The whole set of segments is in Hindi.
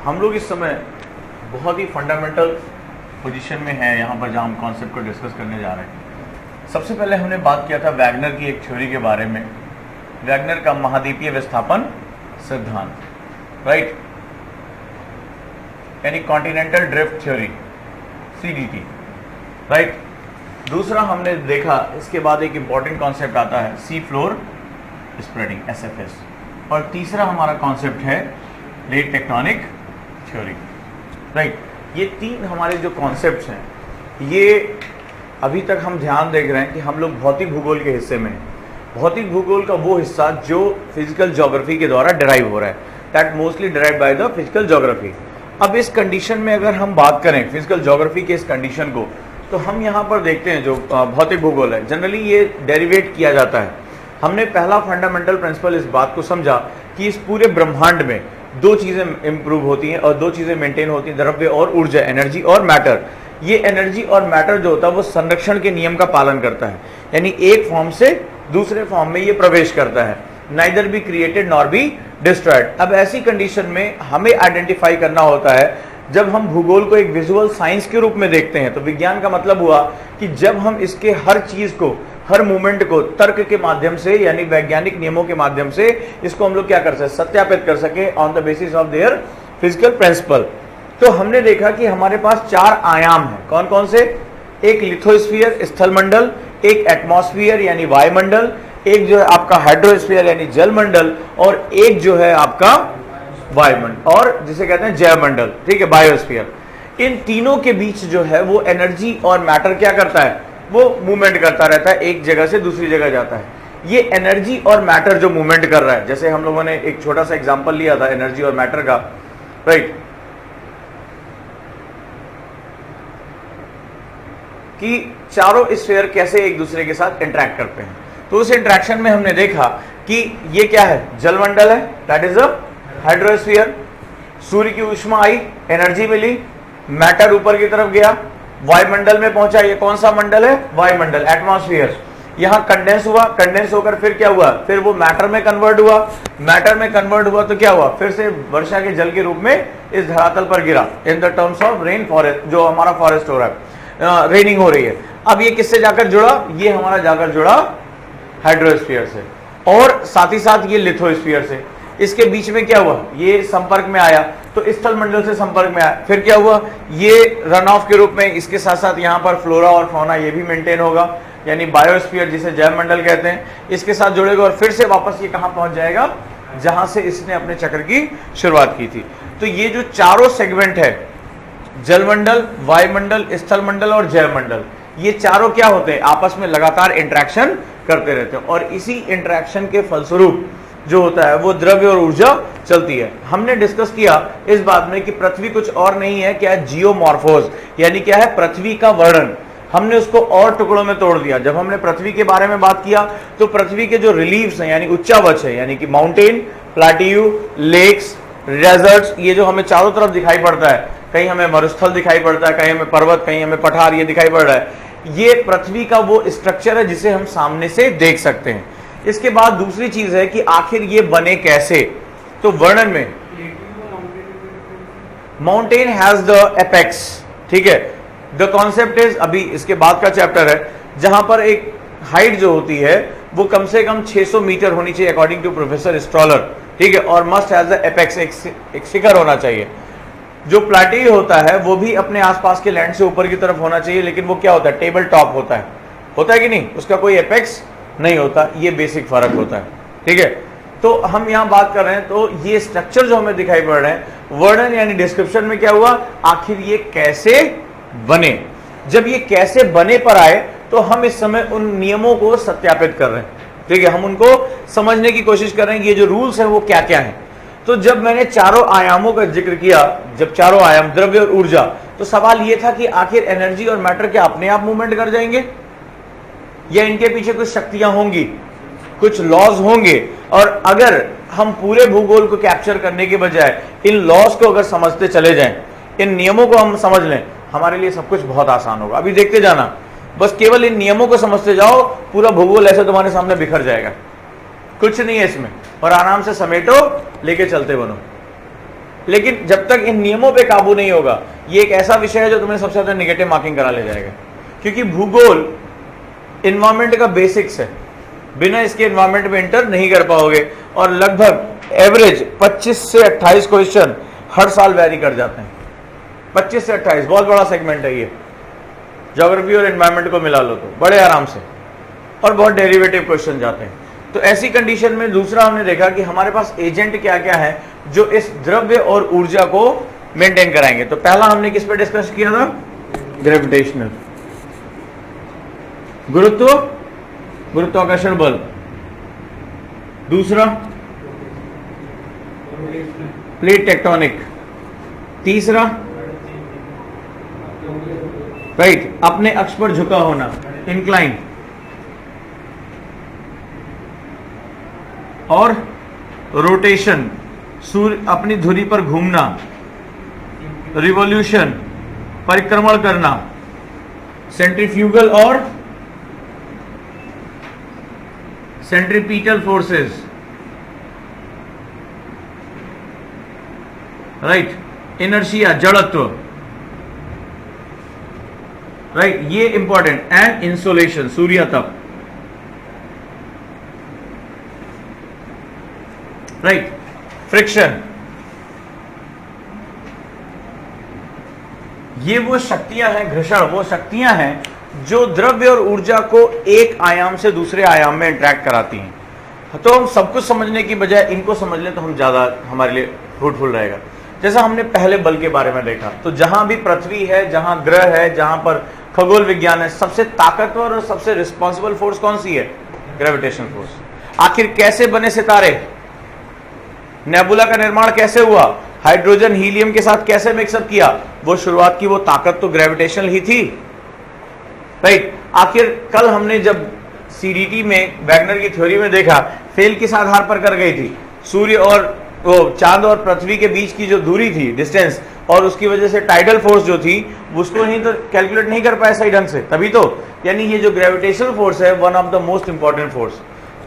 हम लोग इस समय बहुत ही फंडामेंटल पोजीशन में हैं यहाँ पर जहाँ हम कॉन्सेप्ट को डिस्कस करने जा रहे हैं। सबसे पहले हमने बात किया था वैगनर की एक थ्योरी के बारे में, वैगनर का महाद्वीपीय विस्थापन सिद्धांत, राइट, यानी continental drift theory, CDT, right. दूसरा हमने देखा, इसके बाद एक इंपॉर्टेंट कॉन्सेप्ट आता है सी फ्लोर स्प्रेडिंग, SFS, और तीसरा हमारा कॉन्सेप्ट है प्लेट टेक्टोनिक थ्योरी, राइट। ये तीन हमारे जो कॉन्सेप्ट्स हैं, ये अभी तक हम ध्यान देख रहे हैं कि हम लोग भौतिक भूगोल के हिस्से में, भौतिक भूगोल का वो हिस्सा जो फिजिकल ज्योग्राफी के द्वारा डिराइव हो रहा है, that mostly derive by the physical geography. अब इस कंडीशन में अगर हम बात करें फिजिकल ज्योग्राफी के इस कंडीशन को, तो हम यहाँ पर देखते हैं जो भौतिक भूगोल है, जनरली ये डेरिवेट किया जाता है। हमने पहला फंडामेंटल प्रिंसिपल इस बात को समझा कि इस पूरे ब्रह्मांड में दो चीज़ें इंप्रूव होती हैं और दो चीज़ें मेंटेन होती हैं, द्रव्य और ऊर्जा, एनर्जी और मैटर। ये एनर्जी और मैटर जो होता है वो संरक्षण के नियम का पालन करता है, यानी एक फॉर्म से दूसरे फॉर्म में ये प्रवेश करता है, neither be created nor be destroyed. अब ऐसी कंडीशन में हमें आइडेंटिफाई करना होता है, जब हम भूगोल को एक विजुअल साइंस के रूप में देखते हैं, तो विज्ञान का मतलब हुआ कि जब हम इसके हर चीज को, हर मूवमेंट को तर्क के माध्यम से, यानी वैज्ञानिक नियमों के माध्यम से इसको हम लोग क्या कर सके, सत्यापित कर सके on the basis of their physical principle. तो हमने देखा कि हमारे पास चार आयाम हैं, कौन कौन से? एक लिथोस्फीयर स्थलमंडल, एक एटमॉस्फियर यानी वायुमंडल, एक जो है आपका हाइड्रोस्फीयर यानी जलमंडल, और एक जो है आपका वायुमंडल और जिसे कहते हैं जैवमंडल, ठीक है, बायोस्फीयर। इन तीनों के बीच जो है वो एनर्जी और मैटर क्या करता है, वो मूवमेंट करता रहता है, एक जगह से दूसरी जगह जाता है। ये एनर्जी और मैटर जो मूवमेंट कर रहा है, जैसे हम लोगों ने एक छोटा सा एग्जांपल लिया था एनर्जी और मैटर का, राइट, कि चारों स्फीयर कैसे एक दूसरे के साथ इंटरेक्ट करते हैं। तो उस इंटरेक्शन में हमने देखा कि ये क्या है, जलमंडल है, दैट इज अ हाइड्रोस्फीयर। सूर्य की ऊष्मा आई, एनर्जी मिली, मैटर ऊपर की तरफ गया, वायुमंडल में पहुंचा। ये कौन सा मंडल है? वायुमंडल, एटमॉस्फेयर। यहां कंडेंस हुआ, कंडेंस होकर फिर क्या हुआ, फिर वो मैटर में कन्वर्ट हुआ, मैटर में कन्वर्ट हुआ तो क्या हुआ, फिर से वर्षा के जल के रूप में इस धरातल पर गिरा, in the terms of rain forest, जो हमारा फॉरेस्ट हो रहा है, रेनिंग हो रही है। अब ये किससे जाकर जुड़ा? ये हमारा जाकर जुड़ा हाइड्रोस्फीयर से, और साथ ही साथ ये लिथोस्फीयर से। इसके बीच में क्या हुआ, ये संपर्क में आया, तो स्थल मंडल से संपर्क में आया, फिर क्या हुआ, ये रन ऑफ के रूप में, इसके साथ साथ यहाँ पर फ्लोरा और फौना ये भी मेंटेन होगा, यानी बायोस्फीयर जिसे जैव मंडल कहते हैं, इसके साथ जुड़ेगा और फिर से वापस ये कहाँ पहुंच जाएगा, जहां से इसने अपने चक्र की शुरुआत की थी। तो ये जो चारों सेगमेंट है, जलमंडल, वायुमंडल, स्थल मंडल और जैव मंडल, ये चारों क्या होते हैं, आपस में लगातार इंटरेक्शन करते रहते हैं, और इसी इंटरेक्शन के फलस्वरूप जो होता है वो द्रव्य और ऊर्जा चलती है। हमने डिस्कस किया इस बात में कि पृथ्वी कुछ और नहीं है, क्या है, जियोमॉर्फोज, यानी क्या है, पृथ्वी का वर्णन। हमने उसको और टुकड़ों में तोड़ दिया। जब हमने पृथ्वी के बारे में बात किया तो पृथ्वी के जो रिलीफ्स हैं, यानी उच्चावच है, यानी कि माउंटेन, प्लाटियू, लेक्स, डेजर्ट्स, ये जो हमें चारों तरफ दिखाई पड़ता है, कहीं हमें मरुस्थल दिखाई पड़ता है, कहीं हमें पर्वत, कहीं हमें पठार, ये दिखाई पड़ रहा है, ये पृथ्वी का वो स्ट्रक्चर है जिसे हम सामने से देख सकते हैं। इसके बाद दूसरी चीज है कि आखिर ये बने कैसे, तो वर्णन में माउंटेन हैज द एपेक्स, ठीक है, द कॉन्सेप्ट इज, अभी इसके बाद का चैप्टर है जहां पर एक हाइट जो होती है वो कम से कम 600 मीटर होनी चाहिए अकॉर्डिंग टू प्रोफेसर स्ट्रॉलर, ठीक है, और मस्ट हैज द एपेक्स, एक शिखर होना चाहिए। जो प्लाटी होता है वो भी अपने आसपास के लैंड से ऊपर की तरफ होना चाहिए, लेकिन वो क्या होता है, टेबल टॉप होता है कि नहीं, उसका कोई एपेक्स नहीं होता। ये बेसिक फर्क होता है, ठीक है। तो हम यहां बात कर रहे हैं, तो ये स्ट्रक्चर जो हमें दिखाई पड़ रहे हैं, वर्णन यानी डिस्क्रिप्शन में क्या हुआ, आखिर ये कैसे बने। जब ये कैसे बने पर आए तो हम इस समय उन नियमों को सत्यापित कर रहे हैं, ठीक है, हम उनको समझने की कोशिश कर रहे हैं कि ये जो रूल्स हैं वो क्या क्या हैं। तो जब मैंने चारों आयामों का जिक्र किया, जब चारों आयाम द्रव्य और ऊर्जा, तो सवाल ये था कि आखिर एनर्जी और मैटर क्या अपने आप मूवमेंट कर जाएंगे या इनके पीछे कुछ शक्तियां होंगी, कुछ लॉज होंगे। और अगर हम पूरे भूगोल को कैप्चर करने के बजाय इन लॉज को अगर समझते चले जाएं, इन नियमों को हम समझ लें, हमारे लिए सब कुछ बहुत आसान होगा। अभी देखते जाना, बस केवल इन नियमों को समझते जाओ, पूरा भूगोल ऐसे तुम्हारे सामने बिखर जाएगा, कुछ नहीं है इसमें, और आराम से समेटो, लेके चलते बनो। लेकिन जब तक इन नियमों पे काबू नहीं होगा, ये एक ऐसा विषय है जो तुम्हें सबसे ज्यादा नेगेटिव मार्किंग करा ले जाएगा, क्योंकि भूगोल इन्वायरमेंट का बेसिक्स है, बिना इसके इन्वायरमेंट में एंटर नहीं कर पाओगे। और लगभग एवरेज 25 से 28 क्वेश्चन हर साल वैरी कर जाते हैं। 25 से 28 बहुत बड़ा सेगमेंट है ये, ज्योग्राफी और एनवायरनमेंट को मिला लो तो बड़े आराम से, और बहुत डेरिवेटिव क्वेश्चन जाते हैं। तो ऐसी कंडीशन में दूसरा हमने देखा कि हमारे पास एजेंट क्या क्या है जो इस द्रव्य और ऊर्जा को मेंटेन कराएंगे। तो पहला हमने किस पे डिस्कस किया था? ग्रेविटेशनल, गुरुत्वाकर्षण बल। दूसरा प्लेट टेक्टोनिक। तीसरा राइट, अपने अक्ष पर झुका होना, इंक्लाइन। और रोटेशन, सूर्य अपनी धुरी पर घूमना, रिवॉल्यूशन परिक्रमण करना, सेंट्रीफ्यूगल और सेंट्रीपिटल फोर्सेस, राइट, इनर्शिया जड़त्व, राइट, ये इंपॉर्टेंट, एंड इंसोलेशन सूर्य तप, राइट, फ्रिक्शन। ये वो शक्तियां हैं, घर्षण वो शक्तियां हैं जो द्रव्य और ऊर्जा को एक आयाम से दूसरे आयाम में इंटरेक्ट कराती हैं। तो हम सब कुछ समझने की बजाय इनको समझ लें तो हम ज्यादा हमारे लिए फ्रूटफुल रहेगा। जैसा हमने पहले बल के बारे में देखा, तो जहां भी पृथ्वी है, जहां ग्रह है, जहां पर खगोल विज्ञान है, सबसे ताकतवर और सबसे रिस्पॉन्सिबल फोर्स कौन सी है? Gravitational force. आखिर कैसे बने सितारे? नेबुला का निर्माण कैसे हुआ? हाइड्रोजन हीलियम के साथ कैसे मिक्सअप किया? वो शुरुआत की वो ताकत तो ग्रेविटेशनल ही थी, राइट। आखिर कल हमने जब सीडीटी में वैगनर की थ्योरी में देखा, फेल किस आधार पर कर गई थी? सूर्य और वो चांद और पृथ्वी के बीच की जो दूरी थी, डिस्टेंस, और उसकी वजह से टाइडल फोर्स जो थी उसको नहीं तो कैलकुलेट नहीं कर पाया सही ढंग से, तभी तो। यानी ये जो ग्रेविटेशनल फोर्स है one of the most important force.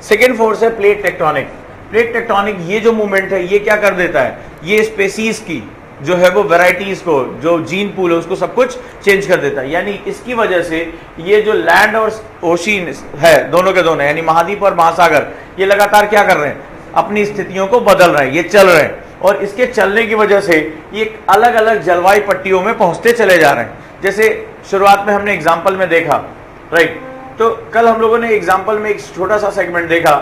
Second force है प्लेट टेक्टोनिक। प्लेट टेक्टोनिक ये जो मूवमेंट है ये क्या कर देता है? ये स्पेसीज की जो है वो वैरायटीज को, जो जीन पूल है उसको सब कुछ चेंज कर देता है। यानी इसकी वजह से ये जो लैंड और ओशियन है दोनों के दोनों, यानी महाद्वीप और महासागर, ये लगातार क्या कर रहे हैं? अपनी स्थितियों को बदल रहे हैं, ये चल रहे हैं, और इसके चलने की वजह से ये अलग अलग जलवायु पट्टियों में पहुंचते चले जा रहे हैं। जैसे शुरुआत में हमने एग्जाम्पल में देखा, राइट, तो कल हम लोगों ने एग्जाम्पल में एक छोटा सा सेगमेंट देखा,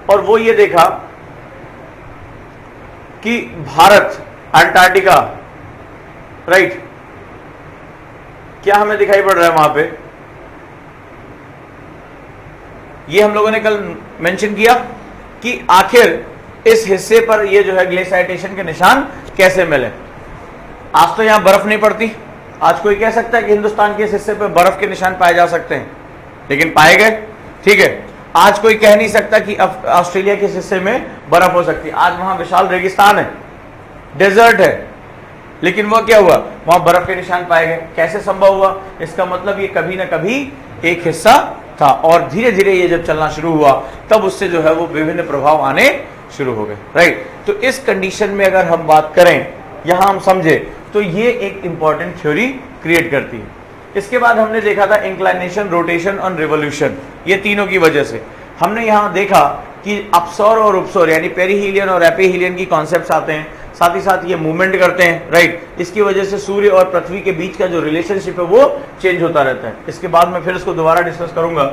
और वो ये देखा कि भारत, अंटार्कटिका, राइट, क्या हमें दिखाई पड़ रहा है वहां पे? ये हम लोगों ने कल मेंशन किया कि आखिर इस हिस्से पर ये जो है ग्लेशिएशन के निशान कैसे मिले। आज तो यहां बर्फ नहीं पड़ती, आज कोई कह सकता है कि हिंदुस्तान के इस हिस्से पर बर्फ के निशान पाए जा सकते हैं, लेकिन पाए गए, ठीक है। आज कोई कह नहीं सकता कि ऑस्ट्रेलिया के इस हिस्से में बर्फ हो सकती है, आज वहां विशाल रेगिस्तान है, डेजर्ट है, लेकिन वह क्या हुआ? वहां बर्फ के निशान पाए गए। कैसे संभव हुआ? इसका मतलब ये कभी ना कभी एक हिस्सा था, और धीरे धीरे ये जब चलना शुरू हुआ तब उससे जो है वो विभिन्न प्रभाव आने शुरू हो गए, राइट। तो इस कंडीशन में अगर हम बात करें, यहां हम समझे, तो ये एक इंपॉर्टेंट थ्योरी क्रिएट करती है। इसके बाद हमने देखा था इंक्लाइनेशन, रोटेशन और रिवोल्यूशन, ये तीनों की वजह से हमने यहां देखा कि अपसौर और उपसौर यानी पेरीहीलियन और एपीहीलियन की कॉन्सेप्ट्स आते हैं, साथ ही साथ ये मूवमेंट करते हैं, राइट। इसकी वजह से सूर्य और पृथ्वी के बीच का जो रिलेशनशिप है वो चेंज होता रहता है। इसके बाद मैं फिर इसको दोबारा डिस्कस करूंगा,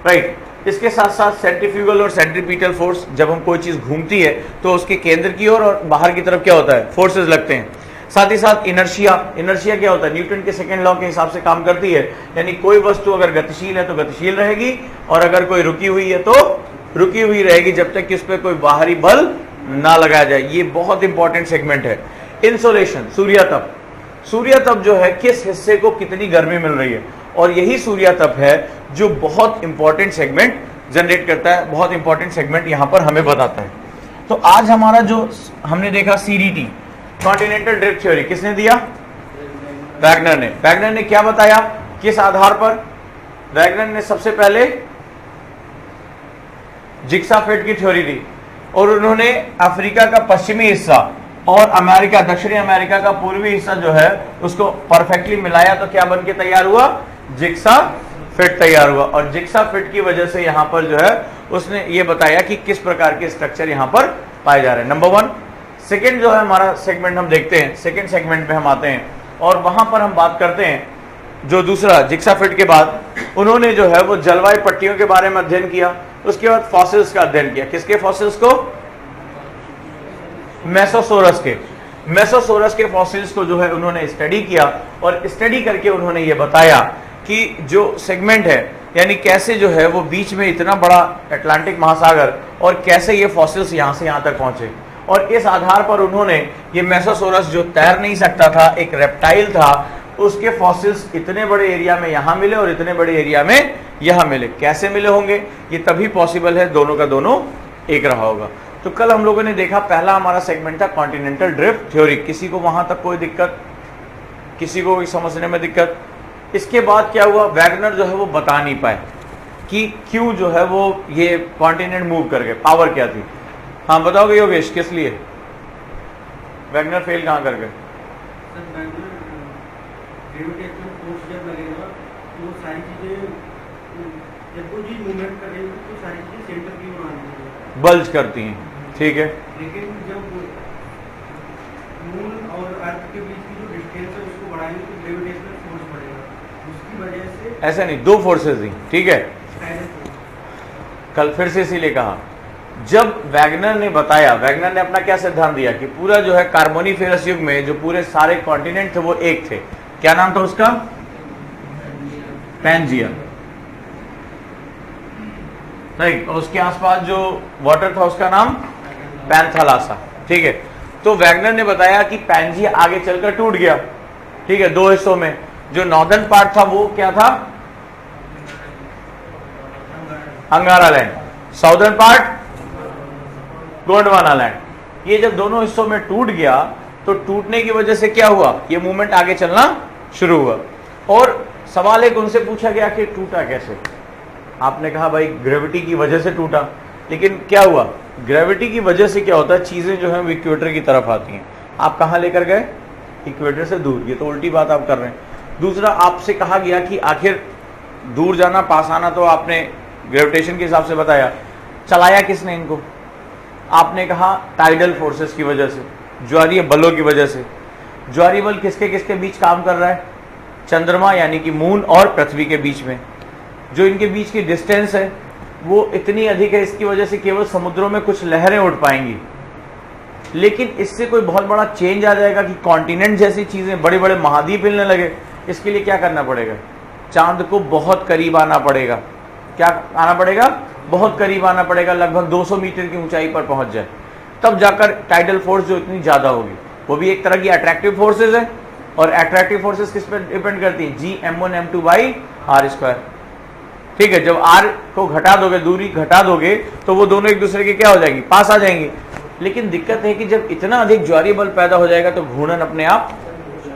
राइट। इसके साथ साथ सेंट्रीफ्यूगल और सेंट्रीपिटल फोर्स, जब हम कोई चीज घूमती है तो उसके केंद्र की ओर और बाहर की तरफ क्या होता है? फोर्सेस लगते हैं। साथ ही साथ इनर्शिया, इनर्शिया क्या होता है? न्यूटन के सेकेंड लॉ के हिसाब से काम करती है, यानी कोई वस्तु अगर गतिशील है तो गतिशील रहेगी, और अगर कोई रुकी हुई है तो रुकी हुई रहेगी, जब तक कि उस पर कोई बाहरी बल ना लगाया जाए। ये बहुत इंपॉर्टेंट सेगमेंट है। इंसोलेशन, सूर्यतप। सूर्यतप जो है किस हिस्से को कितनी गर्मी मिल रही है, और यही सूर्यतप है जो बहुत इंपॉर्टेंट सेगमेंट जनरेट करता है, बहुत इंपॉर्टेंट सेगमेंट यहां पर हमें बताता है। तो आज हमारा जो हमने देखा सीडीटी, कॉन्टिनेंटल ड्रिफ्ट थ्योरी, किसने दिया? वैगनर ने। वैगनर ने क्या बताया? किस आधार पर? वैगनर ने सबसे पहले जिग्सा फिट की थ्योरी दी, और उन्होंने अफ्रीका का पश्चिमी हिस्सा और अमेरिका, दक्षिणी अमेरिका का पूर्वी हिस्सा जो है उसको परफेक्टली मिलाया तो क्या बन के तैयार हुआ? जिग्सा फिट तैयार हुआ। और जिग्सा फिट की वजह से यहां पर जो है उसने ये बताया कि किस प्रकार के स्ट्रक्चर यहां पर पाए जा रहे हैं। नंबर 1। सेकंड जो है हमारा सेगमेंट हम देखते हैं, सेकंड सेगमेंट में हम आते हैं और वहां पर हम बात करते हैं जो दूसरा जिग्सा फिट के बाद उन्होंने जो है वो जलवायु पट्टियों के बारे में अध्ययन किया। उसके बाद फॉसिल्स का अध्ययन किया। किसके फॉसिल्स को? मेसोसोरस के। मेसोसोरस के फॉसिल्स को जो है उन्होंने स्टडी किया और स्टडी करके उन्होंने ये बताया कि जो सेगमेंट है यानी कैसे जो है वो बीच में इतना बड़ा अटलांटिक महासागर और कैसे ये फॉसिल्स यहां से यहां तक पहुंचे। और इस आधार पर उन्होंने ये मेसोसोरस जो तैर नहीं सकता था, एक रेप्टाइल था, उसके फॉसिल्स इतने बड़े एरिया में यहां मिले और इतने बड़े एरिया में यहां मिले। कैसे मिले होंगे? ये तभी पॉसिबल है दोनों का दोनों एक रहा होगा। तो कल हम लोगों ने देखा पहला हमारा सेगमेंट था कॉन्टिनेंटल ड्रिफ्ट थ्योरी। किसी को वहां तक कोई दिक्कत? किसी को समझने में दिक्कत? इसके बाद क्या हुआ? वैगनर जो है वो बता नहीं पाए कि क्यों जो है वो ये कॉन्टिनेंट मूव कर गए, पावर क्या थी। हाँ बताओगे योगेश, किस लिए वैगनर फेल कहाँ कर गए? बल्ज करती हैं, ठीक है, लेकिन जब मून और अर्थ के बीच की जो डिस्टेंस है उसको बढ़ाएंगे तो ग्रेविटेशनल फोर्स बढ़ेगा, उसकी वजह से। ऐसा नहीं, दो फोर्सेस थी, ठीक है। कल फिर से इसीलिए कहा जब वैगनर ने बताया, वैगनर ने अपना क्या सिद्धांत दिया कि पूरा जो है कार्बोनिफेरस युग में जो पूरे सारे कॉन्टिनेंट थे वो एक थे। क्या नाम था उसका? Pangaea, right. और उसके आसपास जो वाटर था उसका नाम पैंथालासा, ठीक है। तो वैगनर ने बताया कि पैंजिया आगे चलकर टूट गया, ठीक है, दो हिस्सों में। जो नॉर्दर्न पार्ट था वो क्या था? अंगारा land, southern part Gondwana land. ये जब दोनों हिस्सों में टूट गया तो टूटने की वजह से क्या हुआ? ये मूवमेंट आगे चलना शुरू हुआ। और सवाल एक उनसे पूछा गया कि टूटा कैसे? आपने कहा भाई ग्रेविटी की वजह से टूटा। लेकिन क्या हुआ? ग्रेविटी की वजह से क्या होता है, चीजें जो है वो इक्वेटर की तरफ आती हैं। आप कहां लेकर गए? इक्वेटर से दूर। ये तो उल्टी बात आप कर रहे हैं। दूसरा, आपसे कहा गया कि आखिर दूर जाना पास आना तो आपने ग्रेविटेशन के हिसाब से बताया, चलाया किसने इनको? आपने कहा टाइडल फोर्सेस की वजह से, ज्वारीय बलों की वजह से। ज्वारीय बल किसके किसके बीच काम कर रहा है? चंद्रमा यानी कि मून और पृथ्वी के बीच में। जो इनके बीच की डिस्टेंस है वो इतनी अधिक है, इसकी वजह से केवल समुद्रों में कुछ लहरें उठ पाएंगी। लेकिन इससे कोई बहुत बड़ा चेंज आ जाएगा कि कॉन्टिनेंट जैसी चीजें, बड़े बड़े महाद्वीप हिलने लगे। इसके लिए क्या करना पड़ेगा? चांद को बहुत करीब आना पड़ेगा। क्या आना पड़ेगा? बहुत करीब आना पड़ेगा, लगभग 200 मीटर की ऊंचाई पर पहुंच जाए, तब जाकर टाइडल फोर्स जो इतनी ज्यादा होगी। वो भी एक तरह की अट्रैक्टिव फोर्सेज है। और अट्रैक्टिव फोर्सेज किस पर डिपेंड करती है? G m1m2/r², ठीक है। जब r को घटा दोगे, दूरी घटा दोगे, तो वो दोनों एक दूसरे के क्या हो जाएंगी? पास आ जाएंगी। लेकिन दिक्कत है कि जब इतना अधिक ज्वारीय बल पैदा हो जाएगा तो घूर्णन अपने आप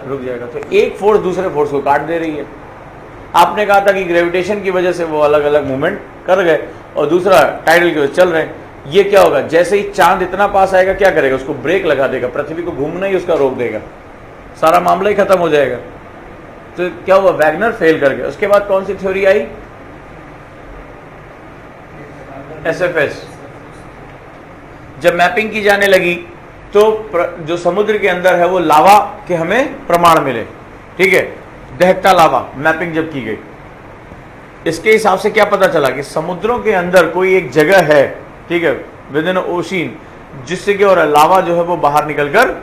रुक जाएगा। तो एक फोर्स दूसरे फोर्स को काट दे रही है। आपने कहा था कि ग्रेविटेशन की वजह से वो अलग अलग मूवमेंट कर गए और दूसरा टाइडल की वजह से चल रहे हैं। ये क्या होगा? जैसे ही चांद इतना पास आएगा क्या करेगा? उसको ब्रेक लगा देगा, पृथ्वी को घूमना ही उसका रोक देगा, सारा मामला ही खत्म हो जाएगा। तो क्या हुआ? वैगनर फेल कर गया। उसके बाद कौन सी थ्योरी आई? SFS। जब मैपिंग की जाने लगी तो जो समुद्र के अंदर है वो लावा के हमें प्रमाण मिले, ठीक है, दहकता लावा। मैपिंग जब की गई, इसके हिसाब से क्या पता चला कि समुद्रों के अंदर कोई एक जगह है, ठीक है, विद इन ओशियन, जिससे क्या हो रहा है? लावा जो है वो बाहर निकलकर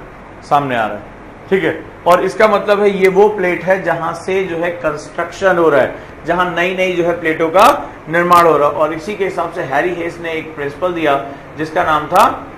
सामने आ रहा है, ठीक है। और इसका मतलब है ये वो प्लेट है जहां से जो है कंस्ट्रक्शन हो रहा है, जहां नई नई जो है प्लेटों का निर्माण हो रहा है। और इसी के हिसाब से हैरी हेस ने एक प्रिंसिपल दिया जिसका नाम था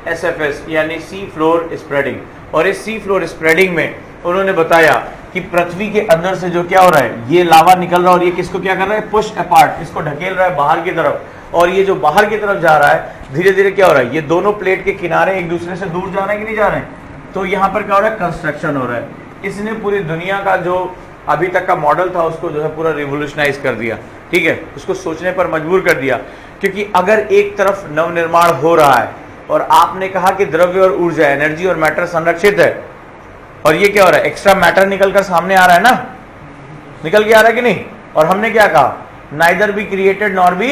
SFS यानी सी फ्लोर स्प्रेडिंग। और इस सी फ्लोर स्प्रेडिंग में उन्होंने बताया कि पृथ्वी के अंदर से जो क्या हो रहा है, ये लावा निकल रहा है और ये किसको क्या कर रहा है? पुश अपार्ट, इसको ढकेल रहा है बाहर की तरफ। और ये जो बाहर की तरफ जा रहा है धीरे धीरे क्या हो रहा है? ये दोनों प्लेट के किनारे एक दूसरे से दूर जा रहे हैं कि नहीं जा रहे हैं? तो यहाँ पर क्या हो रहा है? कंस्ट्रक्शन हो रहा है। इसने पूरी दुनिया का जो अभी तक का मॉडल था उसको जो है पूरा रिवोल्यूशनाइज कर दिया, ठीक है, उसको सोचने पर मजबूर कर दिया। क्योंकि अगर एक तरफ नवनिर्माण हो रहा है और आपने कहा कि द्रव्य और ऊर्जा, एनर्जी और मैटर संरक्षित है, और ये क्या हो रहा है, एक्स्ट्रा मैटर निकलकर सामने आ रहा है ना, निकल के आ रहा है कि नहीं। और हमने क्या कहा, neither be created nor be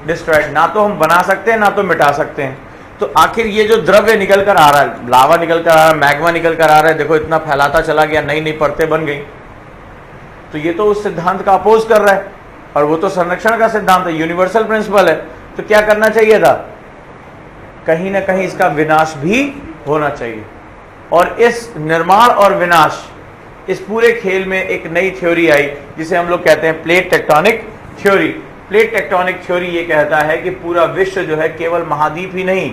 destroyed, ना तो हम बना सकते हैं ना तो मिटा सकते हैं। तो आखिर ये जो द्रव्य निकल कर आ रहा है, लावा निकल कर आ रहा है, मैग्मा निकल कर आ रहा है, देखो इतना फैलाता चला गया, नई नई परतें बन गई, तो ये तो उस सिद्धांत का अपोज कर रहा है, और वो तो संरक्षण का सिद्धांत है, यूनिवर्सल प्रिंसिपल है। तो क्या करना चाहिए था, कहीं ना कहीं इसका विनाश भी होना चाहिए। और इस निर्माण और विनाश, इस पूरे खेल में एक नई थ्योरी आई जिसे हम लोग कहते हैं plate tectonic theory. Plate tectonic theory ये कहता है कि पूरा विश्व जो है, केवल महाद्वीप ही नहीं,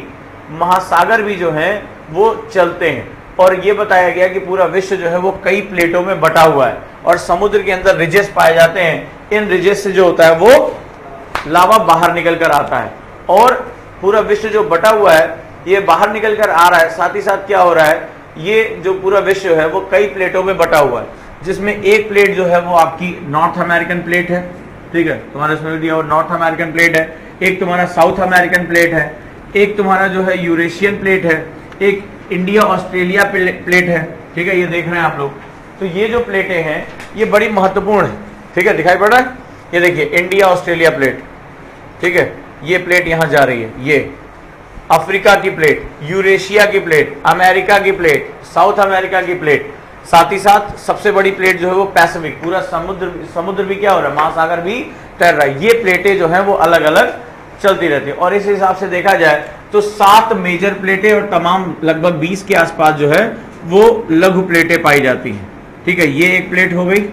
महासागर भी जो है वो चलते हैं। और ये बताया गया कि पूरा विश्व जो है वो कई प्लेटों में बटा हुआ है, और समुद्र के अंदर रिजेस पाए जाते हैं। इन रिजेस से जो होता है वो लावा बाहर निकल कर आता है, और पूरा विश्व जो बटा हुआ है ये बाहर निकल कर आ रहा है। साथ ही साथ क्या हो रहा है, ये जो पूरा विश्व है वो कई प्लेटों में बटा हुआ है, जिसमें एक प्लेट जो है वो आपकी नॉर्थ अमेरिकन प्लेट है, ठीक है, तुम्हारे इसमें दिया हुआ नॉर्थ अमेरिकन प्लेट है, एक तुम्हारा साउथ अमेरिकन प्लेट है, एक तुम्हारा जो है यूरेशियन प्लेट है, एक इंडिया ऑस्ट्रेलिया प्लेट है, ठीक है, ये देख रहे हैं आप लोग। तो ये जो प्लेटें हैं ये बड़ी महत्वपूर्ण है, ठीक है, दिखाई पड़ रहा है, ये देखिए इंडिया ऑस्ट्रेलिया प्लेट, ठीक है, ये प्लेट यहां जा रही है, ये अफ्रीका की प्लेट, यूरेशिया की प्लेट, अमेरिका की प्लेट, साउथ अमेरिका की प्लेट, साथ ही साथ सबसे बड़ी प्लेट जो है वो पैसिफिक, पूरा समुद्र भी क्या हो रहा है, महासागर भी तैर रहा है। ये प्लेटें जो है वो अलग अलग चलती रहती है। और इस हिसाब से देखा जाए तो 7 मेजर प्लेटें और तमाम लगभग 20 के आसपास जो है वो लघु प्लेटें पाई जाती हैं, ठीक है। ये एक प्लेट हो गई,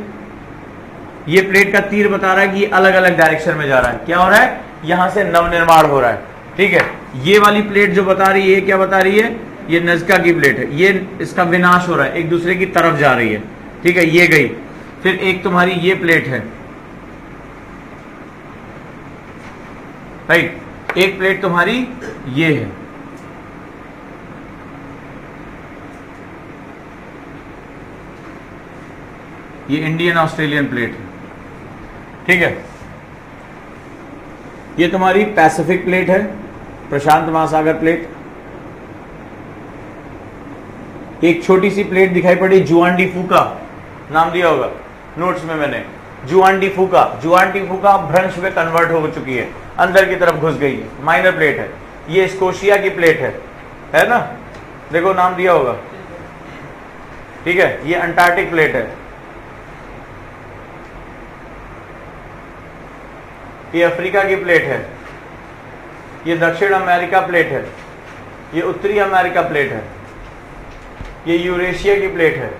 ये प्लेट का तीर बता रहा है कि अलग अलग डायरेक्शन में जा रहा है, क्या हो रहा है, यहां से नवनिर्माण हो रहा है, ठीक है। ये वाली प्लेट जो बता रही है, ये क्या बता रही है, ये नज़का की प्लेट है, ये इसका विनाश हो रहा है, एक दूसरे की तरफ जा रही है, ठीक है, ये गई। फिर एक तुम्हारी ये प्लेट है, राइट, एक प्लेट तुम्हारी ये है, ये इंडियन ऑस्ट्रेलियन प्लेट है, ठीक है। ये तुम्हारी पैसिफिक प्लेट है, प्रशांत महासागर प्लेट। एक छोटी सी प्लेट दिखाई पड़ी, जुआन डी फूका, नाम दिया होगा नोट्स में मैंने, जुआन डी फूका। जुआन डी फूका भ्रंश में कन्वर्ट हो चुकी है, अंदर की तरफ घुस गई है, माइनर प्लेट है। ये स्कोशिया की प्लेट है ना, देखो नाम दिया होगा, ठीक है। ये अंटार्कटिक प्लेट है, ये अफ्रीका की प्लेट है, ये दक्षिण अमेरिका प्लेट है, ये उत्तरी अमेरिका प्लेट है, ये यूरेशिया की प्लेट है,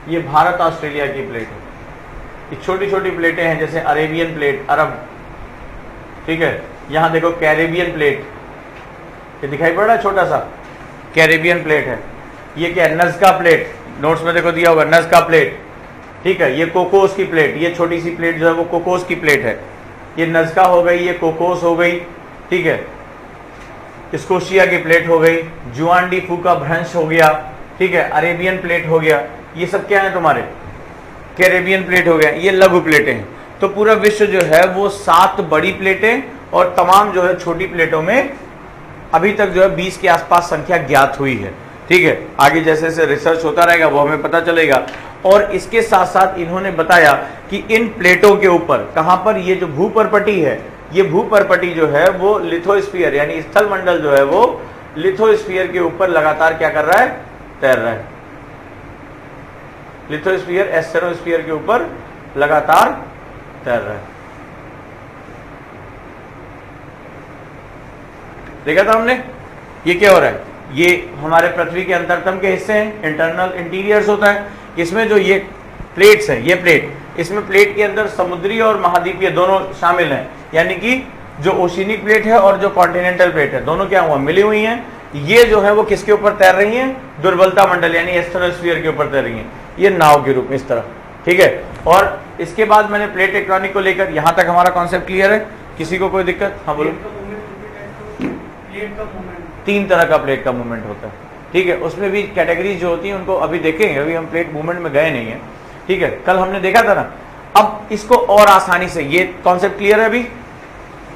ये भारत ऑस्ट्रेलिया की प्लेट है। ये छोटी छोटी प्लेटें हैं, जैसे अरेबियन प्लेट, अरब, ठीक है। यहां देखो कैरेबियन प्लेट, ये दिखाई पड़ रहा है, छोटा सा कैरेबियन प्लेट है। ये क्या है, नज़का प्लेट, नोट्स में देखो दिया होगा नज़का प्लेट, ठीक है। ये कोकोस की प्लेट, ये छोटी सी प्लेट जो है वो कोकोस की प्लेट है। ये नज़का हो गई, ये कोकोस हो गई, ठीक है। स्कोशिया की प्लेट हो गई, जुआन डी फूका भ्रंश हो गया, ठीक है। अरेबियन प्लेट हो गया, ये सब क्या है तुम्हारे, कैरेबियन प्लेट हो गया, ये लघु प्लेटें हैं। तो पूरा विश्व जो है वो 7 बड़ी प्लेटें और तमाम जो है छोटी प्लेटों में अभी तक जो है 20 के आसपास संख्या ज्ञात हुई है, ठीक है। आगे जैसे जैसे रिसर्च होता रहेगा वो हमें पता चलेगा। और इसके साथ साथ इन्होंने बताया कि इन प्लेटों के ऊपर, कहां पर, ये जो भूपर्पटी है, ये भूपर्पटी जो है वो लिथोस्फीयर यानी स्थल मंडल जो है वो लिथोस्फीयर के ऊपर लगातार क्या कर रहा है, तैर रहा है। लिथोस्फीयर एस्टेरोस्फीयर के ऊपर लगातार तैर रहा है। देखा था हमने, ये क्या हो रहा है, ये हमारे पृथ्वी के अंतरतम के हिस्से हैं, इंटरनल इंटीरियर्स होता है। इसमें जो ये प्लेट्स हैं, ये प्लेट, इसमें प्लेट के अंदर समुद्री और महाद्वीपीय दोनों शामिल हैं, यानी कि जो ओशिनिक प्लेट है और जो कॉन्टिनेंटल प्लेट है, दोनों क्या हुआ, मिली हुई हैं। ये जो है वो किसके ऊपर तैर रही हैं, दुर्बलता मंडल यानी एस्टेरोस्फीयर के ऊपर तैर रही हैं, ये नाव के रूप में इस तरह, ठीक है। और इसके बाद मैंने प्लेट टेक्टोनिक को लेकर, यहां तक हमारा कॉन्सेप्ट क्लियर है, किसी को कोई दिक्कत, हाँ बोलो। 3 तरह का प्लेट का मूवमेंट होता है, ठीक है। उसमें भी कैटेगरीज जो होती हैं उनको अभी देखेंगे, अभी हम प्लेट मूवमेंट में गए नहीं है, ठीक है। कल हमने देखा था ना। अब इसको और आसानी से, ये कॉन्सेप्ट क्लियर है अभी,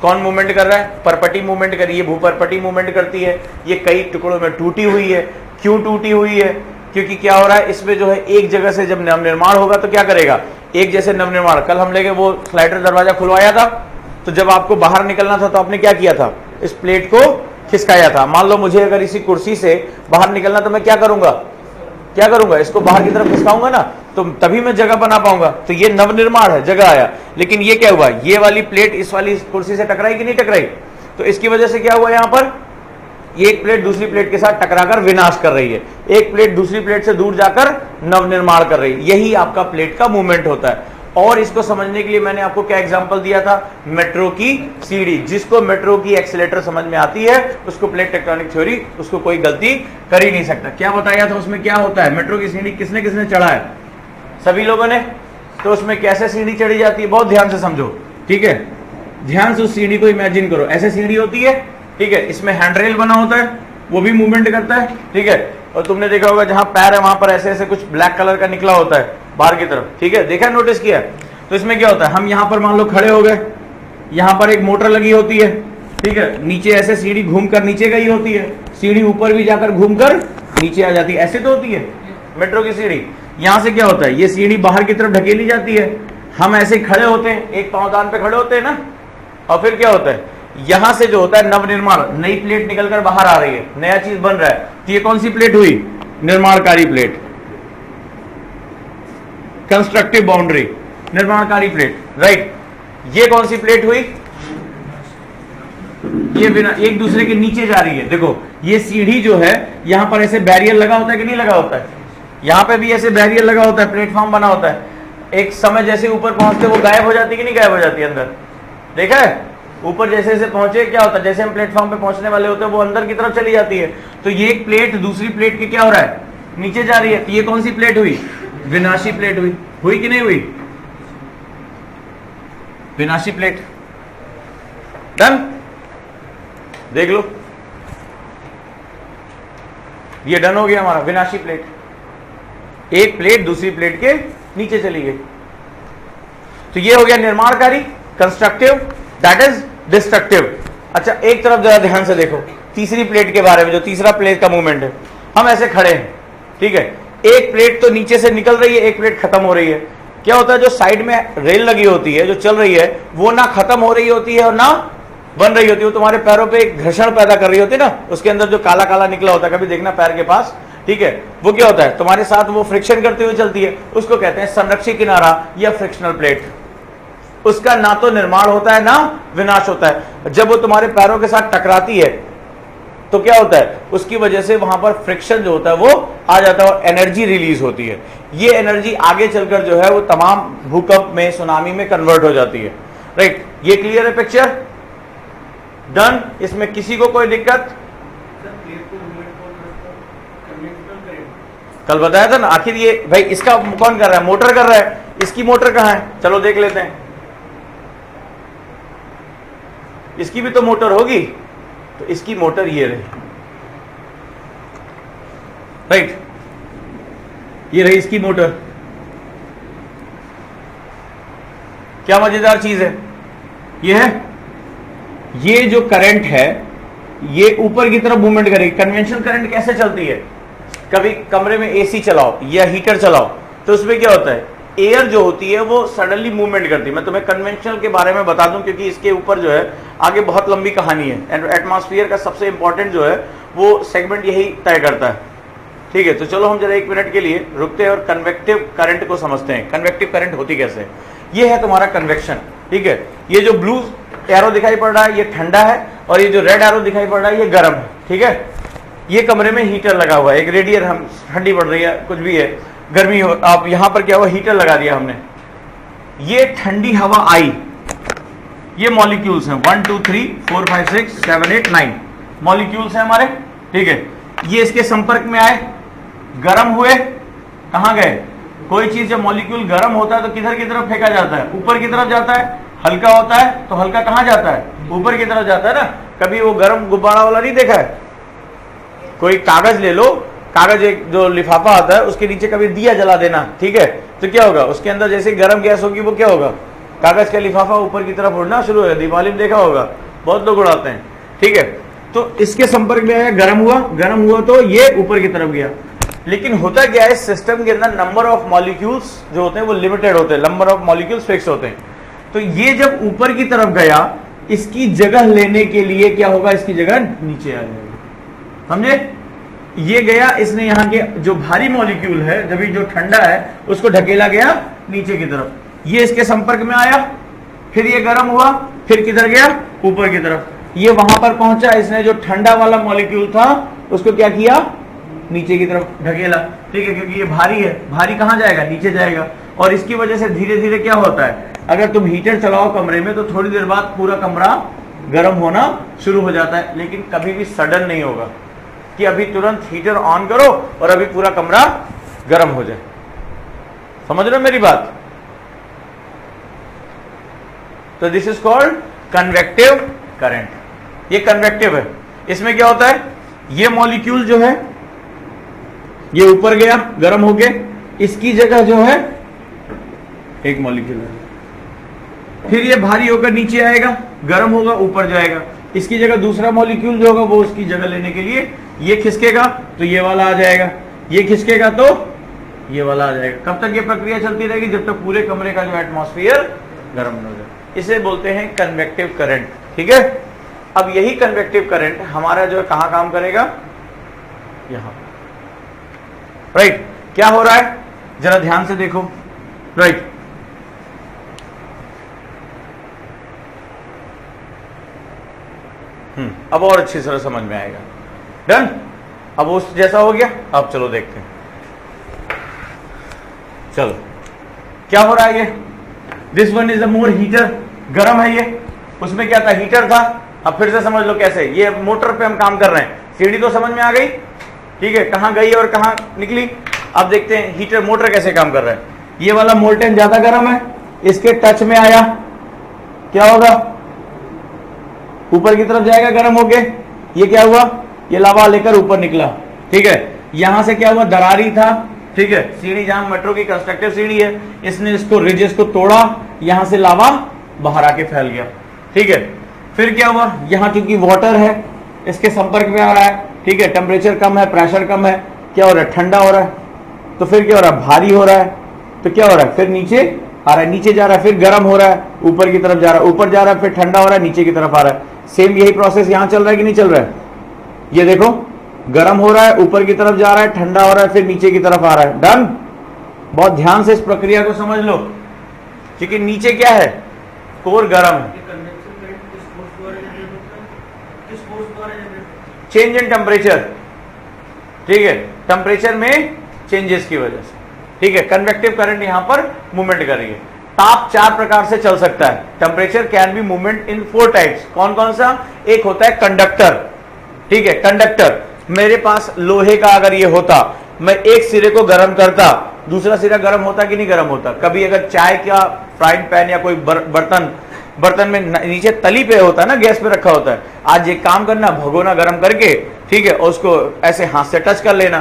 कौन मूवमेंट कर रहा है? परपटी मूवमेंट कर रही है, भूपरपटी मूवमेंट करती है। ये कई टुकड़ों में टूटी हुई है। क्यों टूटी हुई है? क्योंकि क्या हो रहा है, इसमें जो है एक जगह से जब नवनिर्माण होगा तो क्या करेगा, एक जैसे नवनिर्माण। कल हम लेके वो स्लाइडर दरवाजा खुलवाया था, तो जब आपको बाहर निकलना था तो आपने क्या किया था, इस प्लेट को खिसकाया था। मान लो मुझे अगर इसी कुर्सी से बाहर निकलना तो मैं क्या करूंगा, इसको बाहर की तरफ खिसकाऊंगा ना, तो तभी मैं जगह बना पाऊंगा। तो ये नवनिर्माण है, जगह आया। लेकिन ये क्या हुआ, ये वाली प्लेट इस वाली कुर्सी से टकराई कि नहीं टकराई? तो इसकी वजह से क्या हुआ, यहां पर एक प्लेट दूसरी प्लेट के साथ टकराकर विनाश कर रही है, एक प्लेट दूसरी प्लेट से दूर जाकर नवनिर्माण कर रही है। यही आपका प्लेट का मूवमेंट होता है। और इसको समझने के लिए मैंने आपको क्या एग्जांपल दिया था, मेट्रो की सीढ़ी। जिसको मेट्रो की एक्सीलेटर समझ में आती है उसको प्लेट टेक्टोनिक थ्योरी, उसको कोई गलती कर ही नहीं सकता। क्या बताया था उसमें, क्या होता है, मेट्रो की सीढ़ी किसने किसने चढ़ा है, सभी लोगों ने। तो उसमें कैसे सीढ़ी चढ़ी जाती है, बहुत ध्यान से समझो, ठीक है। ध्यान से उस सीढ़ी को इमेजिन करो, ऐसे सीढ़ी होती है, ठीक है। इसमें हैंड रेल बना होता है, वो भी मूवमेंट करता है, ठीक है। और तुमने देखा होगा जहां पैर है वहां पर ऐसे ऐसे कुछ ब्लैक कलर का निकला होता है बाहर की तरफ, ठीक है, देखा, नोटिस किया। तो इसमें क्या होता है, हम यहां पर मान लो खड़े हो गए, यहां पर एक मोटर लगी होती है, ठीक है। नीचे ऐसे सीढ़ी घूमकर नीचे गई होती है, सीढ़ी ऊपर भी जाकर घूमकर नीचे आ जाती है, ऐसे तो होती है मेट्रो की सीढ़ी। यहां से क्या होता है, ये सीढ़ी बाहर की तरफ ढकेली जाती है, हम ऐसे खड़े होते हैं, एक पांवदान पे खड़े होते हैं ना, और फिर क्या होता है, यहां से जो होता है नवनिर्माण, नई प्लेट निकलकर बाहर आ रही है, नया चीज बन रहा है। तो ये कौन सी प्लेट हुई, निर्माणकारी प्लेट, कंस्ट्रक्टिव बाउंड्री, निर्माणकारी प्लेट, राइट। ये कौन सी प्लेट हुई, ये बिना एक दूसरे के नीचे जा रही है। देखो ये सीढ़ी जो है, यहां पर ऐसे बैरियर लगा होता है कि नहीं लगा होता है, यहां पे भी ऐसे बैरियर लगा होता है, प्लेटफॉर्म बना होता है। एक समय जैसे ऊपर पहुंचते वो गायब हो जाती है कि नहीं गायब हो जाती है अंदर, देखा है, ऊपर जैसे जैसे पहुंचे क्या होता है, जैसे हम प्लेटफॉर्म पे पहुंचने वाले होते हैं वो अंदर की तरफ चली जाती है। तो ये एक प्लेट दूसरी प्लेट के क्या हो रहा है, नीचे जा रही है। तो ये कौन सी प्लेट हुई, विनाशी प्लेट हुई कि नहीं हुई, विनाशी प्लेट। डन, देख लो ये डन हो गया हमारा, विनाशी प्लेट। एक प्लेट दूसरी प्लेट के नीचे चली गई। तो ये हो गया निर्माणकारी, कंस्ट्रक्टिव, दैट इज डिस्ट्रक्टिव। अच्छा एक तरफ जरा ध्यान से देखो, तीसरी प्लेट के बारे में, जो तीसरा प्लेट का मूवमेंट है। हम ऐसे खड़े हैं, ठीक है, एक प्लेट तो नीचे से निकल रही है, एक प्लेट खत्म हो रही है। क्या होता है, जो साइड में रेल लगी होती है, जो चल रही है, वो ना खत्म हो रही होती है और ना बन रही होती है, वो तुम्हारे पैरों पे एक घर्षण पैदा कर रही होती है ना, उसके अंदर जो काला काला निकला होता है, कभी देखना पैर के पास, ठीक है, वो क्या होता है, तुम्हारे साथ वो फ्रिक्शन करते हुए चलती है, उसको कहते हैं संरक्षी किनारा या फ्रिक्शनल प्लेट। उसका ना तो निर्माण होता है ना विनाश होता है। जब वो तुम्हारे पैरों के साथ टकराती है तो क्या होता है, उसकी वजह से वहां पर फ्रिक्शन जो होता है वो आ जाता है और एनर्जी रिलीज होती है। ये एनर्जी आगे चलकर जो है वो तमाम भूकंप में, सुनामी में कन्वर्ट हो जाती है, राइट। ये क्लियर है पिक्चर, डन। इसमें किसी को कोई दिक्कत, कल बताया था ना। आखिर ये भाई इसका कौन कर रहा है, मोटर कर रहा है, इसकी मोटर कहां है, चलो देख लेते हैं। इसकी भी तो मोटर होगी, तो इसकी मोटर ये रही, राइट, ये रही इसकी मोटर। क्या मजेदार चीज है, ये है, ये जो करंट है ये ऊपर की तरफ मूवमेंट करेगी। कन्वेंशनल करंट कैसे चलती है, कभी कमरे में एसी चलाओ या हीटर चलाओ तो उसमें क्या होता है, एयर जो होती है वो सडनली मूवमेंट करती है। मैं तुम्हें कन्वेंशनल के बारे में बता दूं क्योंकि इसके ऊपर जो है आगे बहुत लंबी कहानी है। एटमॉस्फेयर का सबसे इंपॉर्टेंट जो है वो सेगमेंट यही तय करता है, ठीक है। तो चलो हम जरा एक मिनट के लिए रुकते हैं और कन्वेक्टिव करंट को समझते हैं। कन्वेक्टिव करंट होती कैसे, ये है तुम्हारा कन्वेक्शन, ठीक है। ये जो ब्लू एरो दिखाई पड़ रहा है ये ठंडा है और ये जो रेड एरो दिखाई पड़ रहा है ये गर्म है, ठीक है। ये कमरे में हीटर लगा हुआ है, एक रेडियर, हम ठंडी पड़ रही है, कुछ भी है, गर्मी हो, आप यहां पर क्या हुआ, हीटर लगा दिया हमने। ये ठंडी हवा आई, ये मॉलिक्यूल्स हैं, 1 2 3 4 5 6 7 8 9 मॉलिक्यूल्स हैं हमारे, ठीक है। ये इसके संपर्क में आए, गर्म हुए, कहां गए, कोई चीज जब मॉलिक्यूल गर्म होता है तो किधर की तरफ फेंका जाता है, ऊपर की तरफ जाता है। हल्का होता है तो हल्का कहां जाता है, ऊपर की तरफ जाता है ना। कभी वो गर्म गुब्बारा वाला नहीं देखा है, कोई कागज ले लो, कागज एक जो लिफाफा आता है उसके नीचे कभी दिया जला देना, ठीक है, तो क्या होगा, उसके अंदर जैसे गर्म गैस होगी वो क्या होगा, कागज का लिफाफा ऊपर की तरफ उड़ना शुरू हो गया, दिवाली में देखा होगा, बहुत लोग उड़ाते हैं, ठीक है। तो इसके संपर्क में आया, गर्म हुआ तो ये ऊपर की तरफ गया। लेकिन होता क्या है, सिस्टम के अंदर नंबर ऑफ मॉलिक्यूल्स जो होते हैं वो लिमिटेड होते हैं, नंबर ऑफ मॉलिक्यूल्स फिक्स होते हैं। तो ये जब ऊपर की तरफ गया, इसकी जगह लेने के लिए क्या होगा, इसकी जगह नीचे आ जाएगा, समझे। ये गया, इसने यहाँ के जो भारी मॉलिक्यूल है, जब जो ठंडा है उसको ढकेला गया नीचे की तरफ, ये इसके संपर्क में आया, फिर ये गर्म हुआ, फिर किधर गया, ऊपर की तरफ। ये वहां पर पहुंचा, इसने जो ठंडा वाला मॉलिक्यूल था उसको क्या किया, नीचे की तरफ ढकेला, ठीक है, क्योंकि ये भारी है, भारी कहां जाएगा, नीचे जाएगा। और इसकी वजह से धीरे धीरे क्या होता है, अगर तुम हीटर चलाओ कमरे में तो थोड़ी देर बाद पूरा कमरा गर्म होना शुरू हो जाता है, लेकिन कभी भी सडन नहीं होगा कि अभी तुरंत हीटर ऑन करो और अभी पूरा कमरा गर्म हो जाए। समझ रहे हो मेरी बात। तो this is called convective current. ये कन्वेक्टिव है। इसमें क्या होता है, ये मॉलिक्यूल जो है ये ऊपर गया गर्म होके, इसकी जगह जो है एक मॉलिक्यूल है, फिर ये भारी होकर नीचे आएगा, गर्म होगा, ऊपर जाएगा, इसकी जगह दूसरा मॉलिक्यूल जो होगा वो उसकी जगह लेने के लिए ये खिसकेगा तो ये वाला आ जाएगा, ये खिसकेगा तो ये वाला आ जाएगा। कब तक ये प्रक्रिया चलती रहेगी, जब तक पूरे कमरे का जो एटमॉस्फेयर गर्म न हो जाए। इसे बोलते हैं कन्वेक्टिव करंट, ठीक है। अब यही कन्वेक्टिव करंट हमारा जो कहां काम करेगा, यहां, राइट। क्या हो रहा है जरा ध्यान से देखो, राइट। अब और अच्छी तरह समझ में आएगा। डन। अब उस जैसा हो गया। अब चलो देखते हैं, चलो क्या हो रहा है। ये this one is a more heater, गर्म है ये, उसमें क्या था, हीटर था। अब फिर से समझ लो कैसे, ये मोटर पे हम काम कर रहे हैं। सीढ़ी तो समझ में आ गई, ठीक है, कहां गई और कहां निकली। अब देखते हैं हीटर मोटर कैसे काम कर रहा है। ये वाला मोल्टेन ज्यादा गर्म है, इसके टच में आया, क्या होगा, ऊपर की तरफ जाएगा गर्म होके। ये क्या हुआ, ये लावा लेकर ऊपर निकला, ठीक है। यहां से क्या हुआ, दरारी था, ठीक है, सीढ़ी जहां मेट्रो की कंस्ट्रक्टिव सीढ़ी है, इसने इसको रिजेस को तोड़ा, यहां से लावा बाहर आके फैल गया, ठीक है। फिर क्या हुआ, यहां क्योंकि वाटर है इसके संपर्क में आ रहा है, ठीक है, टेम्परेचर कम है, प्रेशर कम है, क्या हो रहा है, ठंडा हो रहा है। तो फिर क्या हो रहा है, भारी हो रहा है, तो क्या हो रहा है, फिर नीचे आ रहा है, नीचे जा रहा है, फिर गर्म हो रहा है, ऊपर की तरफ जा रहा है, ऊपर जा रहा है, फिर ठंडा हो रहा है, नीचे की तरफ आ रहा है। सेम यही प्रोसेस यहां चल रहा है कि नहीं चल रहा है। ये देखो, गर्म हो रहा है, ऊपर की तरफ जा रहा है, ठंडा हो रहा है, फिर नीचे की तरफ आ रहा है। डन। बहुत ध्यान से इस प्रक्रिया को समझ लो, क्योंकि नीचे क्या है, कोर गर्म है, चेंज इन टेम्परेचर, ठीक है, टेम्परेचर में चेंजेस की वजह से, ठीक है। कन्वेक्टिव करंट यहां पर मूवमेंट कर रही है। ताप 4 प्रकार से चल सकता है। Temperature can be movement in 4 types. कौन कौन सा, एक होता है कंडक्टर, ठीक है, कंडक्टर। मेरे पास लोहे का अगर ये होता, मैं एक सिरे को गर्म करता, दूसरा सिरा गर्म होता कि नहीं गर्म होता। कभी अगर चाय का फ्राइंग पैन या कोई बर्तन में नीचे तली पे होता है ना, गैस पे रखा होता है, आज ये काम करना, भगोना गर्म करके, ठीक है, और उसको ऐसे हाथ से टच कर लेना,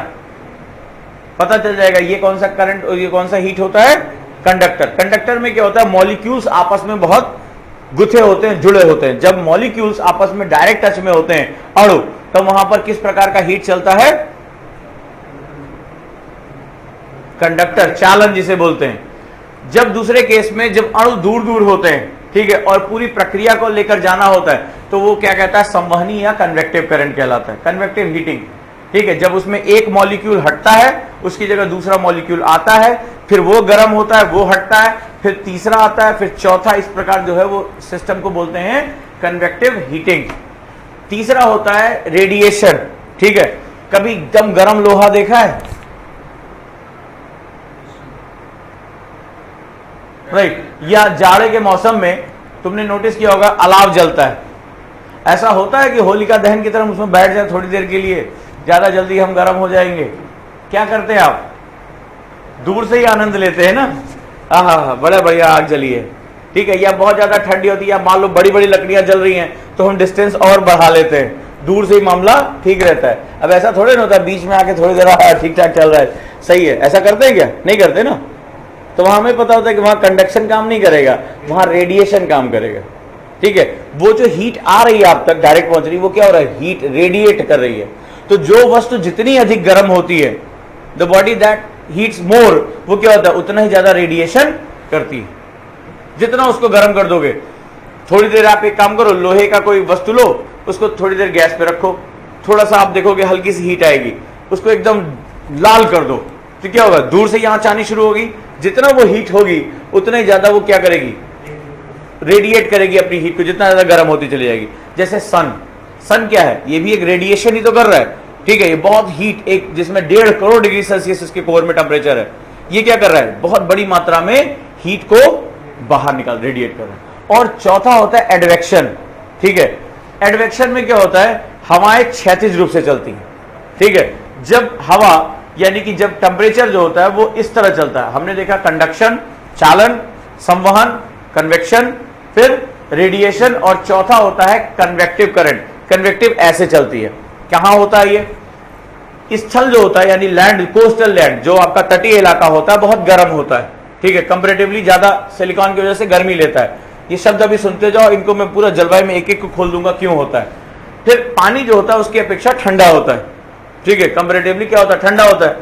पता चल जाएगा ये कौन सा करंट और ये कौन सा हीट होता है, कंडक्टर। कंडक्टर में क्या होता है, मॉलिक्यूल्स आपस में बहुत गुथे होते हैं, जुड़े होते हैं। जब मॉलिक्यूल्स आपस में डायरेक्ट टच में होते हैं, अणु, तो वहां पर किस प्रकार का हीट चलता है, कंडक्टर, चालन जिसे बोलते हैं। जब दूसरे केस में जब अणु दूर दूर होते हैं, ठीक है, और पूरी प्रक्रिया को लेकर जाना होता है, तो वो क्या कहता है, संवहनी या कन्वेक्टिव करंट कहलाता है, कन्वेक्टिव हीटिंग, ठीक है। जब उसमें एक मॉलिक्यूल हटता है, उसकी जगह दूसरा मॉलिक्यूल आता है, फिर वो गर्म होता है, वो हटता है, फिर तीसरा आता है, फिर चौथा, इस प्रकार जो है वो सिस्टम को बोलते हैं कन्वेक्टिव हीटिंग। तीसरा होता है रेडिएशन, ठीक है। कभी एकदम गर्म लोहा देखा है, राइट, या जाड़े के मौसम में तुमने नोटिस किया होगा अलाव जलता है। ऐसा होता है कि होलिका दहन की तरह उसमें बैठ जाए थोड़ी देर के लिए, ज्यादा जल्दी हम गर्म हो जाएंगे। क्या करते हैं आप, दूर से ही आनंद लेते हैं ना, हाँ, बड़ा बढ़िया आग जली है, ठीक है। या बहुत ज्यादा ठंडी होती है, या मान लो बड़ी बड़ी लकड़ियां जल रही हैं, तो हम डिस्टेंस और बढ़ा लेते हैं, दूर से ही मामला ठीक रहता है। अब ऐसा थोड़े ना होता है बीच में आके थोड़ी देर ठीक ठाक चल रहा है, सही है, ऐसा करते हैं क्या, नहीं करते ना, तो वहां हमें पता होता है कि वहां कंडक्शन काम नहीं करेगा, वहां रेडिएशन काम करेगा। ठीक है, वो जो हीट आ रही है आप तक डायरेक्ट पहुंच रही है, वो क्या हो रहा है, हीट रेडिएट कर रही है। तो जो वस्तु जितनी अधिक गर्म होती है, द बॉडी दैट हीट्स मोर, वो क्या होता है, उतना ही ज्यादा रेडिएशन करती है। जितना उसको गर्म कर दोगे, थोड़ी देर आप एक काम करो, लोहे का कोई वस्तु लो, उसको थोड़ी देर गैस पे रखो, थोड़ा सा आप देखोगे हल्की सी हीट आएगी, उसको एकदम लाल कर दो, तो क्या होगा, दूर से यहां आनी शुरू होगी। जितना वो हीट होगी उतना ही ज्यादा वो क्या करेगी, रेडिएट करेगी अपनी हीट को, जितना ज्यादा गर्म होती चली जाएगी। जैसे सन क्या है, ये भी एक रेडिएशन ही तो कर रहा है। ठीक है, ये बहुत हीट, एक जिसमें 1.5 करोड़ डिग्री सेल्सियस इसके कोर में टेम्परेचर है, ये क्या कर रहा है, बहुत बड़ी मात्रा में हीट को बाहर निकाल, रेडिएट कर रहा है। और चौथा होता है एडवेक्शन। ठीक है, एडवेक्शन में क्या होता है, हवाएं क्षैतिज रूप से चलती हैं। ठीक है, जब हवा यानी कि जब टेम्परेचर जो होता है वो इस तरह चलता है, हमने देखा कंडक्शन, चालन, संवहन, कन्वेक्शन, फिर रेडिएशन, और चौथा होता है कन्वेक्टिव करंट। कन्वेक्टिव ऐसे चलती है, कहां होता है ये, स्थल जो होता है यानी लैंड, कोस्टल लैंड, जो आपका तटीय इलाका होता है, बहुत गर्म होता है। ठीक है, कंपैरेटिवली ज्यादा सिलिकॉन की वजह से गर्मी लेता है। ये शब्द अभी सुनते जाओ, इनको मैं पूरा जलवायु में एक एक को खोल दूंगा क्यों होता है। फिर पानी जो होता है उसकी अपेक्षा ठंडा होता है। ठीक है, कंपैरेटिवली क्या होता है, ठंडा होता है।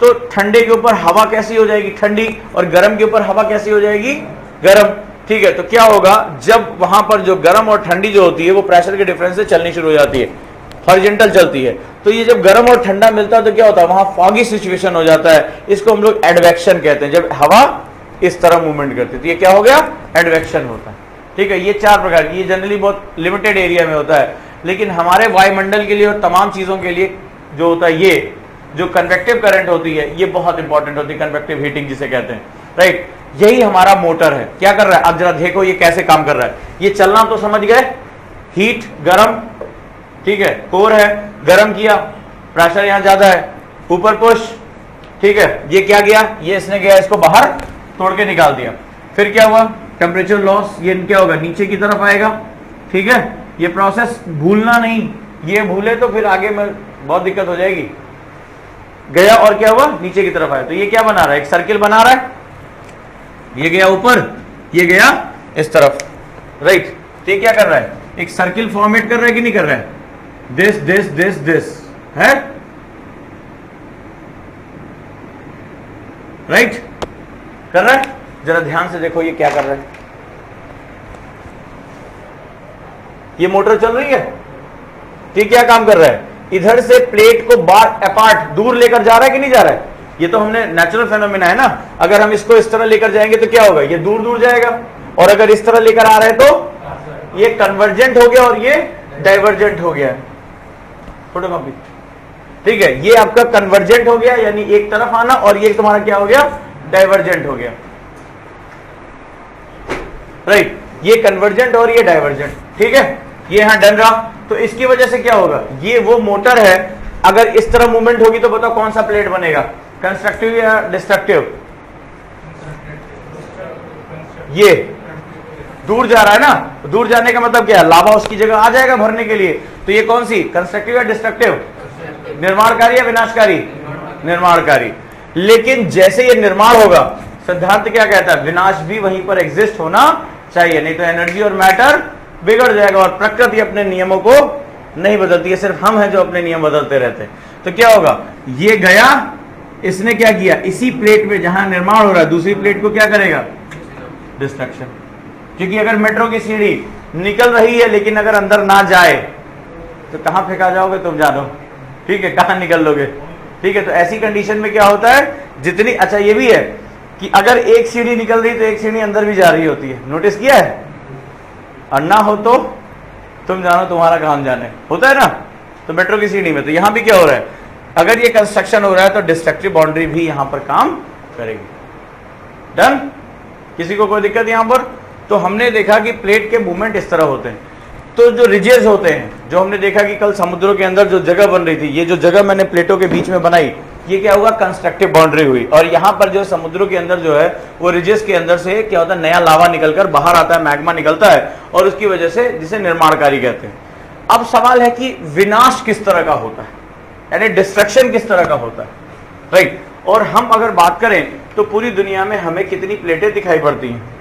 तो ठंडे के ऊपर हवा कैसी हो जाएगी, ठंडी, और गर्म के ऊपर हवा कैसी हो जाएगी, गर्म। ठीक है, तो क्या होगा, जब वहां पर जो गर्म और ठंडी जो होती है वो प्रेशर के डिफरेंस से चलनी शुरू हो जाती है, हॉरिजॉन्टल चलती है। तो ये जब गर्म और ठंडा मिलता है तो क्या होता है, वहां फॉगी सिचुएशन हो जाता है। इसको हम लोग एडवेक्शन कहते हैं, जब हवा इस तरह मूवमेंट करती है तो ये क्या हो गया, एडवेक्शन होता है। ठीक है, ये 4 प्रकार, ये जनरली बहुत लिमिटेड एरिया में होता है, लेकिन हमारे वायुमंडल के लिए और तमाम चीजों के लिए जो होता है, ये जो कन्वेक्टिव करंट होती है ये बहुत इंपॉर्टेंट होती है, कन्वेक्टिव हीटिंग जिसे कहते हैं। राइट, यही हमारा मोटर है। क्या कर रहा है, अब जरा देखो ये कैसे काम कर रहा है। ये चलना तो समझ गए, हीट, गरम, ठीक है, कोर है, गरम किया, प्रेशर यहां ज्यादा है, ऊपर पुश। ठीक है, ये क्या किया, ये इसने गया, इसको बाहर तोड़ के निकाल दिया। फिर क्या हुआ, टेम्परेचर लॉस, ये क्या होगा, नीचे की तरफ आएगा। ठीक है, ये प्रोसेस भूलना नहीं, ये भूले तो फिर आगे में बहुत दिक्कत हो जाएगी। गया और क्या हुआ, नीचे की तरफ आया, तो ये क्या बना रहा है, एक सर्किल बना रहा है। ये गया ऊपर, ये गया इस तरफ। राइट, तो ये क्या कर रहा है, एक सर्किल फॉर्मेट कर रहा है कि नहीं कर रहा है, दिस है। राइट, कर रहा है, जरा ध्यान से देखो ये क्या कर रहा है। ये मोटर चल रही है, ठीक, क्या काम कर रहा है, इधर से प्लेट को बार अपार्ट दूर लेकर जा रहा है कि नहीं जा रहा है। ये तो हमने नेचुरल फेनोमेना है ना, अगर हम इसको इस तरह लेकर जाएंगे तो क्या होगा, ये दूर दूर जाएगा, और अगर इस तरह लेकर आ रहे हैं तो ये कन्वर्जेंट हो गया और ये डाइवर्जेंट हो गया। फोटोकॉपी, ठीक है, ये आपका कन्वर्जेंट हो गया यानी एक तरफ आना, और ये तुम्हारा क्या हो गया, डाइवर्जेंट हो गया। राइट, ये कन्वर्जेंट और ये डाइवर्जेंट। ठीक है, ये यहां डन रहा, तो इसकी वजह से क्या होगा, ये वो मोटर है, अगर इस तरह मूवमेंट होगी तो बताओ कौन सा प्लेट बनेगा, कंस्ट्रक्टिव या डिस्ट्रक्टिव। ये दूर जा रहा है ना, दूर जाने का मतलब क्या है, लावा उसकी जगह आ जाएगा भरने के लिए। तो ये कौन सी, कंस्ट्रक्टिव या डिस्ट्रक्टिव, निर्माणकारी या विनाशकारी, निर्माणकारी। लेकिन जैसे ये निर्माण होगा, सिद्धांत क्या कहता है, विनाश भी वहीं पर एग्जिस्ट होना चाहिए, नहीं तो एनर्जी और मैटर बिगड़ जाएगा। और प्रकृति अपने नियमों को नहीं बदलती है, सिर्फ हम हैं जो अपने नियम बदलते रहते हैं। तो क्या होगा, ये गया, इसने क्या किया, इसी प्लेट में जहां निर्माण हो रहा है दूसरी प्लेट को क्या करेगा, डिस्ट्रक्शन। क्योंकि अगर मेट्रो की सीढ़ी निकल रही है लेकिन अगर अंदर ना जाए तो कहां फेंका जाओगे तुम जानो। ठीक है, कहां निकल लोगे। ठीक है, तो ऐसी कंडीशन में क्या होता है, जितनी, अच्छा ये भी है कि अगर एक सीढ़ी निकल रही तो एक सीढ़ी अंदर भी जा रही होती है, नोटिस किया है, और ना हो तो तुम जानो, तुम्हारा काम जाने, होता है ना। तो मेट्रो की सीढ़ी में तो यहां भी क्या हो रहा है, अगर ये कंस्ट्रक्शन हो रहा है तो डिस्ट्रक्टिव बाउंड्री भी यहां पर काम करेगी। डन, किसी को कोई दिक्कत यहां पर। तो हमने देखा कि प्लेट के मूवमेंट इस तरह होते हैं। तो जो रिजेस होते हैं, जो हमने देखा कि कल समुद्रों के अंदर जो जगह बन रही थी, ये जो जगह मैंने प्लेटों के बीच में बनाई, ये क्या हुआ, कंस्ट्रक्टिव बाउंड्री हुई। और यहाँ पर जो समुद्रों के अंदर जो है वो रिजेस के अंदर से क्या होता है, नया लावा निकलकर बाहर आता है, मैग्मा निकलता है, और उसकी वजह से जिसे निर्माणकारी कहते हैं। अब सवाल है कि विनाश किस तरह का होता है, यानी डिस्ट्रक्शन किस तरह का होता है। राइट, और हम अगर बात करें तो पूरी दुनिया में हमें कितनी प्लेटें दिखाई पड़ती हैं?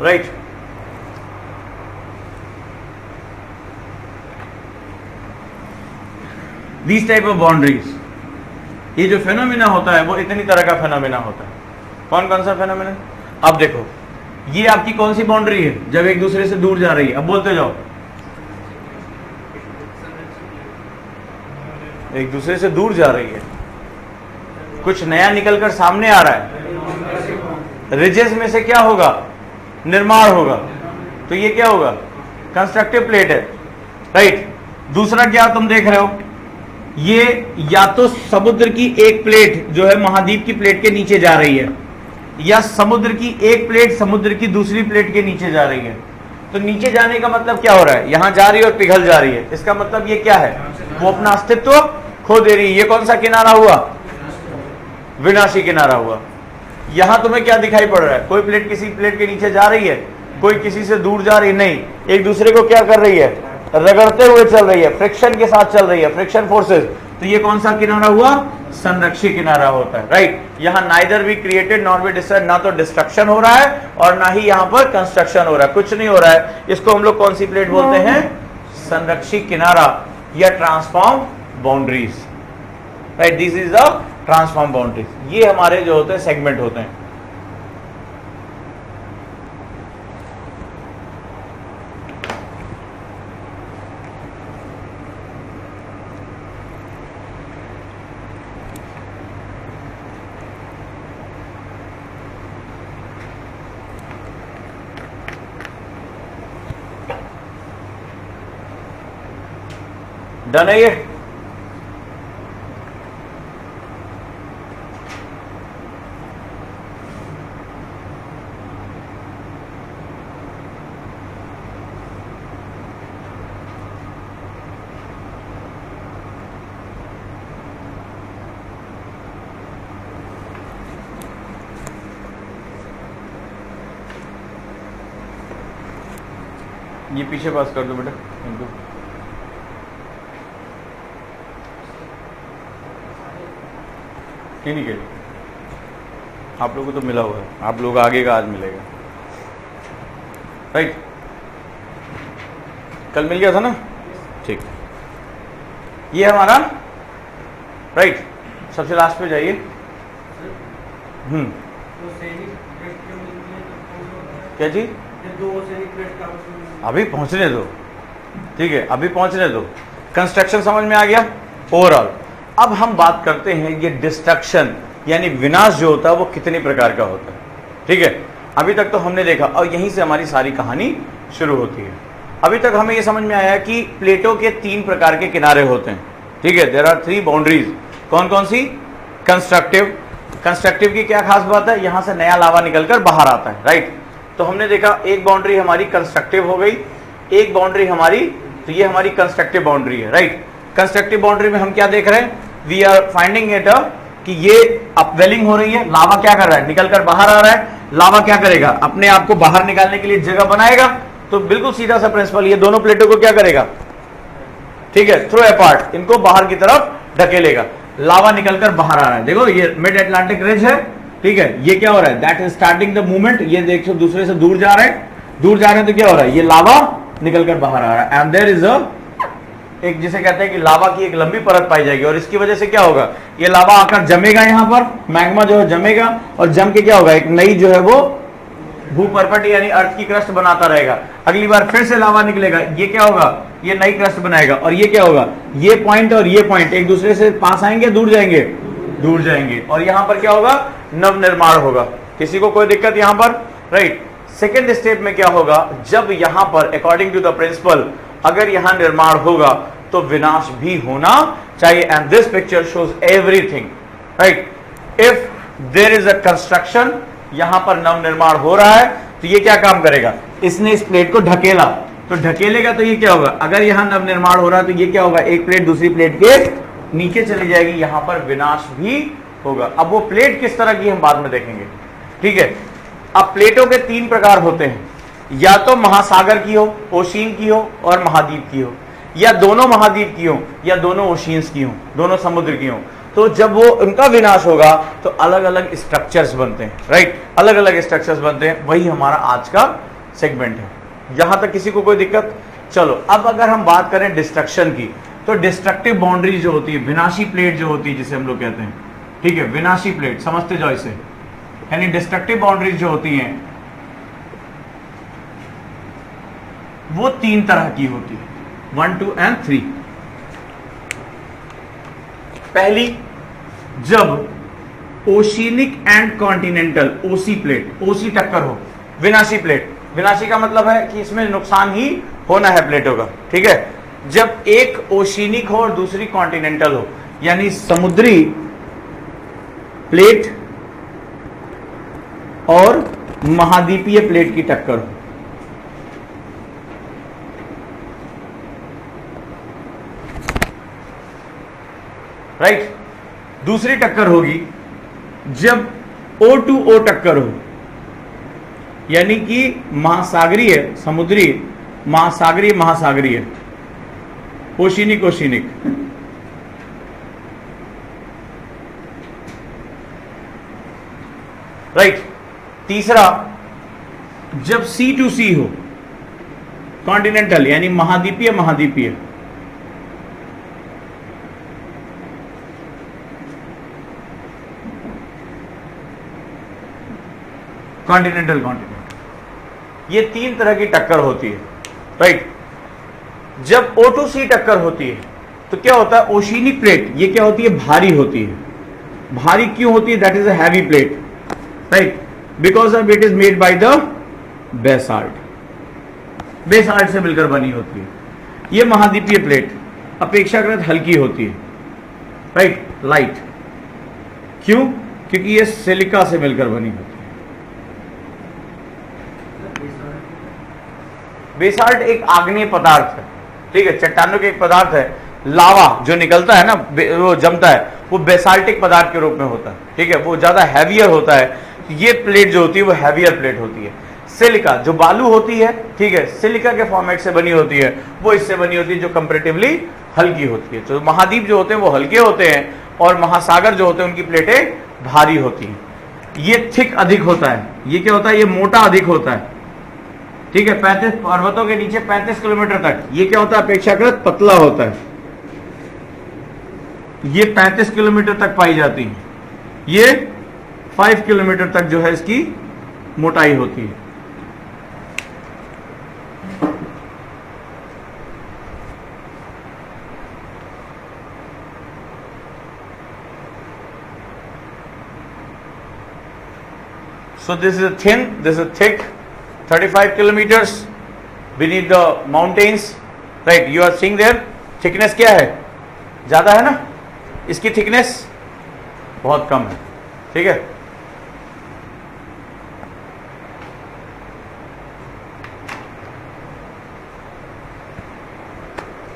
Right, these type of boundaries, ये जो फेनोमेना होता है वो इतनी तरह का फेनोमेना होता है। कौन कौन सा फेनोमेना? अब देखो, ये आपकी कौन सी बाउंड्री है जब एक दूसरे से दूर जा रही है? अब बोलते जाओ, एक दूसरे से दूर जा रही है, कुछ नया निकलकर सामने आ रहा है, रिजेस में से क्या होगा? निर्माण होगा, तो ये क्या होगा? कंस्ट्रक्टिव प्लेट है, राइट। दूसरा क्या तुम देख रहे हो, ये या तो समुद्र की एक प्लेट जो है महाद्वीप की प्लेट के नीचे जा रही है, या समुद्र की एक प्लेट समुद्र की दूसरी प्लेट के नीचे जा रही है। तो नीचे जाने का मतलब क्या हो रहा है? यहां जा रही है और पिघल जा रही है, इसका मतलब ये क्या है? वो अपना अस्तित्व खो दे रही है। ये कौन सा किनारा हुआ? विनाशी किनारा हुआ। यहां तुम्हें क्या दिखाई पड़ रहा है? कोई प्लेट किसी प्लेट के नीचे जा रही है, कोई किसी से दूर जा रही नहीं, एक दूसरे को क्या कर रही है? रगड़ते हुए चल रही है, फ्रिक्शन के साथ चल रही है, फ्रिक्शन फोर्सेस। तो ये कौन सा किनारा हुआ? संरक्षित किनारा होता है, राइट। यहां neither be created nor be destroyed, ना तो डिस्ट्रक्शन हो रहा है और ना ही यहां पर कंस्ट्रक्शन हो रहा है, कुछ नहीं हो रहा है। इसको हम लोग कौन सी प्लेट बोलते हैं? संरक्षित किनारा या transform boundaries, right. This is the transform boundaries. ये हमारे जो होते हैं सेगमेंट होते हैं। डन है ये? ये पीछे पास कर दो बेटा इनको। ठीक है, आप लोगों को तो मिला हुआ है, आप लोग आगे का आज मिलेगा, राइट। कल मिल गया था ना? ठीक, ये हमारा राइट। सबसे लास्ट पे जाइए। क्या जी? अभी पहुंचने दो, ठीक है, अभी पहुंचने दो। कंस्ट्रक्शन समझ में आ गया ओवरऑल। अब हम बात करते हैं ये डिस्ट्रक्शन यानी विनाश जो होता है वो कितने प्रकार का होता है, ठीक है। अभी तक तो हमने देखा और यहीं से हमारी सारी कहानी शुरू होती है। अभी तक हमें ये समझ में आया कि प्लेटों के 3 प्रकार के किनारे होते हैं, ठीक है। There are 3 boundaries. कौन कौन सी? कंस्ट्रक्टिव। कंस्ट्रक्टिव की क्या खास बात है? यहां से नया लावा निकलकर बाहर आता है, राइट। तो हमने देखा एक बाउंड्री हमारी कंस्ट्रक्टिव हो गई, एक बाउंड्री हमारी, तो ये हमारी कंस्ट्रक्टिव बाउंड्री है, राइट। कंस्ट्रक्टिव बाउंड्री में हम क्या देख रहे हैं? वी आर फाइंडिंग इट कि ये अपवेलिंग हो रही है, लावा क्या कर रहा है? निकलकर बाहर आ रहा है। लावा क्या करेगा? अपने आप को बाहर निकालने के लिए जगह बनाएगा। तो बिल्कुल सीधा सा प्रिंसिपल, ये दोनों प्लेटों को क्या करेगा? ठीक है, थ्रो अपार्ट, इनको बाहर की तरफ ढकेलेगा। लावा निकलकर बाहर आ रहा है, देखो ये मिड अटलांटिक रिज है, ठीक है। ये क्या हो रहा है? That is starting the movement. ये देखो दूसरे से दूर जा रहे हैं, दूर जा रहे हैं, तो क्या हो रहा है? ये लावा निकलकर बाहर आ रहा है। एंड देयर इज एक जिसे कहते हैं कि लावा की एक लंबी परत पाई जाएगी और इसकी वजह से क्या होगा? ये लावा आकर जमेगा, यहाँ पर मैग्मा जो है जमेगा और जम के क्या होगा? एक नई जो है वो भूपर्पट यानी अर्थ की क्रस्ट बनाता रहेगा। अगली बार फिर से लावा निकलेगा, ये क्या होगा? ये नई क्रस्ट बनाएगा और ये क्या होगा? ये पॉइंट और ये पॉइंट एक दूसरे से पास आएंगे, दूर जाएंगे, दूर जाएंगे और यहां पर क्या होगा? नव निर्माण होगा। किसी को कोई दिक्कत यहां पर? राइट। सेकेंड स्टेप में क्या होगा? जब यहां पर अकॉर्डिंग टू द प्रिंसिपल अगर यहां निर्माण होगा तो विनाश भी होना चाहिए। And this picture shows everything, right. If there is a construction, यहां पर नव निर्माण हो रहा है, तो ये क्या काम करेगा? इसने इस प्लेट को ढकेला, तो ढकेलेगा तो ये क्या होगा? अगर यहां नव निर्माण हो रहा है तो ये क्या होगा? एक प्लेट दूसरी प्लेट के नीचे चली जाएगी, यहां पर विनाश भी होगा। अब वो प्लेट किस तरह की हम बाद में देखेंगे, ठीक है। अब प्लेटों के 3 प्रकार होते हैं, या तो महासागर की हो, ओशियन की हो और महाद्वीप की हो, या दोनों महाद्वीप की हो या दोनों ओशियंस की हो, दोनों समुद्र की हो। तो जब वो उनका विनाश होगा तो अलग अलग स्ट्रक्चर्स बनते हैं, राइट, अलग अलग स्ट्रक्चर्स बनते हैं। वही हमारा आज का सेगमेंट है। यहां तक किसी को कोई दिक्कत? चलो अब अगर हम बात करें डिस्ट्रक्शन की, तो डिस्ट्रक्टिव बाउंड्री जो होती है, विनाशी प्लेट जो होती है जिसे हम लोग कहते हैं, ठीक है, विनाशी प्लेट, समझते जाओ इसे, यानी डिस्ट्रक्टिव बाउंड्रीज जो होती हैं वो 3 तरह की होती है, 1, 2 एंड 3। पहली, जब ओशिनिक एंड कॉन्टिनेंटल, ओसी प्लेट, ओसी टक्कर हो, विनाशी प्लेट, विनाशी का मतलब है कि इसमें नुकसान ही होना है प्लेटों का, ठीक है। जब एक ओशिनिक हो और दूसरी कॉन्टिनेंटल हो, यानी समुद्री प्लेट और महाद्वीपीय प्लेट की टक्कर हो, राइट। दूसरी टक्कर होगी जब O2O टक्कर हो, यानी कि महासागरीय समुद्री, महासागरीय महासागरीय, ओशिनिक ओशिनिक, राइट। तीसरा, जब C2C हो, कॉन्टिनेंटल यानी महाद्वीपीय महाद्वीपीय, कॉन्टिनेंटल कॉन्टिनेंटल, ये 3 तरह की टक्कर होती है, राइट। जब O2C टक्कर होती है तो क्या होता है, ओशिनिक प्लेट ये क्या होती है, भारी होती है। भारी क्यों होती है? That is a heavy plate, right, because of it is made by the basalt, basalt से मिलकर बनी होती है। ये महाद्वीपीय प्लेट अपेक्षाकृत हल्की होती है, राइट, लाइट। क्यों? क्योंकि ये सिलिका से मिलकर बनी होती है। बेसाल्ट एक आग्नेय पदार्थ है, ठीक है, चट्टानों के एक पदार्थ है। लावा जो निकलता है ना, वो जमता है, वो बेसाल्टिक पदार्थ के रूप में होता है, ठीक है, वो ज्यादा हैवियर होता है। ये प्लेट जो होती है वो हैवियर प्लेट होती है। सिलिका जो बालू होती है, ठीक है, सिलिका के फॉर्मेट से बनी होती है, वो इससे बनी होती है जो कंपैरेटिवली हल्की होती है। तो महाद्वीप जो होते हैं वो हल्के होते हैं और महासागर जो होते हैं उनकी प्लेटें भारी होती हैं। ये थिक अधिक होता है, ये क्या होता है, ये मोटा अधिक होता है, ठीक है, 35 पर्वतों के नीचे 35 किलोमीटर तक। ये क्या होता है, अपेक्षाकृत पतला होता है, ये 35 किलोमीटर तक पाई जाती है। ये 5 किलोमीटर तक जो है इसकी मोटाई होती है। So this is a thin, this is a thick, 35 kilometers beneath the mountains, right? You are seeing there, thickness क्या है, ज्यादा है ना, इसकी thickness बहुत कम है, ठीक है।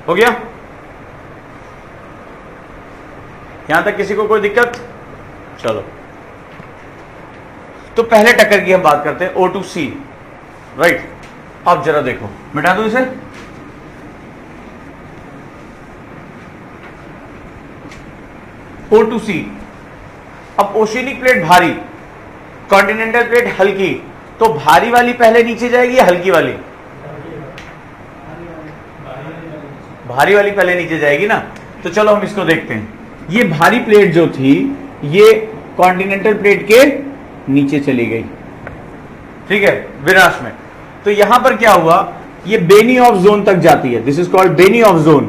हो गया? यहां तक किसी को कोई दिक्कत? चलो, तो पहले टक्कर की हम बात करते हैं, O2C, राइट। अब जरा देखो, मिटा दो इसे। O2C, अब ओशिनिक प्लेट भारी, कॉन्टिनेंटल प्लेट हल्की, तो भारी वाली पहले नीचे जाएगी या हल्की वाली? भारी वाली पहले नीचे जाएगी ना। तो चलो हम इसको देखते हैं। ये भारी प्लेट जो थी ये कॉन्टिनेंटल प्लेट के नीचे चली गई, ठीक है, विनाश में। तो यहां पर क्या हुआ, ये बेनियोफ जोन तक जाती है, this is called Benioff zone.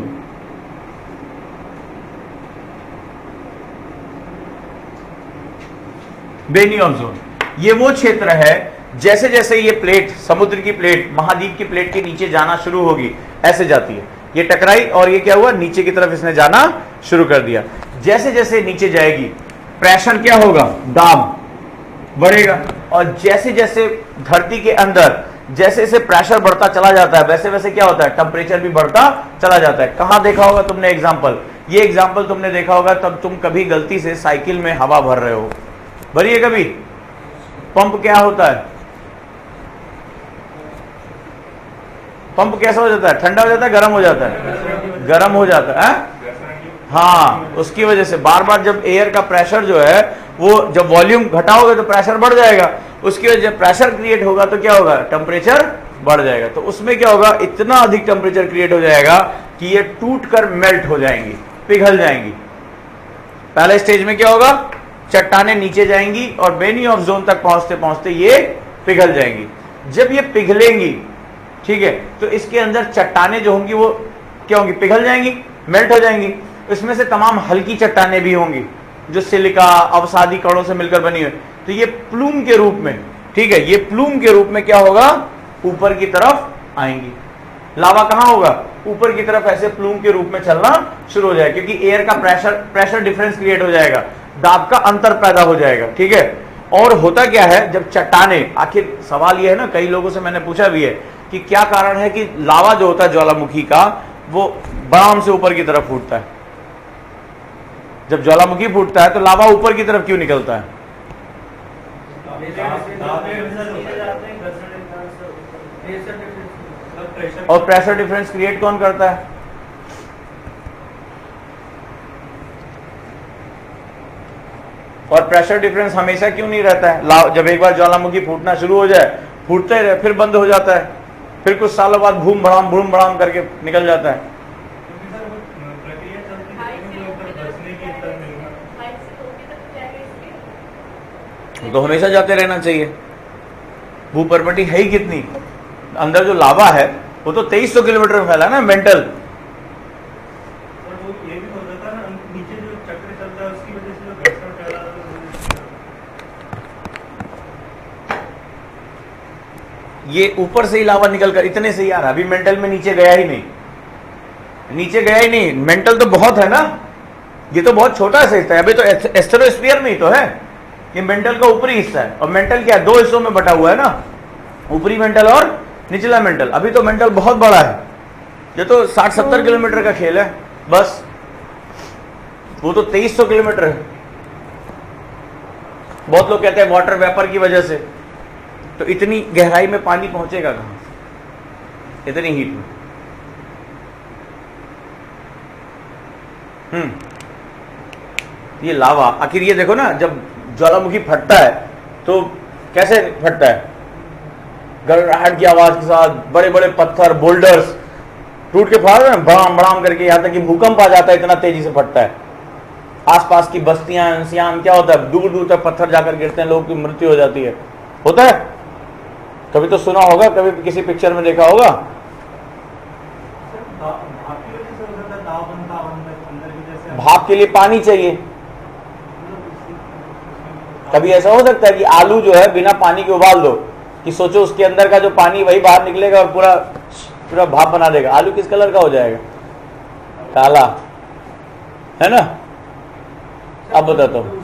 Benioff zone ये वो क्षेत्र है, जैसे जैसे ये प्लेट, समुद्र की प्लेट महाद्वीप की प्लेट के नीचे जाना शुरू होगी, ऐसे जाती है। ये टकराई और ये क्या हुआ, नीचे की तरफ इसने जाना शुरू कर दिया। जैसे जैसे नीचे जाएगी प्रेशर क्या होगा, दाब बढ़ेगा, और जैसे जैसे धरती के अंदर जैसे जैसे प्रेशर बढ़ता चला जाता है, वैसे वैसे क्या होता है, टेम्परेचर भी बढ़ता चला जाता है। कहां देखा होगा तुमने एग्जांपल ये एग्जाम्पल तुमने देखा होगा, तब तुम कभी गलती से साइकिल में हवा भर रहे हो, भरिए कभी। पंप क्या होता है? पंप कैसा हो जाता है? ठंडा हो जाता है, गर्म हो जाता है? गर्म हो जाता है। हाँ, उसकी वजह से बार बार जब एयर का प्रेशर जो है वो जब वॉल्यूम घटाओगे तो प्रेशर बढ़ जाएगा, उसकी वजह से प्रेशर क्रिएट होगा तो क्या होगा? टेम्परेचर बढ़ जाएगा। तो उसमें क्या होगा? इतना अधिक टेम्परेचर क्रिएट हो जाएगा कि ये टूट कर मेल्ट हो जाएंगी, पिघल जाएंगी। पहले स्टेज में क्या होगा? चट्टाने नीचे जाएंगी और बेनी ऑफ जोन तक पहुंचते पहुंचते ये पिघल जाएंगी। जब ये पिघलेंगी, ठीक है, तो इसके अंदर चट्टाने जो होंगी वो क्या होंगी? पिघल जाएंगी, मेल्ट हो जाएंगी। इसमें से तमाम हल्की चट्टाने भी होंगी जो सिलिका अवसादी कणों से मिलकर बनी हुई, तो ये प्लूम के रूप में, ठीक है, ये प्लूम के रूप में क्या होगा? ऊपर की तरफ आएंगी। लावा कहां होगा? ऊपर की तरफ ऐसे प्लूम के रूप में चलना शुरू हो जाएगा, क्योंकि एयर का प्रेशर डिफरेंस क्रिएट हो जाएगा, दाब का अंतर पैदा हो जाएगा, ठीक है। और होता क्या है जब चट्टाने, आखिर सवाल यह है ना, कई लोगों से मैंने पूछा भी है कि क्या कारण है कि लावा जो होता है ज्वालामुखी का वो बड़ाम से ऊपर की तरफ फूटता है। जब ज्वालामुखी फूटता है तो लावा ऊपर की तरफ क्यों निकलता है? और प्रेशर डिफरेंस क्रिएट कौन करता है? और प्रेशर डिफरेंस हमेशा क्यों नहीं रहता है? जब एक बार ज्वालामुखी फूटना शुरू हो जाए, फूटते रहे, फिर बंद हो जाता है, फिर कुछ सालों बाद भूम भड़ाम करके निकल जाता है। तो हमेशा जाते रहना चाहिए। भूपर्वटी है ही कितनी, अंदर जो लावा है वो तो 2300 किलोमीटर में फैला ना, मेंटल। ये ऊपर से ही लावा निकल कर इतने से ही आ रहा, अभी मेंटल में नीचे गया ही नहीं, नीचे गया ही नहीं। मेंटल तो बहुत है ना, ये तो बहुत छोटा सा हिस्सा है, अभी तो एस्टेरोस्फीयर में ही तो है, ये मेंटल का ऊपरी हिस्सा है। और मेंटल क्या 2 हिस्सों में बटा हुआ है ना, ऊपरी मेंटल और निचला मेंटल। अभी तो मेंटल बहुत बड़ा है, ये तो 60-70 किलोमीटर का खेल है बस, वो तो 2300 किलोमीटर है। बहुत लोग कहते हैं वाटर वेपर की वजह से, तो इतनी गहराई में पानी पहुंचेगा कहां, इतनी हीट में? ये लावा, आखिर ये देखो ना, जब ज्वालामुखी फटता है तो कैसे फटता है? गड़गड़ाहट की आवाज के साथ, बड़े बड़े पत्थर, बोल्डर्स टूट के फाड़ रहे हैं, बड़ाम बड़ाम करके, यहां तक कि भूकंप आ जाता है, इतना तेजी से फटता है। आसपास की बस्तियां, सियाम, क्या होता है, दूर दूर तक पत्थर जाकर गिरते हैं, लोगों की मृत्यु हो जाती है। होता है, कभी तो सुना होगा, कभी किसी पिक्चर में देखा होगा। भाप के लिए पानी चाहिए। कभी ऐसा हो सकता है कि आलू जो है बिना पानी के उबाल दो, कि सोचो उसके अंदर का जो पानी वही बाहर निकलेगा और पूरा पूरा भाप बना देगा। आलू किस कलर का हो जाएगा? काला, है ना? अब बताता हूँ।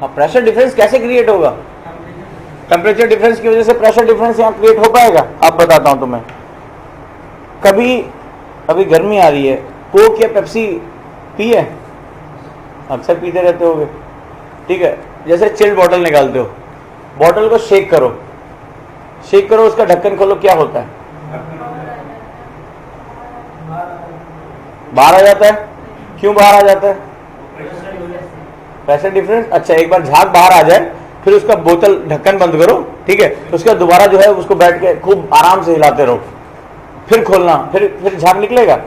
हाँ, प्रेशर डिफरेंस कैसे क्रिएट होगा? टेम्परेचर डिफरेंस की वजह से प्रेशर डिफरेंस यहाँ क्रिएट हो पाएगा? अब बताता हूँ तुम्हें। कभी अभी गर्मी आ रही है, कोक या पेप्सी पिए? अक्सर पीते रहते होगे, ठीक है। जैसे चिल्ड बॉटल निकालते हो, बॉटल को शेक करो, शेक करो, उसका ढक्कन खोलो, क्या होता है? बाहर आ जाता है। क्यों बाहर आ जाता है? Pressure difference. अच्छा, एक बार झाग बाहर आ जाए, फिर उसका बोतल ढक्कन बंद करो, ठीक है, उसका दोबारा जो है उसको बैठ के खूब आराम से हिलाते रहो, फिर खोलना, फिर झाग निकलेगा।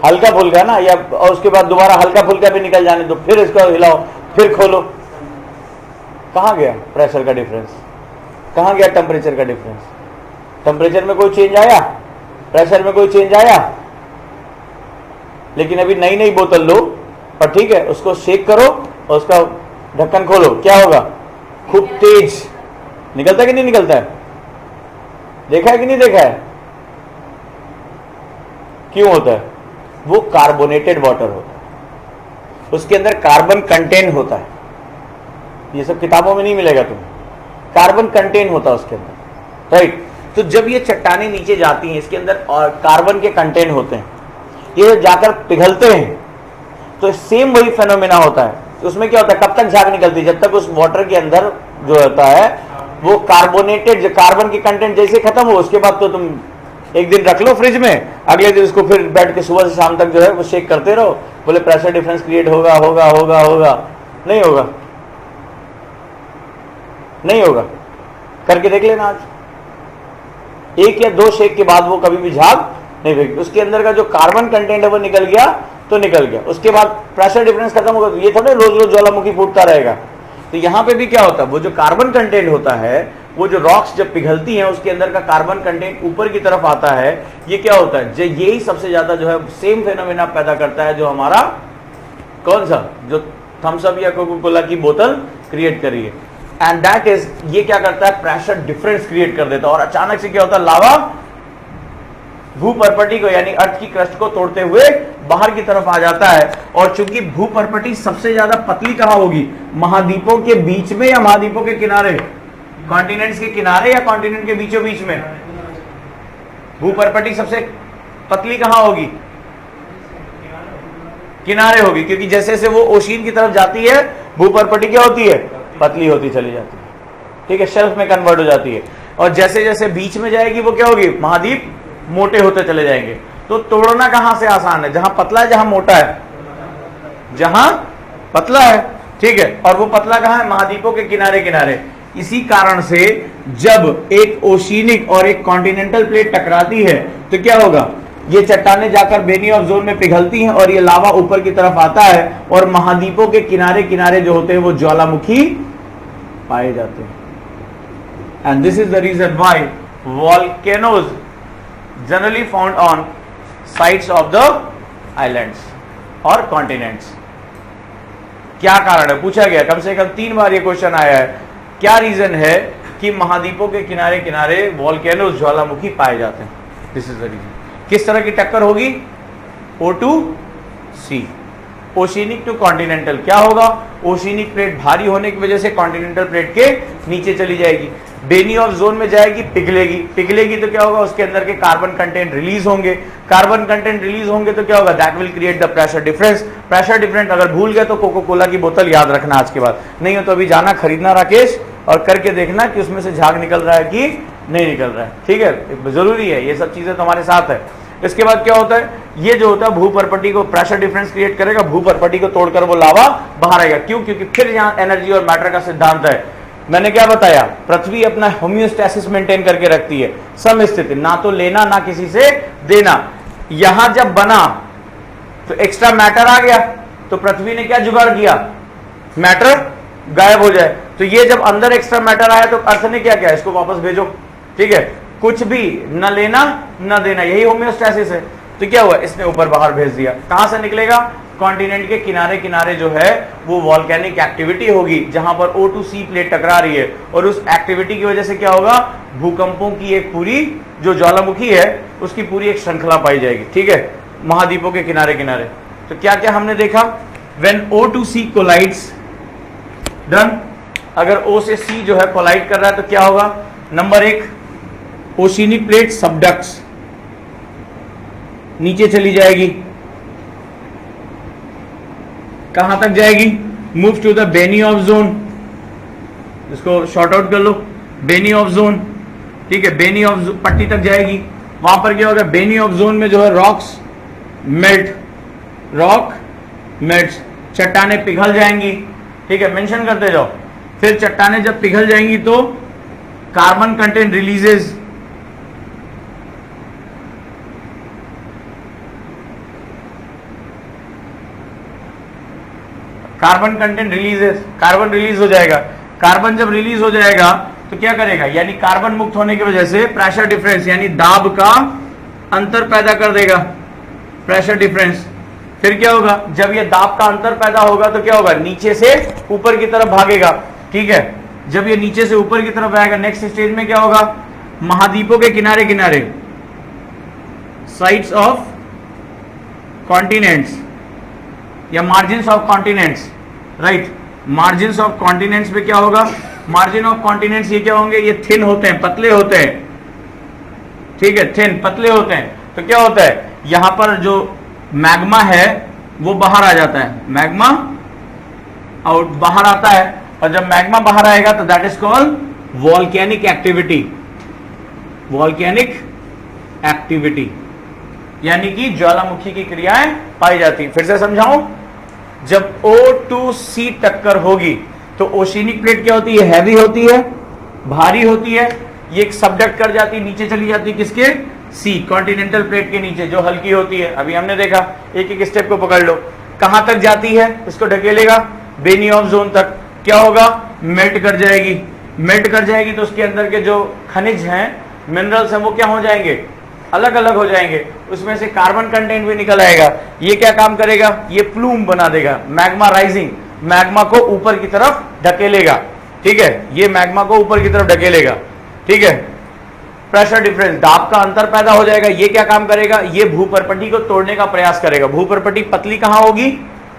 हल्का फुल्का ना, या और उसके बाद दोबारा हल्का फुल्का भी निकल जाने दो, फिर इसको हिलाओ, फिर खोलो। कहाँ गया प्रेशर का डिफरेंस? कहाँ गया टेम्परेचर का डिफरेंस? टेम्परेचर में कोई चेंज आया? प्रेशर में कोई चेंज आया? लेकिन अभी नई नई बोतल लो और ठीक है, उसको शेक करो और उसका ढक्कन खोलो, क्या होगा? खूब तेज निकलता है कि नहीं निकलता है? देखा है कि नहीं देखा है? क्यों होता है? वो कार्बोनेटेड वाटर होता है, उसके अंदर कार्बन कंटेन होता है। ये सब किताबों में नहीं मिलेगा तुम्हें, कार्बन कंटेन होता है उसके अंदर, राइट। तो जब ये चट्टाने नीचे जाती हैं, इसके अंदर और कार्बन के कंटेंट होते हैं, ये जाकर पिघलते हैं, तो सेम वही फेनोमेना होता है। तो उसमें क्या होता है, कब तक झाग निकलती है, जब तक उस वाटर के अंदर जो होता है वो कार्बोनेटेड, जो कार्बन की कंटेंट जैसे खत्म हो, उसके बाद तो तुम एक दिन रख लो फ्रिज में, अगले दिन उसको फिर बैठ के सुबह से शाम तक जो है वो शेक करते रहो, बोले प्रेशर डिफरेंस क्रिएट होगा होगा होगा होगा। नहीं होगा, नहीं होगा, करके देख लेना आज। एक या दो शेक के बाद वो कभी भी झाग नहीं फेंकेगी, उसके अंदर का जो कार्बन कंटेंट है वो निकल गया तो निकल गया, उसके बाद प्रेशर डिफरेंस खत्म होगा। तो ये थोड़े रोज रोज ज्वालामुखी फूटता रहेगा। तो यहां पे भी क्या होता है, वो जो कार्बन कंटेंट होता है, वो जो रॉक्स जब पिघलती हैं उसके अंदर का कार्बन कंटेंट ऊपर की तरफ आता है, ये क्या होता है, यही सबसे ज्यादा जो है सेम फेनोमेना पैदा करता है जो हमारा कौन सा, जो थम्स अप या कोका कोला की बोतल क्रिएट करी है। एंड दैट इज, ये क्या करता है, प्रेशर डिफरेंस क्रिएट कर देता है, और अचानक से क्या होता है, लावा भूपर्पटी को यानी अर्थ की क्रस्ट को तोड़ते हुए बाहर की तरफ आ जाता है। और चूंकि भूपर्पटी सबसे ज्यादा पतली कहां होगी, महाद्वीपों के बीच में या महाद्वीपों के किनारे, कॉन्टिनेंट्स के किनारे या कॉन्टिनेंट के बीचों बीच में, भूपर्पटी सबसे पतली कहां होगी, किनारे होगी, क्योंकि जैसे जैसे वो ओशियन की तरफ जाती है भूपर्पटी क्या होती है, पतली होती चली जाती है, ठीक है, शेल्फ में कन्वर्ट हो जाती है। और जैसे जैसे बीच में जाएगी वो क्या होगी, महाद्वीप मोटे होते चले जाएंगे। तो तोड़ना कहां से आसान है, जहां पतला है, जहां मोटा है, जहां पतला है, ठीक है, और वो पतला कहां है, महाद्वीपों के किनारे किनारे। इसी कारण से जब एक ओशियनिक और एक कॉन्टिनेंटल प्लेट टकराती है तो क्या होगा, ये चट्टाने जाकर बेनी ऑफ जोन में पिघलती हैं और ये लावा ऊपर की तरफ आता है और महाद्वीपों के किनारे किनारे जो होते हैं वो ज्वालामुखी पाए जाते हैं। And this is the reason why volcanoes generally found on sides of the islands और कॉन्टिनेंट्स। क्या कारण है, पूछा गया, कम से कम 3 बार ये क्वेश्चन आया है, क्या रीजन है कि महाद्वीपों के किनारे किनारे वॉल्केनोज ज्वालामुखी पाए जाते हैं। This is the reason. किस तरह की टक्कर होगी, O2C, ओशियनिक टू कॉन्टिनेंटल। क्या होगा, ओशियनिक प्लेट भारी होने की वजह से कॉन्टिनेंटल प्लेट के नीचे चली जाएगी, बेनी ऑफ जोन में जाएगी, पिघलेगी, पिघलेगी तो क्या होगा, उसके अंदर के कार्बन कंटेंट रिलीज होंगे, कार्बन कंटेंट रिलीज होंगे तो क्या होगा, that will create the pressure difference. Pressure difference अगर भूल गए तो कोका कोला की बोतल याद रखना आज के बाद, नहीं हो तो अभी जाना खरीदना राकेश और करके देखना कि उसमें से झाग निकल रहा है कि नहीं निकल रहा है, ठीक है, जरूरी है, ये सब चीजें तुम्हारे साथ है। इसके बाद क्या होता है, ये जो होता है भूपर्पटी को प्रेशर डिफरेंस क्रिएट करेगा, भूपर्पटी को तोड़कर वो लावा बाहर आएगा। क्यों, क्योंकि फिर यहां एनर्जी और मैटर का सिद्धांत है। मैंने क्या बताया, पृथ्वी अपना होम्योस्टैसिस मेंटेन करके रखती है, समस्थिति, ना तो लेना ना किसी से देना। यहां जब बना तो एक्स्ट्रा मैटर आ गया, तो पृथ्वी ने क्या जुगाड़ किया, मैटर गायब हो जाए। तो ये जब अंदर एक्स्ट्रा मैटर आया तो अर्थ ने क्या किया, इसको वापस भेजो, ठीक है, कुछ भी न लेना न देना, यही होम्योस्टैसिस है। तो क्या हुआ, इसने ऊपर बाहर भेज दिया। कहां से निकलेगा, कॉन्टिनेंट के किनारे किनारे जो है वो वॉल्केनिक एक्टिविटी होगी, जहां पर O2C प्लेट टकरा रही है, और उस एक्टिविटी की वजह से क्या होगा, भूकंपों की एक पूरी जो ज्वालामुखी है उसकी पूरी एक श्रृंखला पाई जाएगी, ठीक है, महाद्वीपों के किनारे किनारे। तो क्या क्या हमने देखा, व्हेन O2C कोलाइड्स, डन, अगर O से C जो है कोलाइड कर रहा है तो क्या होगा, नंबर 1, ओशियनिक प्लेट सबडक्ट्स नीचे चली जाएगी, कहां तक जाएगी, move to the Benioff zone, इसको शॉर्ट आउट कर लो, बेनी ऑफ जोन, ठीक है, बेनी ऑफ पट्टी तक जाएगी। वहां पर क्या होगा, बेनी ऑफ जोन में जो है रॉक्स मेल्ट, रॉक मेल्ट्स, चट्टाने पिघल जाएंगी, ठीक है, मेंशन करते जाओ। फिर चट्टाने जब पिघल जाएंगी तो carbon content releases, carbon content releases, carbon release हो जाएगा। कार्बन जब रिलीज हो जाएगा तो क्या करेगा, यानी कार्बन मुक्त होने की वजह से प्रेशर डिफरेंस यानी दाब का अंतर पैदा कर देगा, प्रेशर डिफरेंस। फिर क्या होगा, जब ये दाब का अंतर पैदा होगा तो क्या होगा, नीचे से ऊपर की तरफ भागेगा, ठीक है, जब ये नीचे से ऊपर की तरफ आएगा, नेक्स्ट स्टेज में क्या होगा, महाद्वीपों के किनारे किनारे, साइड्स ऑफ कॉन्टिनेंट्स या margins of continents, right, margins of continents पे क्या होगा, मार्जिन ऑफ कॉन्टिनेंट्स ये क्या होंगे, ये थिन होते हैं, पतले होते हैं, ठीक है, थिन, पतले होते हैं। तो क्या होता है, यहां पर जो मैग्मा है वो बाहर आ जाता है, मैग्मा आउट, बाहर आता है। और जब मैग्मा बाहर आएगा तो that is called volcanic activity, volcanic activity, यानी कि ज्वालामुखी की क्रियाएं पाई जाती। फिर से समझाऊं, जब O2C टक्कर होगी तो ओशिनिक प्लेट क्या होती है, हैवी होती है, भारी होती है, ये एक सबडक्ट कर जाती है, नीचे चली जाती है, किसके, सी, कॉन्टिनेंटल प्लेट के नीचे, जो हल्की होती है। अभी हमने देखा, एक एक स्टेप को पकड़ लो, कहां तक जाती है, इसको ढकेलेगा, बेनियोफ जोन तक। क्या होगा, मेल्ट कर जाएगी, मेल्ट कर जाएगी तो उसके अंदर के जो खनिज हैं, मिनरल्स हैं, वो क्या हो जाएंगे, अलग अलग हो जाएंगे, उसमें से कार्बन कंटेंट भी निकल आएगा। ये क्या काम करेगा, ये प्लूम बना देगा, मैग्मा राइजिंग, मैग्मा को ऊपर की तरफ ढकेलेगा। ठीक है, ये मैग्मा को ऊपर की तरफ ढकेलेगा। ठीक है, प्रेशर डिफरेंस, दाब का अंतर पैदा हो जाएगा। ये क्या काम करेगा, ये भूपर्पटी को तोड़ने का प्रयास करेगा। भूपर्पटी पतली कहां होगी,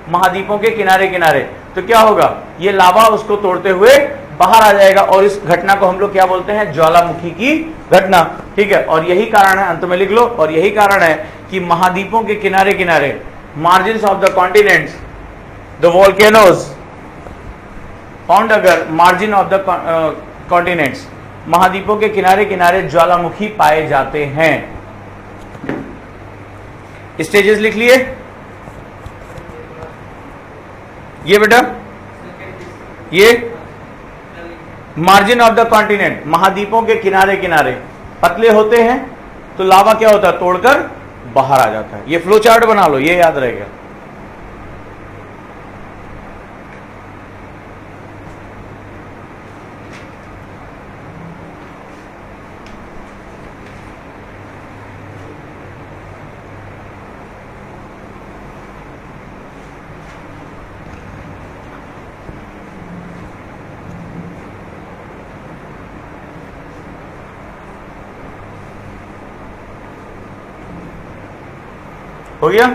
महाद्वीपों के किनारे किनारे। तो क्या होगा, ये लावा उसको तोड़ते हुए बाहर आ जाएगा, और इस घटना को हम लोग क्या बोलते हैं, ज्वालामुखी की घटना। ठीक है, और यही कारण है, अंत में लिख लो, और यही कारण है कि महाद्वीपों के किनारे किनारे, margins of the continents, the volcanoes found अगर मार्जिन ऑफ द कॉन्टिनेंट्स, महाद्वीपों के किनारे किनारे ज्वालामुखी पाए जाते हैं। स्टेजेस लिख लिए ये बेटा, ये मार्जिन ऑफ द कॉन्टिनेंट, महाद्वीपों के किनारे किनारे पतले होते हैं, तो लावा क्या होता है, तोड़कर बाहर आ जाता है। ये फ्लो चार्ट बना लो, ये याद रहेगा। हो गया,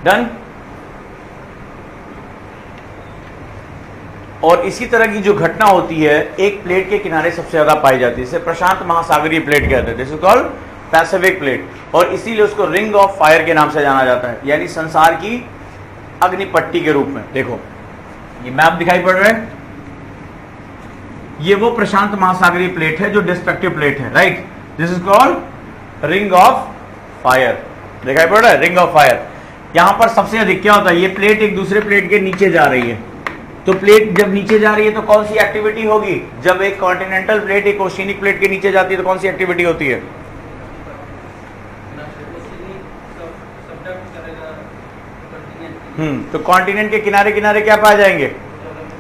डन। और इसी तरह की जो घटना होती है, एक प्लेट के किनारे सबसे ज्यादा पाई जाती है, इसे प्रशांत महासागरीय प्लेट कहते हैं, this is called Pacific plate, और इसीलिए उसको रिंग ऑफ फायर के नाम से जाना जाता है, यानी संसार की अग्निपट्टी के रूप में। देखो ये मैप दिखाई पड़ रहा है, ये वो प्रशांत महासागरीय प्लेट है जो डिस्ट्रक्टिव प्लेट है, right, this is called ring of fire, दिखाई पड़ रहा है, रिंग ऑफ फायर। यहां पर सबसे अधिक क्या होता है, ये प्लेट एक दूसरे प्लेट के नीचे जा रही है, तो प्लेट जब नीचे जा रही है तो कौन सी एक्टिविटी होगी, जब एक कॉन्टिनेंटल प्लेट एक ओशिनिक प्लेट के नीचे जाती है तो कौन सी एक्टिविटी होती है, तो कॉन्टिनेंट के किनारे किनारे क्या पाए जाएंगे,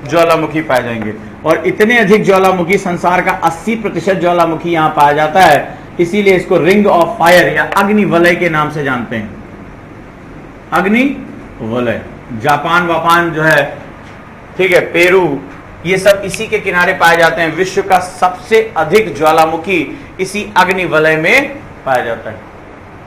ज्वालामुखी पाए जाएंगे। और इतने अधिक ज्वालामुखी, संसार का 80% ज्वालामुखी यहां पाया जाता है, इसीलिए इसको रिंग ऑफ फायर या अग्नि वलय के नाम से जानते हैं, अग्नि वलय। जापान वापान जो है, ठीक है, पेरू, ये सब इसी के किनारे पाए जाते हैं। विश्व का सबसे अधिक ज्वालामुखी इसी अग्नि वलय में पाया जाता है।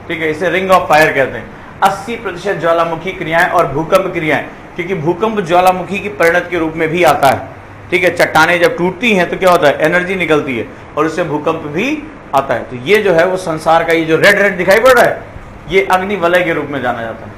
ठीक है, इसे रिंग ऑफ फायर कहते हैं। 80% ज्वालामुखी क्रियाएं और भूकंप क्रियाएं, क्योंकि भूकंप ज्वालामुखी की परिणत के रूप में भी आता है। ठीक है, चट्टानें जब टूटती हैं तो क्या होता है, एनर्जी निकलती है और उससे भूकंप भी आता है। तो ये जो है वो संसार का, ये जो रेड रेड दिखाई पड़ रहा है, ये अग्नि वलय के रूप में जाना जाता है।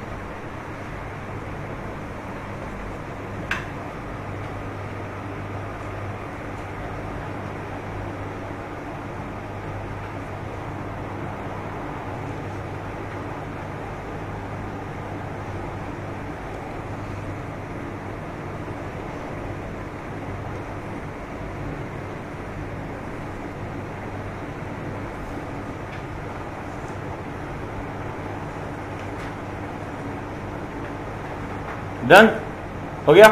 डन हो गया।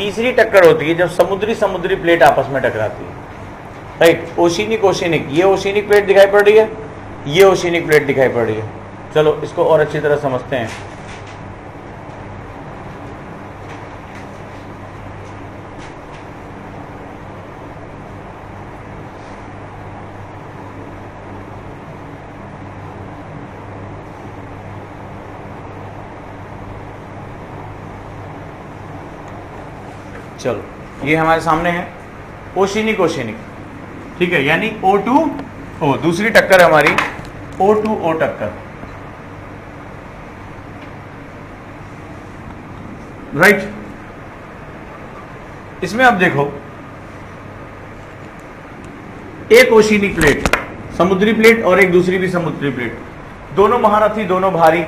तीसरी टक्कर होती है जब समुद्री समुद्री प्लेट आपस में टकराती है, राइट। ओशिनिक ओशिनिक, ये ओशिनिक प्लेट दिखाई पड़ रही है, ये ओशिनिक प्लेट दिखाई पड़ रही है। चलो इसको और अच्छी तरह समझते हैं। चलो ये हमारे सामने है ओशिनिक ओशिनिक, ठीक है, यानी O2O, दूसरी टक्कर है हमारी O2O टक्कर, राइट। इसमें अब देखो एक ओशिनिक प्लेट, समुद्री प्लेट, और एक दूसरी भी समुद्री प्लेट, दोनों महारथी, दोनों भारी,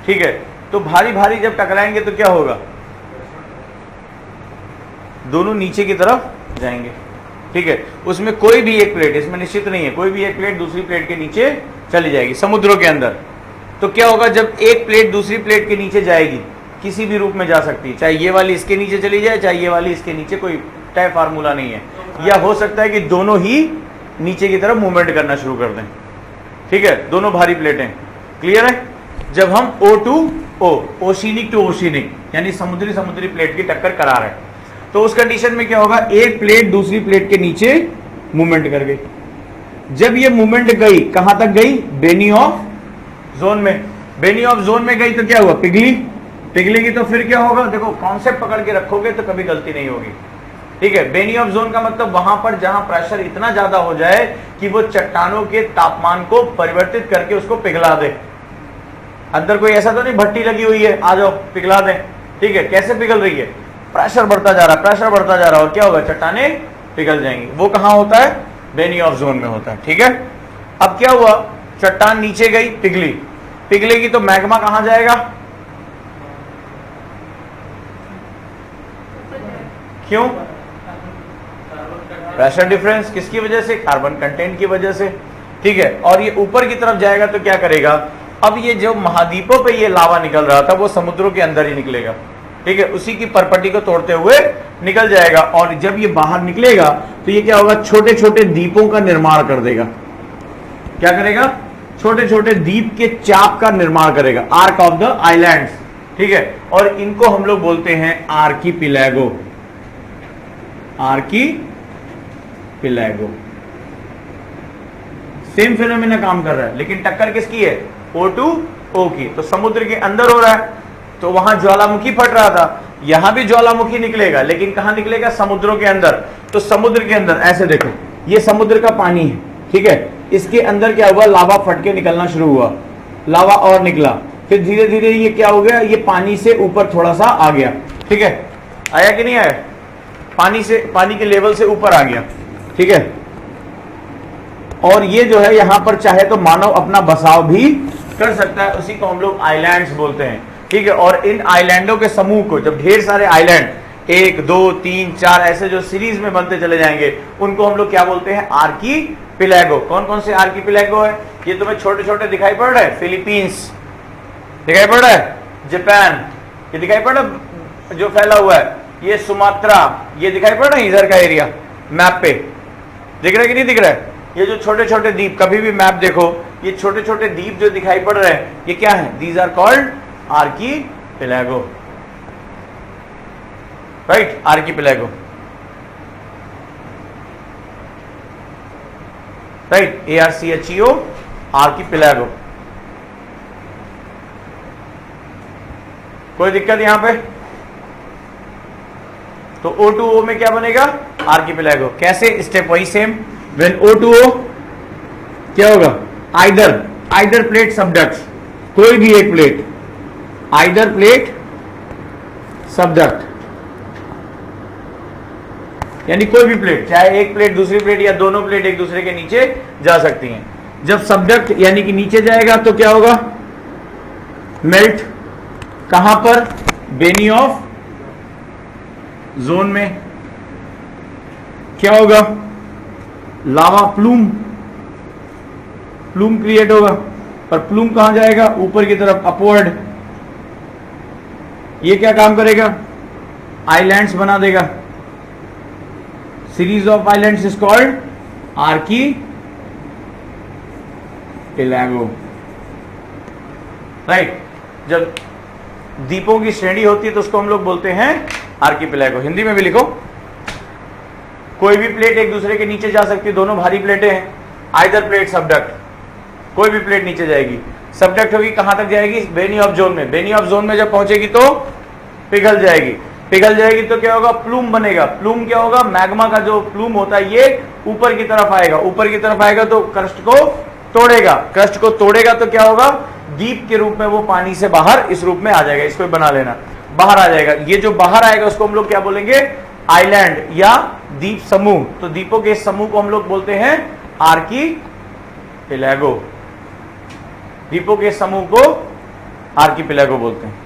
ठीक है। तो भारी भारी जब टकराएंगे तो क्या होगा, दोनों नीचे की तरफ जाएंगे, ठीक है। उसमें कोई भी एक प्लेट, इसमें निश्चित नहीं है, कोई भी एक प्लेट दूसरी प्लेट के नीचे चली जाएगी समुद्रों के अंदर। तो क्या होगा, जब एक प्लेट दूसरी प्लेट के नीचे जाएगी, किसी भी रूप में जा सकती है, चाहे ये वाली इसके नीचे चली जाए, चाहे ये वाली इसके नीचे, कोई तय फार्मूला नहीं है। या हो सकता है कि दोनों ही नीचे की तरफ मूवमेंट करना शुरू कर दें, ठीक है, दोनों भारी प्लेटें। क्लियर है। जब हम O2O, ओशिनिक टू ओशिनिक, यानी समुद्री समुद्री प्लेट की टक्कर करा रहे हैं, तो उस कंडीशन में क्या होगा, एक प्लेट दूसरी प्लेट के नीचे मूवमेंट कर गई। जब ये मूवमेंट गई, कहां तक गई, बेनी ऑफ जोन में। बेनी ऑफ जोन में गई तो क्या हुआ, पिघली। पिघलेगी तो फिर क्या होगा, देखो कॉन्सेप्ट पकड़ के रखोगे तो कभी गलती नहीं होगी, ठीक है। बेनी ऑफ जोन का मतलब वहां पर जहां प्रेशर इतना ज्यादा हो जाए कि वो चट्टानों के तापमान को परिवर्तित करके उसको पिघला दे। अंदर कोई ऐसा तो नहीं भट्टी लगी हुई है, आ जाओ पिघला दें, ठीक है। कैसे पिघल रही है, प्रेशर बढ़ता जा रहा है, प्रेशर बढ़ता जा रहा है, और क्या होगा, चट्टाने पिघल जाएंगी। वो कहां होता है, बेनी ऑफ जोन में होता है, ठीक है। अब क्या हुआ, चट्टान नीचे गई, पिघली, पिघलेगी तो मैग्मा कहां जाएगा, क्यों, प्रेशर डिफरेंस, किसकी वजह से, कार्बन कंटेंट की वजह से, ठीक है। और ये ऊपर की तरफ जाएगा तो क्या करेगा, अब ये जो महाद्वीपों पे ये लावा निकल रहा था वो समुद्रों के अंदर ही निकलेगा, ठीक है, उसी की परपटी को तोड़ते हुए निकल जाएगा। और जब ये बाहर निकलेगा तो ये क्या होगा, छोटे छोटे द्वीपों का निर्माण कर देगा। क्या करेगा, छोटे छोटे द्वीप के चाप का निर्माण करेगा, आर्क ऑफ द आइलैंड्स, ठीक है। और इनको हम लोग बोलते हैं आर्कीपिलैगो, आर्कीपिलैगो। सेम फिनोमेना काम कर रहा है, लेकिन टक्कर किसकी है, O2O की। तो समुद्र के अंदर हो रहा है, तो वहां ज्वालामुखी फट रहा था, यहां भी ज्वालामुखी निकलेगा, लेकिन कहां निकलेगा, समुद्रों के अंदर। तो समुद्र के अंदर ऐसे देखो, ये समुद्र का पानी है, ठीक है, इसके अंदर क्या हुआ, लावा फट के निकलना शुरू हुआ, लावा और निकला, फिर धीरे धीरे ये क्या हो गया, ये पानी से ऊपर थोड़ा सा आ गया, ठीक है, आया कि नहीं आया, पानी के लेवल से ऊपर आ गया, ठीक है। और ये जो है यहां पर चाहे तो मानव अपना बसाव भी कर सकता है, उसी को हम लोग आइलैंड्स बोलते हैं, ठीक है। और इन आइलैंडों के समूह को, जब ढेर सारे आइलैंड 1 2 3 4 ऐसे जो सीरीज में बनते चले जाएंगे, उनको हम लोग क्या बोलते हैं, आर्कीपिलैगो। कौन कौन से आर्कीपिलैगो है, ये तुम्हें छोटे छोटे दिखाई पड़ रहा है, फिलीपींस दिखाई पड़ रहा है, जापान ये दिखाई पड़ रहा है जो फैला हुआ है, ये सुमात्रा ये दिखाई पड़ रहा है, इधर का एरिया मैप पे दिख रहा है कि नहीं दिख रहा है। ये जो छोटे छोटे द्वीप, कभी भी मैप देखो, ये छोटे छोटे द्वीप जो दिखाई पड़ रहे हैं, ये क्या है, these are called archipelago, right, archipelago, right, ARCHEO, archipelago. कोई दिक्कत यहां पे, तो O2O में क्या बनेगा, आर्कीपिलैगो। कैसे, स्टेप वही सेम, व्हेन O2O क्या होगा, आइदर प्लेट सबडक्ट, कोई भी एक प्लेट, आइदर प्लेट सबडक्ट, यानी कोई भी प्लेट, चाहे एक प्लेट दूसरी प्लेट या दोनों प्लेट एक दूसरे के नीचे जा सकती हैं। जब सबडक्ट यानी कि नीचे जाएगा तो क्या होगा, मेल्ट, कहां पर, बेनी ऑफ जोन में। क्या होगा, लावा प्लूम क्रिएट होगा, पर प्लूम कहां जाएगा, ऊपर की तरफ, अपवर्ड। ये क्या काम करेगा, आइलैंड्स बना देगा। Series of islands is called archipelago, right. जब द्वीपों की श्रेणी होती है तो उसको हम लोग बोलते हैं आर्कीपेलागो। हिंदी में भी लिखो, कोई भी प्लेट एक दूसरे के नीचे जा सकती है, दोनों भारी प्लेटें हैं, आइदर प्लेट सबडक्ट, कोई भी प्लेट नीचे जाएगी, सबडक्ट होगी, कहां तक जाएगी, बेनी ऑफ जोन में। बेनी ऑफ जोन में जब पहुंचेगी तो पिघल जाएगी, पिघल जाएगी तो क्या होगा, प्लूम बनेगा। प्लूम क्या होगा, मैग्मा का जो प्लूम होता है ये ऊपर की तरफ आएगा, ऊपर की तरफ आएगा तो क्रस्ट को तोड़ेगा, क्रस्ट को तोड़ेगा तो क्या होगा, द्वीप के रूप में वो पानी से बाहर इस रूप में आ जाएगा। इसको बना लेना, बाहर आ जाएगा। ये जो बाहर आएगा उसको हम लोग क्या बोलेंगे, आइलैंड या द्वीप समूह। तो द्वीपों के इस समूह को हम लोग बोलते हैं आर्कीपेलागो। द्वीपों के समूह को आर्कीपेलागो बोलते हैं।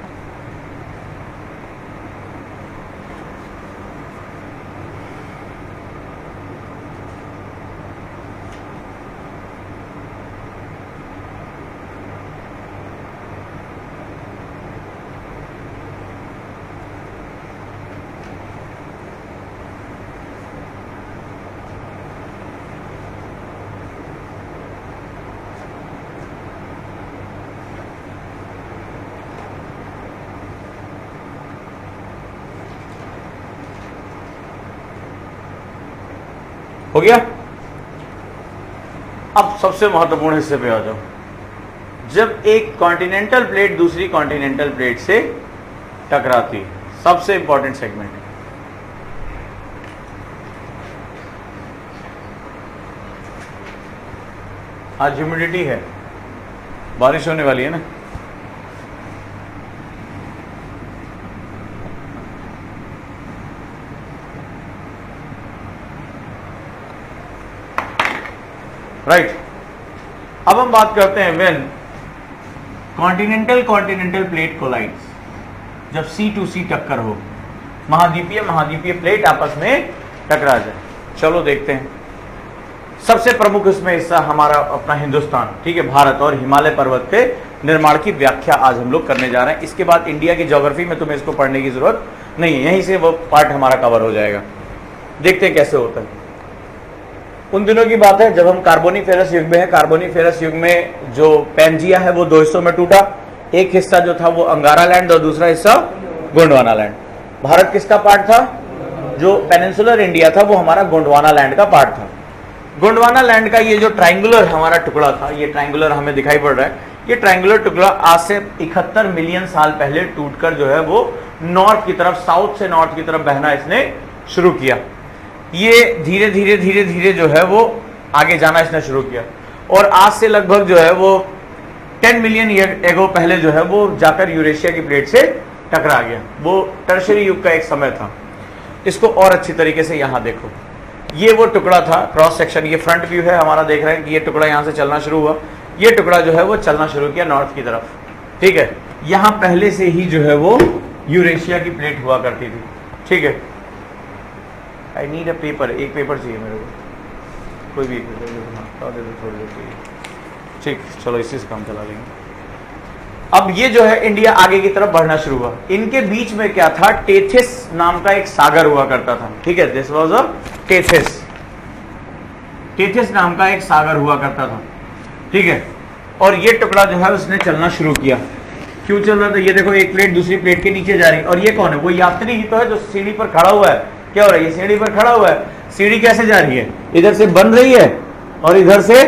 हो गया। अब सबसे महत्वपूर्ण हिस्से पे आ जाओ। जब एक कॉन्टिनेंटल प्लेट दूसरी कॉन्टिनेंटल प्लेट से टकराती, सबसे इंपॉर्टेंट सेगमेंट। आज ह्यूमिडिटी है, बारिश होने वाली है ना, राइट। अब हम बात करते हैं व्हेन कॉन्टिनेंटल प्लेट कोलाइड्स, जब C टू C टक्कर हो, महाद्वीपीय प्लेट आपस में टकरा जाए। चलो देखते हैं। सबसे प्रमुख इसमें हिस्सा हमारा अपना हिंदुस्तान, ठीक है, भारत और हिमालय पर्वत के निर्माण की व्याख्या आज हम लोग करने जा रहे हैं। इसके बाद इंडिया की ज्योग्राफी में तुम्हें इसको पढ़ने की जरूरत नहीं है, यहीं से वो पार्ट हमारा कवर हो जाएगा। देखते हैं कैसे होता है। उन दिनों की बात है जब हम कार्बोनिफेरस युग में है। कार्बोनिफेरस युग में जो पैंजिया है वो दो हिस्सों में टूटा। एक हिस्सा जो था वो अंगारा लैंड और दूसरा हिस्सा गोंडवाना लैंड। भारत किसका पार्ट था? जो पेनिनसुलर इंडिया था वो हमारा गोंडवाना लैंड का पार्ट था। गोंडवाना लैंड का ये जो ट्रायंगुलर हमारा टुकड़ा था, ये ट्रायंगुलर हमें दिखाई पड़ रहा है, ये ट्रायंगुलर टुकड़ा आज से 71 मिलियन साल पहले टूटकर जो है वो नॉर्थ की तरफ, साउथ से नॉर्थ की तरफ बहना इसने शुरू किया। ये धीरे धीरे धीरे धीरे जो है वो आगे जाना इसने शुरू किया और आज से लगभग जो है वो 10 मिलियन ईयर एगो पहले जो है वो जाकर यूरेशिया की प्लेट से टकरा गया। वो टर्शियरी युग का एक समय था। इसको और अच्छी तरीके से यहाँ देखो, ये वो टुकड़ा था, क्रॉस सेक्शन, ये फ्रंट व्यू है हमारा, देख रहे हैं कि ये टुकड़ा यहाँ से चलना शुरू हुआ। ये टुकड़ा जो है वो चलना शुरू किया नॉर्थ की तरफ, ठीक है। यहाँ पहले से ही जो है वो यूरेशिया की प्लेट हुआ करती थी, ठीक है। आई नीड अ पेपर, एक पेपर चाहिए मेरे को, कोई भी एक पेपर दे दो, थोड़ी देर चाहिए, ठीक। चलो इसी से काम चला लेंगे। अब ये जो है इंडिया आगे की तरफ बढ़ना शुरू हुआ। इनके बीच में क्या था, टेथिस नाम का एक सागर हुआ करता था, ठीक है। This was a Tethys, Tethys नाम का एक सागर हुआ करता था, ठीक है। और ये टुकड़ा जो है उसने चलना शुरू किया। क्यों चल रहा था? ये देखो, एक प्लेट दूसरी प्लेट के नीचे जा रही है। और ये कौन है? वो यात्री ही तो है जो सीढ़ी पर खड़ा हुआ है। क्या हो रहा है? ये सीढ़ी पर खड़ा हुआ है। सीढ़ी कैसे जा रही है? इधर से बन रही है और इधर से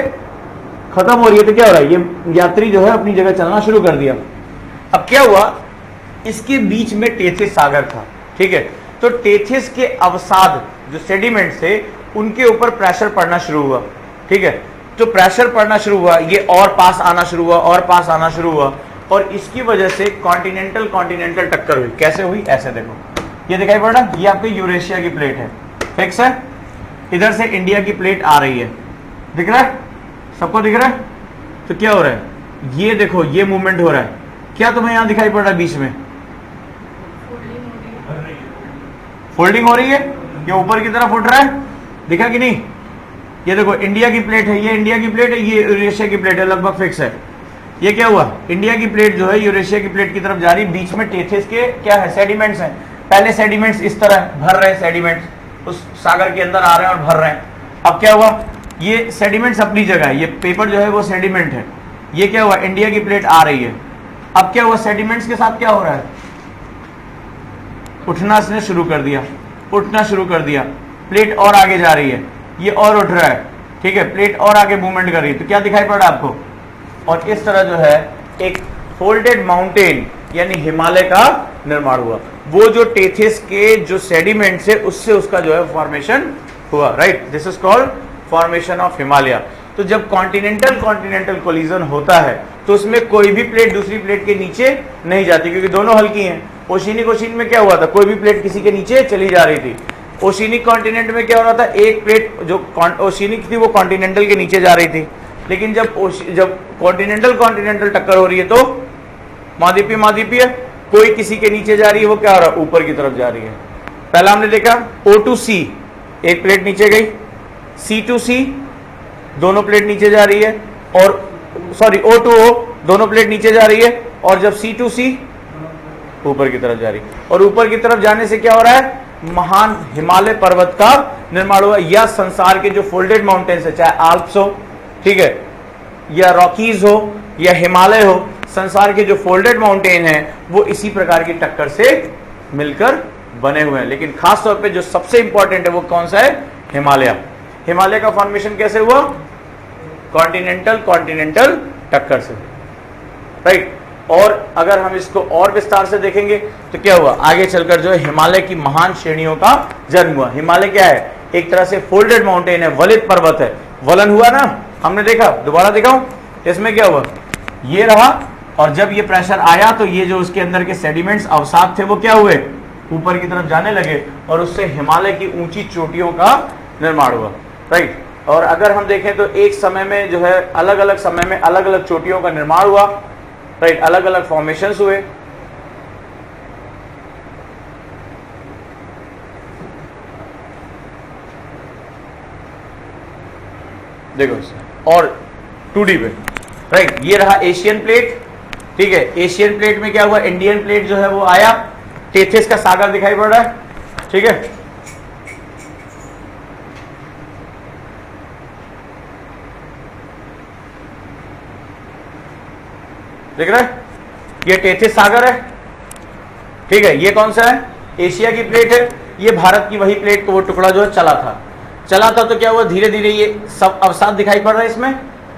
खत्म हो रही है। तो क्या हो रहा है? ये यात्री जो है अपनी जगह चलना शुरू कर दिया। अब क्या हुआ, इसके बीच में टेथिस सागर था, ठीक है। तो टेथिस के अवसाद जो सेडिमेंट थे उनके ऊपर प्रेशर पड़ना शुरू हुआ, ठीक है। तो प्रेशर पड़ना शुरू हुआ, ये और पास आना शुरू हुआ और पास आना शुरू हुआ और इसकी वजह से कॉन्टिनेंटल टक्कर हुई। कैसे हुई? ऐसे देखो, ये दिखाई पड़ रहा है, ये आपकी यूरेशिया की प्लेट है, फिक्स है। इधर से इंडिया की प्लेट आ रही है, दिख रहा है? सबको दिख रहा है? तो क्या हो रहा है? ये देखो, ये मूवमेंट हो रहा है। क्या तुम्हें यहां दिखाई पड़ रहा है बीच में? फोल्डिंग हो रही है, ये ऊपर की तरफ उठ रहा है, दिखा कि नहीं? ये देखो, इंडिया की प्लेट है, ये इंडिया की प्लेट है, ये यूरेशिया की प्लेट है, लगभग फिक्स है। ये क्या हुआ? इंडिया की प्लेट जो है यूरेशिया की प्लेट की तरफ जा रही है, बीच में टेथिस के क्या है? सेडिमेंट्स हैं। पहले सेडिमेंट्स इस तरह भर रहे हैं, सेडिमेंट्स उस सागर के अंदर आ रहे हैं और भर रहे हैं। अब क्या हुआ, ये सेडिमेंट्स अपनी जगह है, ये पेपर जो है वो सेडिमेंट है। ये क्या हुआ, इंडिया की प्लेट आ रही है। अब क्या हुआ, सेडिमेंट्स के साथ क्या हो रहा है, उठना इसने शुरू कर दिया, उठना शुरू कर दिया, प्लेट और आगे जा रही है, ये और उठ रहा है, ठीक है, प्लेट और आगे मूवमेंट कर रही है। तो क्या दिखाई पड़ रहा है आपको, और इस तरह जो है एक फोल्डेड माउंटेन यानी हिमालय का निर्माण हुआ। वो जो टेथिस के जो सेडिमेंट्स है उससे उसका जो है फॉर्मेशन हुआ, right. This is called formation of Himalaya. तो जब कॉन्टिनेंटल कोलिजन होता है तो उसमें कोई भी प्लेट दूसरी प्लेट के नीचे नहीं जाती, क्योंकि दोनों हल्की हैं। ओशिनिक ओशिन में क्या हुआ था, कोई भी प्लेट किसी के नीचे चली जा रही थी। ओशिनिक कॉन्टिनेंट में क्या हो रहा था, एक प्लेट जो ओशिनिक थी वो कॉन्टिनेंटल के नीचे जा रही थी। लेकिन जब कॉन्टिनेंटल टक्कर हो रही है तो महाद्वीपीय कोई किसी के नीचे जा रही है, वो क्या हो रहा है, ऊपर की तरफ जा रही है। पहला हमने देखा O2C, एक प्लेट नीचे गई, C2C दोनों प्लेट नीचे जा रही है, और सॉरी O2O दोनों प्लेट नीचे जा रही है, और जब C2C ऊपर की तरफ जा रही है। और ऊपर की तरफ जाने से क्या हो रहा है, महान हिमालय पर्वत का निर्माण हुआ। या संसार के जो फोल्डेड माउंटेन्स है, चाहे आल्प्स हो, ठीक है, या रॉकीज हो या हिमालय हो, संसार के जो फोल्डेड माउंटेन है वो इसी प्रकार की टक्कर से मिलकर बने हुए हैं। लेकिन खास तौर पे जो सबसे इंपॉर्टेंट है वो कौन सा है, हिमालय। हिमालय का फॉर्मेशन कैसे हुआ, कॉन्टिनेंटल टक्कर से, राइट। और अगर हम इसको और विस्तार से देखेंगे तो क्या हुआ, आगे चलकर जो है हिमालय की महान श्रेणियों का जन्म हुआ। हिमालय क्या है, एक तरह से फोल्डेड माउंटेन है, वलित पर्वत है, वलन हुआ ना, हमने देखा, दोबारा दिखाऊं, इसमें क्या हुआ, ये रहा, और जब ये प्रेशर आया तो ये जो उसके अंदर के सेडिमेंट्स अवसाद थे वो क्या हुए, ऊपर की तरफ जाने लगे, और उससे हिमालय की ऊंची चोटियों का निर्माण हुआ, राइट। और अगर हम देखें तो एक समय में जो है अलग अलग समय में अलग अलग चोटियों का निर्माण हुआ, राइट, अलग अलग फॉर्मेशंस हुए। देखो, और 2D पे, राइट, ये रहा एशियन प्लेट, ठीक है। एशियन प्लेट में क्या हुआ, इंडियन प्लेट जो है वो आया, टेथिस का सागर दिखाई पड़ रहा है, ठीक है। देख रहे हैं, ये टेथिस सागर है, ठीक है। ये कौन सा है, एशिया की प्लेट है। ये भारत की वही प्लेट को वो टुकड़ा जो है चला था तो क्या हुआ, धीरे धीरे ये सब अवसाद दिखाई पड़ रहा है इसमें,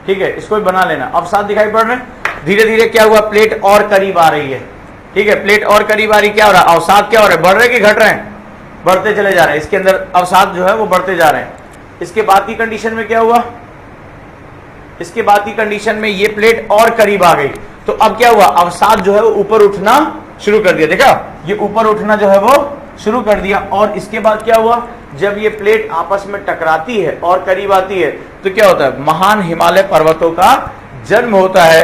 ठीक है, इसको भी बना लेना, अवसाद दिखाई पड़ रहे हैं। धीरे धीरे क्या हुआ, प्लेट और करीब आ रही है, ठीक है, प्लेट और करीब आ रही, क्या हो रहा है, अवसाद क्या हो रहा है, बढ़ रहे कि घट रहे हैं, बढ़ते चले जा रहे हैं, इसके अंदर अवसाद जो है वो बढ़ते जा रहे हैं। इसके बाद की कंडीशन में क्या हुआ, इसके बाद की कंडीशन में ये प्लेट और करीब आ गई, तो अब क्या हुआ, अवसाद जो है वो ऊपर उठना शुरू कर दिया, देखा, ये ऊपर उठना जो है वो शुरू कर दिया। और इसके बाद क्या हुआ, जब ये प्लेट आपस में टकराती है और करीब आती है तो क्या होता है, महान हिमालय पर्वतों का जन्म होता है,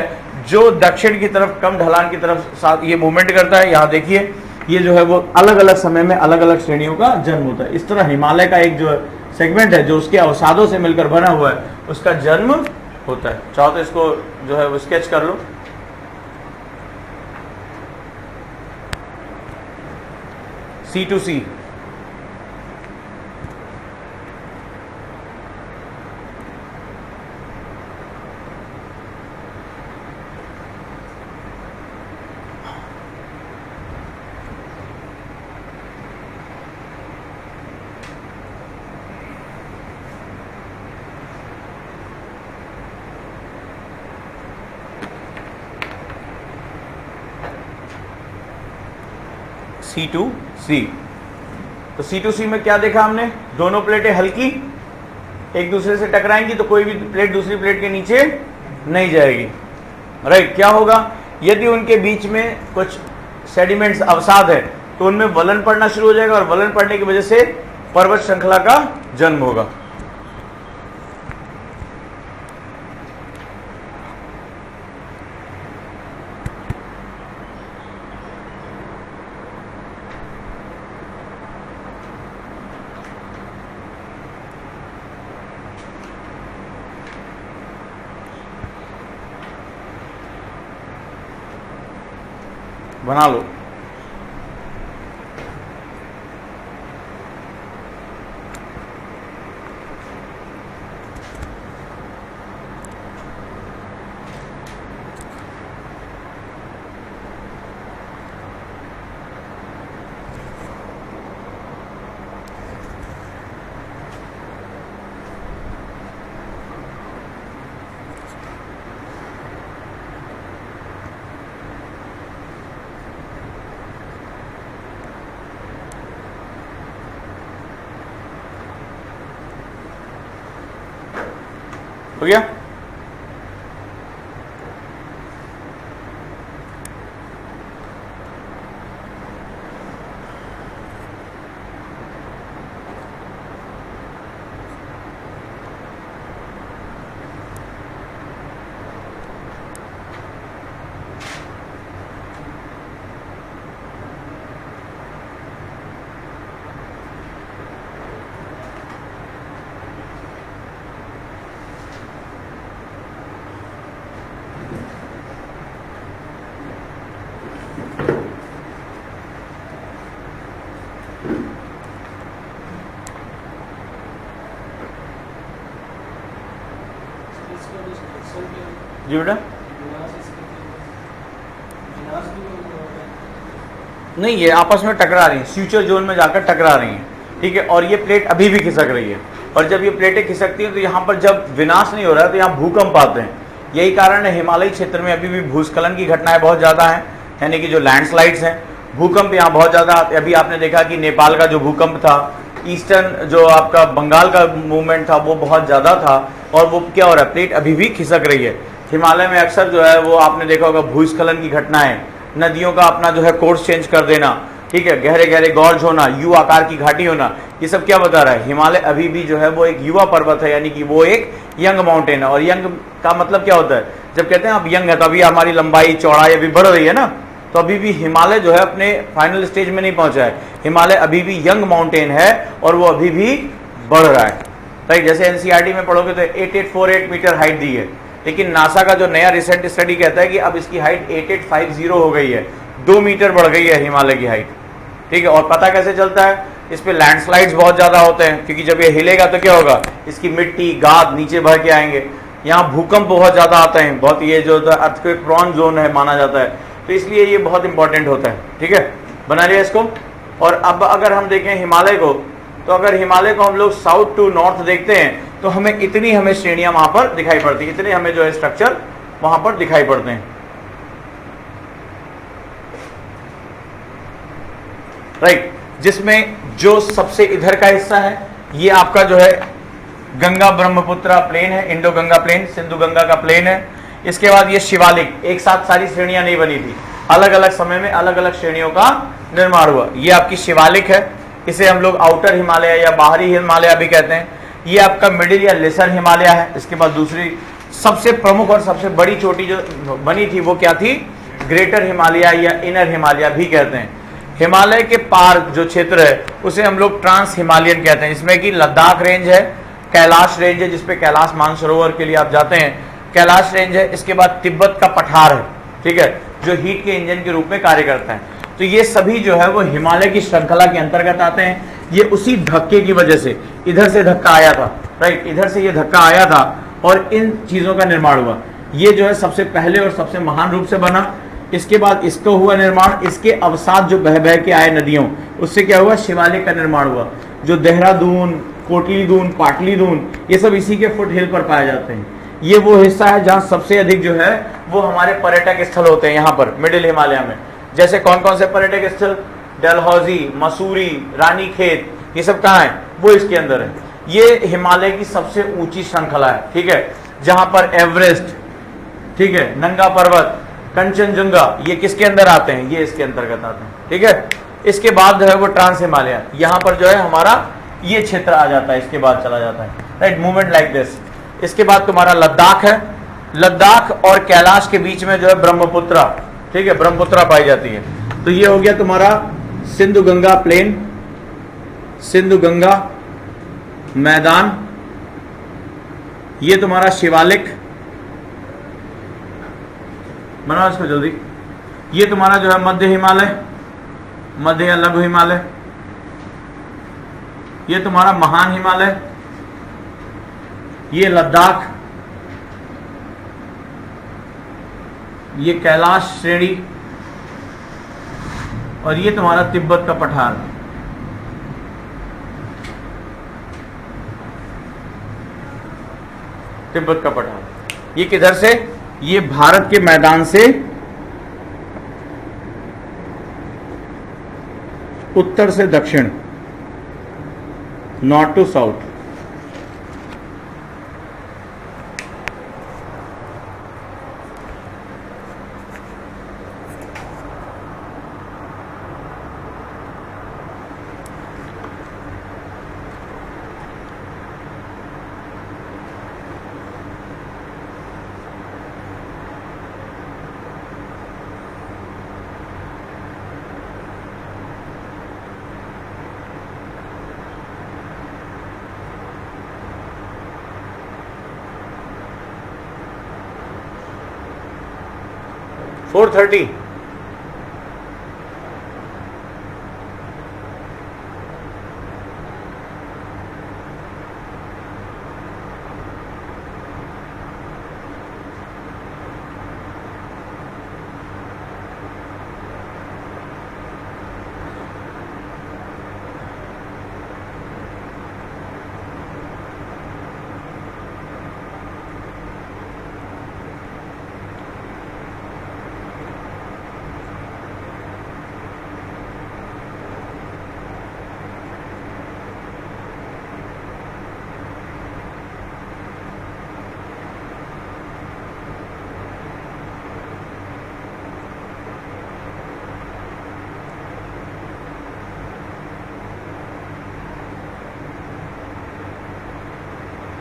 जो दक्षिण की तरफ कम ढलान की तरफ साथ ये मूवमेंट करता है। यहाँ देखिए, ये जो है वो अलग अलग समय में अलग अलग श्रेणियों का जन्म होता है। इस तरह हिमालय का एक जो सेगमेंट है जो उसके अवसादों से मिलकर बना हुआ है, उसका जन्म होता है। चाहो तो इसको जो है वो स्केच कर लो। C2C, C2C। तो C2C में क्या देखा हमने, दोनों प्लेटें हल्की एक दूसरे से टकराएंगी तो कोई भी प्लेट दूसरी प्लेट के नीचे नहीं जाएगी, राइट। क्या होगा, यदि उनके बीच में कुछ सेडिमेंट्स अवसाद है तो उनमें वलन पड़ना शुरू हो जाएगा, और वलन पड़ने की वजह से पर्वत श्रृंखला का जन्म होगा। बना लो। हो गया। जी बेटा, नहीं ये आपस में टकरा रही है, फ्यूचर जोन में जाकर टकरा रही हैं, ठीक है। और ये प्लेट अभी भी खिसक रही है, और जब ये प्लेटें खिसकती हैं तो यहाँ पर जब विनाश नहीं हो रहा है तो यहाँ भूकंप आते हैं। यही कारण है हिमालयी क्षेत्र में अभी भी भूस्खलन की घटनाएं बहुत ज़्यादा हैं, यानी कि जो लैंडस्लाइड्स हैं, भूकंप यहाँ बहुत ज़्यादा। अभी आपने देखा कि नेपाल का जो भूकंप था, ईस्टर्न जो आपका बंगाल का मूवमेंट था वो बहुत ज़्यादा था, और वो क्या हो रहा है, प्लेट अभी भी खिसक रही है। हिमालय में अक्सर जो है वो आपने देखा होगा भूस्खलन की घटनाएं, नदियों का अपना जो है कोर्स चेंज कर देना, ठीक है, गहरे गहरे गॉर्ज होना, यू आकार की घाटी होना, ये सब क्या बता रहा है, हिमालय अभी भी जो है वो एक युवा पर्वत है, यानी कि वो एक यंग माउंटेन है। और यंग का मतलब क्या होता है, जब कहते हैं आप यंग है तो अभी हमारी लंबाई चौड़ाई अभी बढ़ रही है ना, तो अभी भी हिमालय जो है अपने फाइनल स्टेज में नहीं पहुंचा है, हिमालय अभी भी यंग माउंटेन है और वो अभी भी बढ़ रहा है, राइट। जैसे एनसीईआरटी में पढ़ोगे तो 8848 मीटर हाइट दी है, लेकिन नासा का जो नया रिसेंट स्टडी कहता है कि अब इसकी हाइट 8850 हो गई है, 2 मीटर बढ़ गई है हिमालय की हाइट, ठीक है। और पता कैसे चलता है, इस पे लैंडस्लाइड्स बहुत ज़्यादा होते हैं, क्योंकि जब ये हिलेगा तो क्या होगा, इसकी मिट्टी गाद नीचे बह के आएंगे। यहाँ भूकंप बहुत ज़्यादा आते हैं, बहुत, ये जो अर्थक्वेक प्रोन जोन है माना जाता है, तो इसलिए ये बहुत इंपॉर्टेंट होता है, ठीक है। बना लिया इसको। और अब अगर हम देखें हिमालय को, तो अगर हिमालय को हम लोग साउथ टू नॉर्थ देखते हैं तो हमें इतनी हमें श्रेणियां वहां पर दिखाई पड़ती है, इतने हमें जो है स्ट्रक्चर वहां पर दिखाई पड़ते हैं, राइट। जिसमें जो सबसे इधर का हिस्सा है ये आपका जो है गंगा ब्रह्मपुत्र प्लेन है, इंडो गंगा प्लेन, सिंधु गंगा का प्लेन है। इसके बाद ये शिवालिक, एक साथ सारी श्रेणियां नहीं बनी थी, अलग अलग समय में अलग अलग श्रेणियों का निर्माण हुआ। ये आपकी शिवालिक है, इसे हम लोग आउटर हिमालय या बाहरी हिमालय भी कहते हैं। ये आपका मिडिल या लेसर हिमालय है। इसके बाद दूसरी सबसे प्रमुख और सबसे बड़ी चोटी जो बनी थी वो क्या थी, ग्रेटर हिमालय या इनर हिमालय भी कहते हैं। हिमालय के पार जो क्षेत्र है उसे हम लोग ट्रांस हिमालयन कहते हैं, इसमें कि लद्दाख रेंज है, कैलाश रेंज है जिसपे कैलाश मानसरोवर के लिए आप जाते हैं, कैलाश रेंज है। इसके बाद तिब्बत का पठार है, ठीक है, जो हीट के इंजन के रूप में कार्य करता है। तो ये सभी जो है वो हिमालय की श्रृंखला के अंतर्गत आते हैं। ये उसी धक्के की वजह से, इधर से धक्का आया था, राइट, इधर से ये धक्का आया था और इन चीजों का निर्माण हुआ। ये जो है सबसे पहले और सबसे महान रूप से बना। इसके बाद इसको हुआ निर्माण, इसके अवसाद जो बह बह के आए नदियों, उससे क्या हुआ, शिवालिक का निर्माण हुआ। जो देहरादून, कोटलीदून, पाटलीदून, ये सब इसी के फुट हिल पर पाए जाते हैं। ये वो हिस्सा है जहाँ सबसे अधिक जो है वो हमारे पर्यटक स्थल होते हैं यहाँ पर मिडिल हिमालय में। जैसे कौन कौन से पर्यटक स्थल, डलहौजी, मसूरी, रानीखेत, ये सब कहाँ है, वो इसके अंदर है। ये हिमालय की सबसे ऊंची श्रृंखला है, ठीक है, जहां पर एवरेस्ट, ठीक है, नंगा पर्वत, कंचनजंगा, ये किसके अंदर आते हैं, ये इसके अंतर्गत आते हैं, ठीक है। इसके बाद जो है वो ट्रांस हिमालय, यहाँ पर जो है हमारा ये क्षेत्र आ जाता है, इसके बाद चला जाता है, राइट, मूवमेंट लाइक दिस। इसके बाद तुम्हारा लद्दाख है, लद्दाख और कैलाश के बीच में जो है ब्रह्मपुत्रा, ठीक है, ब्रह्मपुत्रा पाई जाती है। तो ये हो गया तुम्हारा सिंधु गंगा प्लेन, सिंधु गंगा मैदान, ये तुम्हारा शिवालिक, बनाओ इसको जल्दी, ये तुम्हारा जो है मध्य हिमालय, मध्य या लघु हिमालय, ये तुम्हारा महान हिमालय, ये लद्दाख, ये कैलाश श्रेणी, और ये तुम्हारा तिब्बत का पठार। तिब्बत का पठार ये किधर से, ये भारत के मैदान से उत्तर से दक्षिण, नॉर्थ टू साउथ, 430।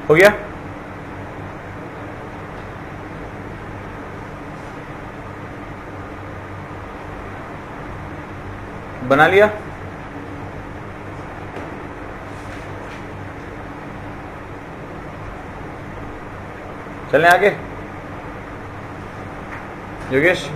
हो गया? बना लिया? चलें आगे। योगेश,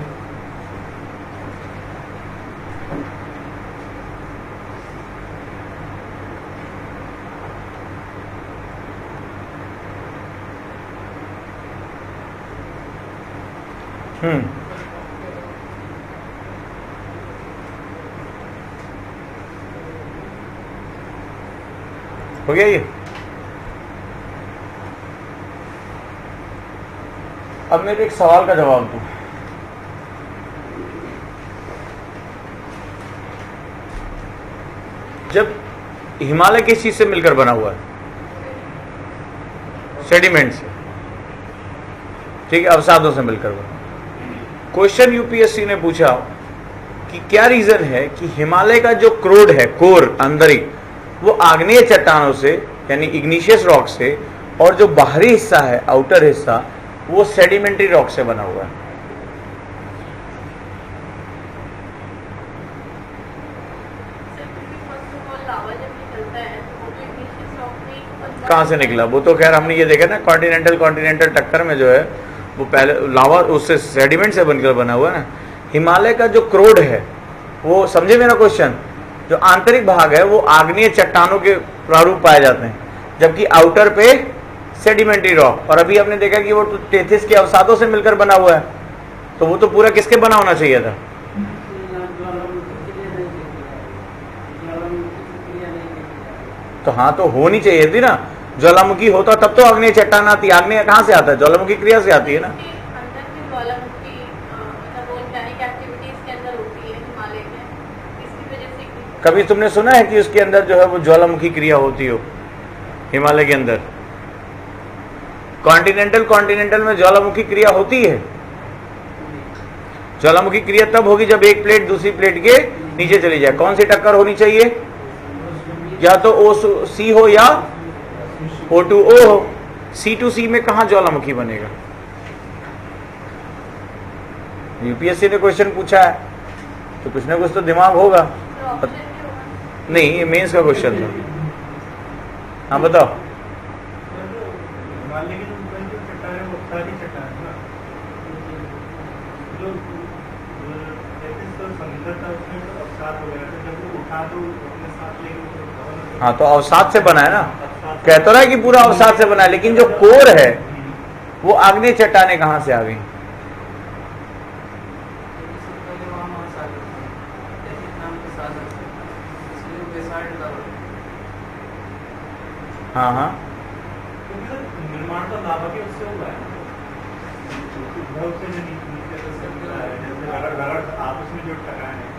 हो गया ये? अब मेरे एक सवाल का जवाब दो। जब हिमालय किस चीज से मिलकर बना हुआ है? सेडिमेंट से, ठीक है, अवसादों से मिलकर बना। क्वेश्चन यूपीएससी ने पूछा कि क्या रीजन है कि हिमालय का जो क्रोड है, कोर अंदरी, वो आग्नेय चट्टानों से यानी इग्निशियस रॉक से, और जो बाहरी हिस्सा है, आउटर हिस्सा, वो सेडिमेंट्री रॉक से बना हुआ है। कहां से निकला? वो तो खैर हमने ये देखा ना, कॉन्टिनेंटल टक्कर में जो है वो पहले लावा उससे सेडिमेंट से बनकर बना हुआ है ना। हिमालय का जो क्रोड है वो, समझे मेरा क्वेश्चन, जो आंतरिक भाग है वो आग्नेय चट्टानों के प्रारूप पाए जाते हैं, जबकि आउटर पे सेडिमेंट्री रॉक। और अभी हमने देखा कि वो टेथिस के अवसादों से मिलकर बना हुआ है, तो वो तो पूरा किसके बना होना चाहिए था? तो हाँ, तो होनी चाहिए थी ना। ज्वालामुखी होता तब तो आग्नेय चट्टान आती। आग्नेय कहाँ से आता है? ज्वालामुखी क्रिया से आती है ना। कभी तुमने सुना है कि उसके अंदर जो है वो ज्वालामुखी क्रिया होती हो हिमालय के अंदर? कॉन्टिनेंटल में ज्वालामुखी क्रिया होती है। ज्वालामुखी क्रिया तब होगी जब एक प्लेट दूसरी प्लेट के नीचे चली जाए। कौन सी टक्कर होनी चाहिए? या तो O2C हो या O2O हो। C2C में कहां ज्वालामुखी बनेगा? यूपीएससी ने क्वेश्चन पूछा है तो कुछ ना कुछ तो दिमाग होगा। नहीं, ये मेंस का क्वेश्चन था। हाँ बताओ। हाँ, तो अवसाद से बना है ना। कहता रहा है कि पूरा अवसाद से बना है, लेकिन जो कोर है वो आग्नेय चट्टानें कहां से आ गई? हाँ हाँ, निर्माण तो लावा के उससे हुआ है। आपस में जो टकराए हैं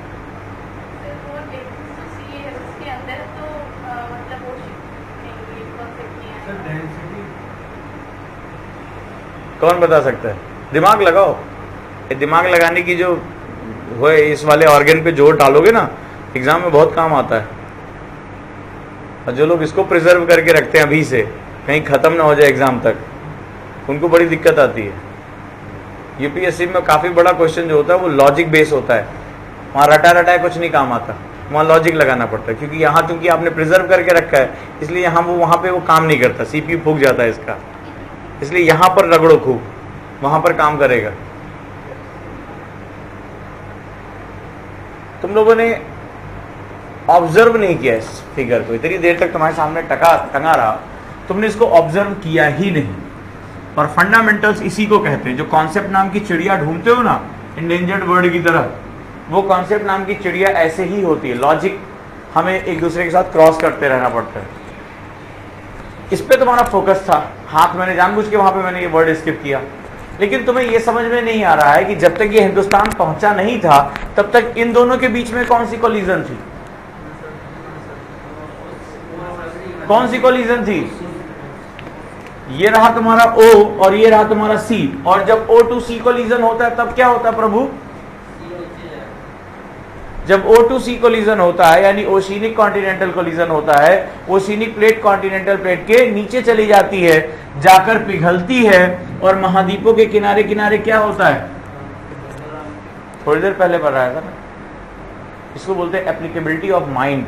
कौन बता सकता है? दिमाग लगाओ। दिमाग लगाने की जो हो, इस वाले ऑर्गन पे जोर डालोगे ना, एग्जाम में बहुत काम आता है। और जो लोग इसको प्रिजर्व करके रखते हैं अभी से, कहीं ख़त्म ना हो जाए एग्ज़ाम तक, उनको बड़ी दिक्कत आती है। यूपीएससी में काफ़ी बड़ा क्वेश्चन जो होता है वो लॉजिक बेस होता है। वहाँ रटा रटाए कुछ नहीं काम आता, वहाँ लॉजिक लगाना पड़ता है, क्योंकि यहाँ चूंकि आपने प्रिजर्व करके रखा है, इसलिए यहाँ वहाँ पे वो काम नहीं करता, सीपीयू फूक जाता है इसका। इसलिए यहाँ पर रगड़ो खूब, वहाँ पर काम करेगा। तुम लोगों ने ऑब्जर्व नहीं किया इस फिगर को, इतनी देर तक तुम्हारे सामने टंगा रहा, तुमने इसको ऑब्जर्व किया ही नहीं। और फंडामेंटल्स इसी को कहते हैं। जो कॉन्सेप्ट नाम की चिड़िया ढूंढते हो ना इंडेंजर्ड बर्ड की तरह, वो कॉन्सेप्ट नाम की चिड़िया ऐसे ही होती है। लॉजिक हमें एक दूसरे के साथ क्रॉस करते रहना पड़ता है। इस पे तुम्हारा फोकस था, हाथ मैंने जानबूझ के वहां पे मैंने ये वर्ड स्किप किया, लेकिन तुम्हें ये समझ में नहीं आ रहा है कि जब तक ये हिंदुस्तान पहुंचा नहीं था तब तक इन दोनों के बीच में कौन सी कोलिजन थी? कौन सी कोलिजन थी? ये रहा तुम्हारा O और ये रहा तुम्हारा C, और जब O to C कोलिजन होता है तब क्या होता है प्रभु? जब O to C कोलिजन होता है यानी ओशिनिक कॉन्टिनेंटल कोलिजन होता है, ओशिनिक प्लेट कॉन्टिनेंटल प्लेट के नीचे चली जाती है, जाकर पिघलती है और महाद्वीपों के किनारे किनारे क्या होता है? थोड़ी देर पहले पढ़ रहा था ना, इसको बोलते हैं एप्लीकेबिलिटी ऑफ माइंड।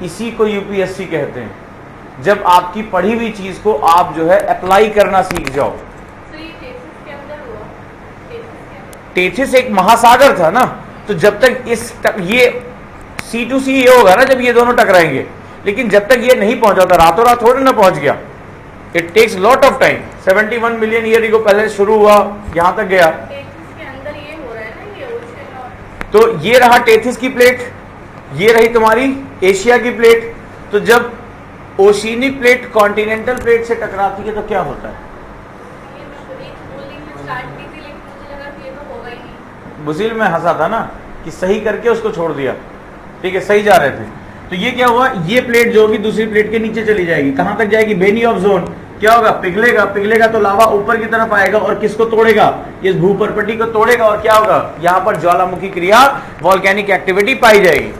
इसी को यूपीएससी कहते हैं, जब आपकी पढ़ी हुई चीज को आप जो है अप्लाई करना सीख जाओ। टेथिस एक महासागर था ना, तो जब तक ये C to C ये होगा ना जब ये दोनों टकराएंगे, लेकिन जब तक ये नहीं पहुंचा था, रातों रात थोड़ी ना पहुंच गया। It takes lot of time. 71 million year को पहले शुरू हुआ, यहां तक गया। के अंदर ये हो रहा है ना, ये ओशन और तो ये रहा टेथिस की प्लेट, ये रही तुम्हारी एशिया की प्लेट। तो जब ओशिनिक प्लेट कॉन्टिनेंटल प्लेट से टकराती है तो क्या होता है? ये मैं एक बोलने में स्टार्ट की थी, लेकिन मुझे लगा कि ये तो होगा ही नहीं। बुजिल में हंसा था ना कि सही करके उसको छोड़ दिया, ठीक है, सही जा रहे थे। तो ये क्या हुआ, ये प्लेट जो होगी दूसरी प्लेट के नीचे चली जाएगी, कहां तक जाएगी? Benioff zone. क्या होगा? पिघलेगा, पिघलेगा तो लावा ऊपर की तरफ आएगा और किसको तोड़ेगा? इस भूपर्पटी को तोड़ेगा, और क्या होगा? यहां पर ज्वालामुखी क्रिया, वॉल्केनिक एक्टिविटी पाई जाएगी।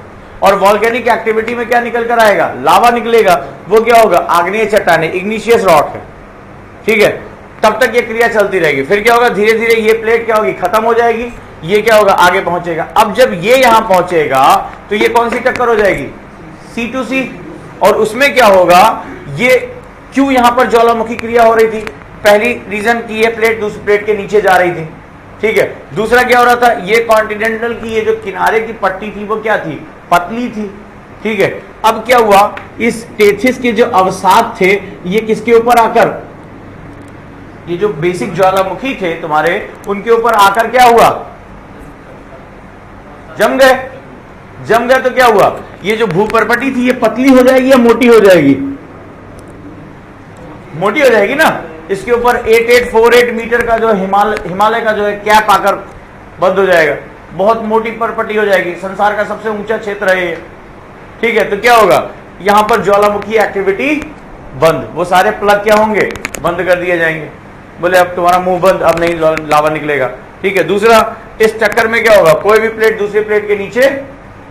और वॉल्केनिक एक्टिविटी में क्या निकल कर आएगा? लावा निकलेगा। वो क्या होगा? आग्नेय चट्टाने, इग्निशियस रॉक है, ठीक है। तब तक ये क्रिया चलती रहेगी। फिर क्या होगा? धीरे धीरे ये प्लेट क्या होगी? खत्म हो जाएगी। ये क्या होगा? आगे पहुंचेगा। अब जब ये यहां पहुंचेगा तो ये कौन सी टक्कर हो जाएगी? C to C। और उसमें क्या होगा? ये क्यों यहां पर ज्वालामुखी क्रिया हो रही थी? पहली रीजन की ये प्लेट दूसरी प्लेट के नीचे जा रही थी, ठीक है। दूसरा क्या हो रहा था? ये कॉन्टिनेंटल की ये जो किनारे की पट्टी थी वो क्या थी? पतली थी, ठीक है। अब क्या हुआ? इस टेथिस के जो अवसाद थे ये किसके ऊपर आकर, ये जो बेसिक ज्वालामुखी थे तुम्हारे, उनके ऊपर आकर क्या हुआ? जम गए। जम गए तो क्या हुआ? ये जो भूपर्पटी थी ये पतली हो जाएगी या मोटी हो जाएगी? मोटी हो जाएगी ना। इसके ऊपर 8848 मीटर का जो हिमालय का जो है कैप आकर बंद हो जाएगा, बहुत मोटी परपटी हो जाएगी। संसार का सबसे ऊंचा क्षेत्र है ये, ठीक है। तो क्या होगा? यहां पर ज्वालामुखी एक्टिविटी बंद, वो सारे प्लग क्या होंगे? बंद कर दिए जाएंगे। बोले अब तुम्हारा मुंह बंद, अब नहीं लावा निकलेगा, ठीक है। दूसरा, इस चक्कर में क्या होगा? कोई भी प्लेट दूसरी प्लेट के नीचे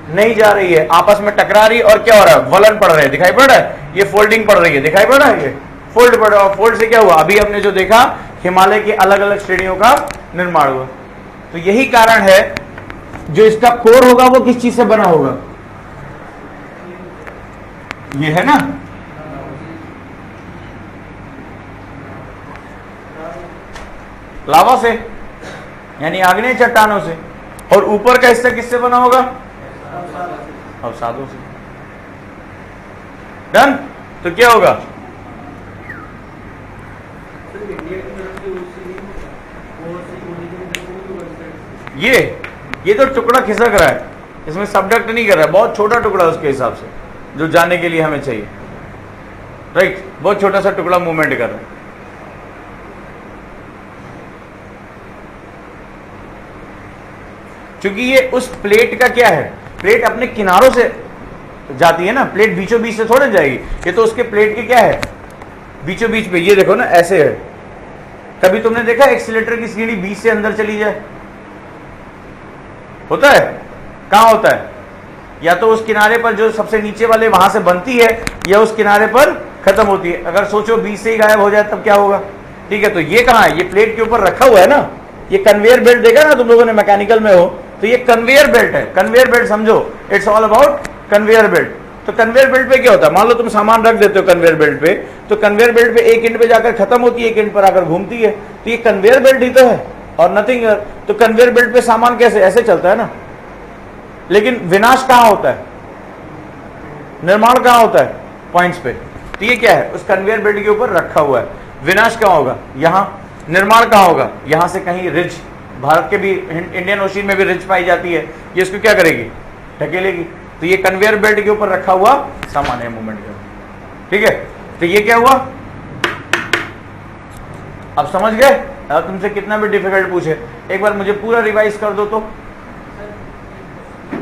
नहीं जा रही है, आपस में टकरा रही है, और क्या हो रहा है? वलन पड़ रहे हैं, दिखाई पड़ रहा है। ये फोल्डिंग पड़ रही है, दिखाई पड़ रहा है। ये फोल्ड पड़ रहा है, फोल्ड से क्या हुआ? अभी हमने जो देखा, हिमालय की अलग अलग श्रेणियों का निर्माण हुआ। तो यही कारण है जो इसका कोर होगा वो किस चीज से बना होगा? ये है ना, लावा से, यानी आग्नेय चट्टानों से। और ऊपर का हिस्सा किससे बना होगा? अवसादों से। डन। तो क्या होगा? ये तो टुकड़ा खिसक रहा है, इसमें सबडक्ट नहीं कर रहा है, बहुत छोटा टुकड़ा उसके हिसाब से जो जाने के लिए हमें चाहिए, राइट। बहुत छोटा सा टुकड़ा मूवमेंट कर रहा है। क्योंकि ये उस प्लेट का क्या है? प्लेट अपने किनारों से जाती है ना, प्लेट बीचों बीच से थोड़े जाएगी। ये तो उसके प्लेट के क्या है? बीचों बीच पे। ये देखो ना, ऐसे है। कभी तुमने देखा एक्सीलेटर की सीढ़ी बीच से अंदर चली जाए? होता है? कहां होता है? या तो उस किनारे पर जो सबसे नीचे वाले वहां से बनती है, या उस किनारे पर खत्म होती है। अगर सोचो बीच से ही गायब हो जाए तब क्या होगा? ठीक है। तो ये कहां है? ये प्लेट के ऊपर रखा हुआ है ना। ये कन्वेयर बेल्ट देखा ना तुम लोगों ने, मैकेनिकल में हो तो ये कन्वेयर बेल्ट है। कन्वेयर बेल्ट समझो, it's all about conveyor belt. तो कन्वेयर बेल्ट पे क्या होता है? मान लो तुम सामान रख देते हो कन्वेयर बेल्ट पे, तो कन्वेयर बेल्ट पे एक एंड पे जाकर खत्म होती है, एक एंड पर आकर घूमती है। तो ये कन्वेयर बेल्ट ही तो है और नथिंग। तो कन्वेयर बेल्ट पे सामान कैसे? ऐसे चलता है ना, लेकिन विनाश कहाँ होता है, निर्माण कहाँ होता है, पॉइंट्स पे। तो ये क्या है, उस कन्वेयर बेल्ट के ऊपर रखा हुआ है। विनाश कहाँ होगा, यहाँ। निर्माण कहाँ होगा, यहाँ से कहीं रिज, भारत के भी इंडियन ओशन में भी रिज पाई जाती है, ये इसको क्या करेगी, ढकेलेगी। तो ये कन्वेयर बेल्ट के ऊपर रखा हुआ सामान है मूवमेंट का, ठीक है। तो ये क्या हुआ, अब समझ गए। अब तुमसे कितना भी डिफिकल्ट पूछे, एक बार मुझे पूरा रिवाइज कर दो तो।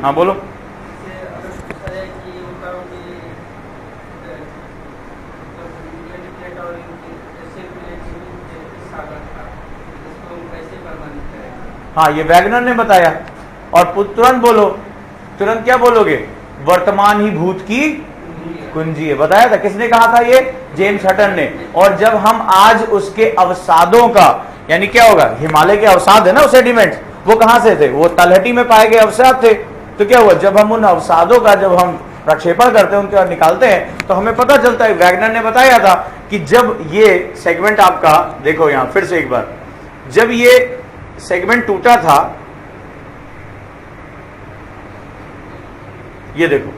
हाँ बोलो। हाँ, ये वैगनर ने बताया। और तुरंत बोलो, तुरंत क्या बोलोगे, वर्तमान ही भूत की कुंजी है। बताया था, किसने कहा था ये, जेम्स हटन ने। और जब हम आज उसके अवसादों का, यानी क्या होगा, हिमालय के अवसाद है ना, वो सेडिमेंट, वो कहां से थे, वो तलहटी में पाए गए अवसाद थे। तो क्या हुआ, जब हम उन अवसादों का जब हम प्रक्षेपण करते हैं, उनके निकालते हैं, तो हमें पता चलता है, वैगनर ने बताया था कि जब ये सेगमेंट आपका, देखो यहां फिर से एक बार, जब ये सेगमेंट टूटा था, ये देखो,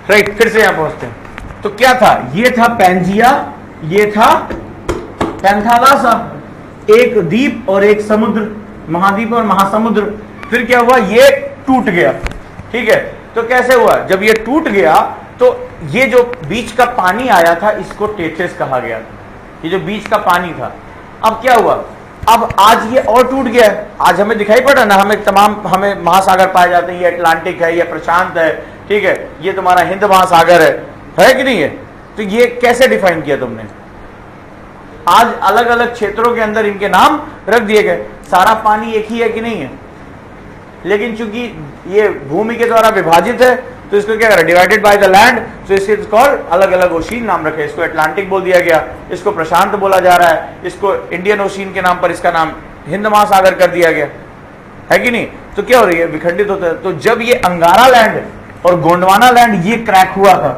राइट, फिर से यहां पहुंचते हैं। तो क्या था, ये था पैंजिया, ये था पैंथालासा, एक द्वीप और एक समुद्र, महाद्वीप और महासमुद्र। फिर क्या हुआ, ये टूट गया, ठीक है। तो कैसे हुआ, जब ये टूट गया तो ये जो बीच का पानी आया था, इसको टेथिस कहा गया था, ये जो बीच का पानी था। अब क्या हुआ, अब आज ये और टूट गया है। आज हमें दिखाई पड़ा ना, हमें महासागर पाए जाते हैं, ये अटलांटिक है, ये प्रशांत है, ठीक है, ये तुम्हारा हिंद महासागर है कि नहीं है। तो ये कैसे डिफाइन किया तुमने, आज अलग अलग क्षेत्रों के अंदर इनके नाम रख दिए गए। सारा पानी एक ही है कि नहीं है, लेकिन चूंकि ये भूमि के द्वारा विभाजित है, तो इसको क्या करा, डिवाइडेड बाय द लैंड, तो इसके कॉल्ड अलग अलग ओशीन नाम रखे। इसको अटलांटिक बोल दिया गया, इसको प्रशांत बोला जा रहा है, इसको इंडियन ओशीन के नाम पर इसका नाम हिंद महासागर कर दिया गया, है कि नहीं। तो क्या हो रही है, विखंडित होता है। तो जब ये अंगारा लैंड और गोंडवाना लैंड ये क्रैक हुआ था,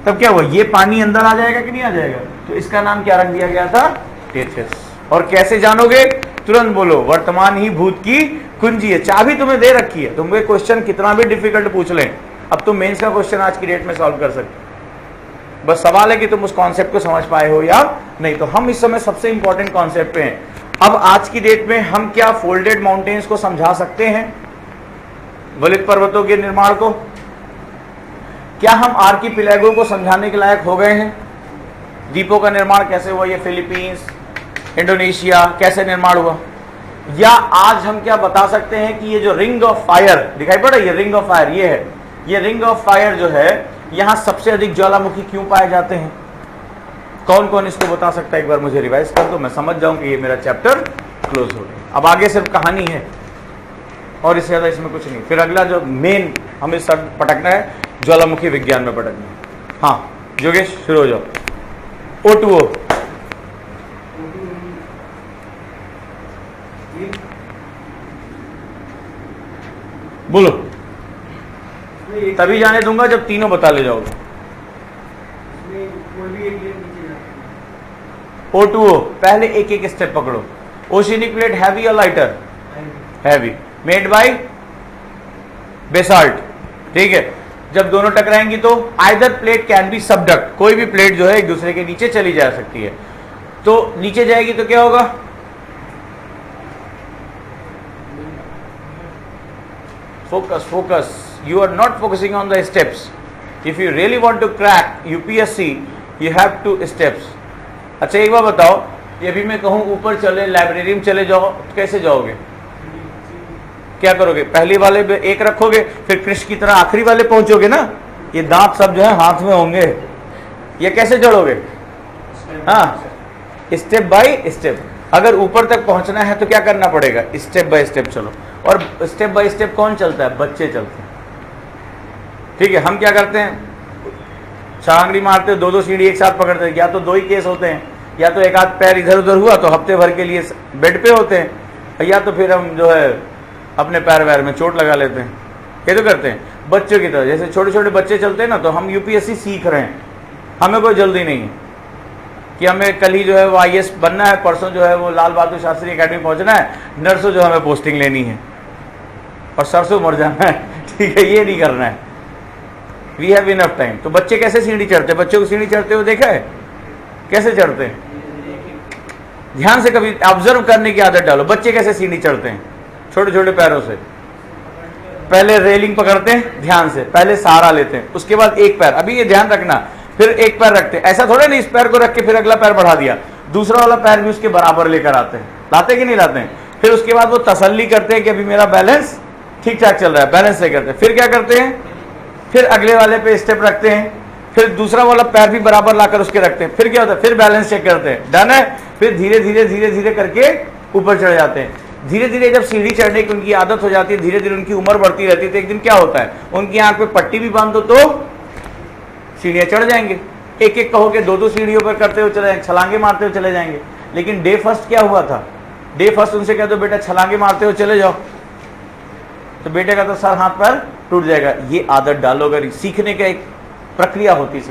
तब क्या हुआ, ये पानी अंदर आ जाएगा कि नहीं आ जाएगा। तो इसका नाम क्या रख दिया गया था, टेथिस। और कैसे जानोगे, तुरंत बोलो, वर्तमान ही भूत की कुंजी है। चाबी तुम्हें दे रखी है, तुम्हें क्वेश्चन कितना भी डिफिकल्ट पूछ लें, अब तुम मेंस का क्वेश्चन आज की डेट में सॉल्व कर सकते। बस सवाल है कि तुम उस कॉन्सेप्ट को समझ पाए हो या नहीं। तो हम इस समय सबसे इंपॉर्टेंट कॉन्सेप्ट पे हैं। अब आज की डेट में हम क्या फोल्डेड माउंटेन्स को समझा सकते हैं, वलित पर्वतों के निर्माण को। क्या हम आर्किपिलैगो को समझाने के लायक हो गए हैं, द्वीपों का निर्माण कैसे हुआ, ये फिलीपींस, इंडोनेशिया कैसे निर्माण हुआ। या आज हम क्या बता सकते हैं कि ये जो रिंग ऑफ फायर दिखाई पड़ा, ये रिंग ऑफ फायर ये है, ये रिंग ऑफ फायर जो है, यहां सबसे अधिक ज्वालामुखी क्यों पाए जाते हैं। कौन कौन इसको बता सकता है, एक बार मुझे रिवाइज कर दो, मैं समझ जाऊं कि ये मेरा चैप्टर क्लोज हो गया। अब आगे सिर्फ कहानी है और इससे ज्यादा इसमें कुछ नहीं। फिर अगला जो मेन हमें सब पटकना है, ज्वालामुखी विज्ञान में पटकना है। हाँ योगेश शुरू हो जाओ। O2O बोलो, तभी जाने दूंगा जब तीनों बता ले जाओगे। O2O पहले एक एक स्टेप पकड़ो। ओशियनिक प्लेट हैवी और lighter, heavy, made by basalt, ठीक है। जब दोनों टकराएंगी तो either plate can be subduct, कोई भी प्लेट जो है एक दूसरे के नीचे चली जा सकती है। तो नीचे जाएगी तो क्या होगा, focus focus, you are not focusing on the steps. If you really want to crack UPSC you have 2 steps. अच्छा एक बार बताओ, ये भी मैं कहूँ ऊपर चले, लाइब्रेरी में चले जाओ, तो कैसे जाओगे, क्या करोगे, पहले वाले पे एक रखोगे, फिर कृष्ण की तरह आखिरी वाले पहुंचोगे ना, ये दांत सब जो है हाथ में होंगे, ये कैसे जोड़ोगे। हाँ, स्टेप बाय स्टेप। अगर ऊपर तक पहुंचना है तो क्या करना पड़ेगा, स्टेप बाय स्टेप चलो। और स्टेप बाय स्टेप कौन चलता है, बच्चे चलते हैं, ठीक है। हम क्या करते हैं, छांगड़ी मारते, 2-2 सीढ़ी एक साथ पकड़ते हैं, या तो 2 ही केस होते हैं, या तो एक आध पैर इधर उधर हुआ तो हफ्ते भर के लिए बेड पे होते हैं, या तो फिर हम जो है अपने पैर वैर में चोट लगा लेते हैं। ये तो करते हैं बच्चों की तरह, जैसे छोटे छोटे बच्चे चलते हैं ना, तो हम यूपीएससी सीख रहे हैं, हमें कोई जल्दी नहीं है कि हमें कल ही जो है वो IAS बनना है, परसों जो है वो लाल बहादुर शास्त्री एकेडमी पहुंचना है, नर्सों जो हमें पोस्टिंग लेनी है, और सरसों मर जाना है, ठीक है, ये नहीं करना है। We have enough time. तो बच्चे कैसे सीढ़ी चढ़ते हैं? बच्चों को सीढ़ी चढ़ते हुए देखा है? कैसे चढ़ते हैं? ध्यान से कभी ऑब्जर्व करने की आदत डालो। बच्चे कैसे सीढ़ी चढ़ते हैं? छोटे छोटे पैरों से। पहले रेलिंग पकड़ते हैं ध्यान से, पहले सहारा लेते हैं, उसके बाद एक पैर, अभी ये ध्यान रखना, फिर एक पैर रखते हैं। ऐसा थोड़ा नहीं इस पैर को रख के फिर अगला पैर बढ़ा दिया, दूसरा वाला पैर भी उसके बराबर लेकर आते हैं। लाते कि नहीं लाते हैं? फिर उसके बाद वो तसल्ली करते हैं कि अभी मेरा बैलेंस ठीक ठाक चल रहा है, बैलेंस सही करते हैं। फिर क्या करते हैं? फिर अगले वाले पे स्टेप रखते हैं, फिर दूसरा वाला पैर भी बराबर लाकर उसके रखते हैं। फिर क्या होता है? फिर बैलेंस चेक करते हैं, डन है। फिर धीरे धीरे धीरे धीरे करके ऊपर चढ़ जाते हैं। धीरे धीरे जब सीढ़ी चढ़ने की उनकी आदत हो जाती है, धीरे धीरे उनकी उम्र बढ़ती रहती है, तो एक दिन क्या होता है? उनकी आंख पे पट्टी भी बांध दो तो सीढ़ियां चढ़ जाएंगे। एक एक कहो के दो दो सीढ़ियों पर करते हुए चले जाएंगे, छलांगे मारते हुए चले जाएंगे। लेकिन डे फर्स्ट क्या हुआ था? डे फर्स्ट उनसे कह दो बेटा छलांगे मारते हुए चले जाओ, तो बेटे का तो सर हाथ पैर टूट जाएगा। ये आदत डालो। अगर सीखने का एक प्रक्रिया होती है,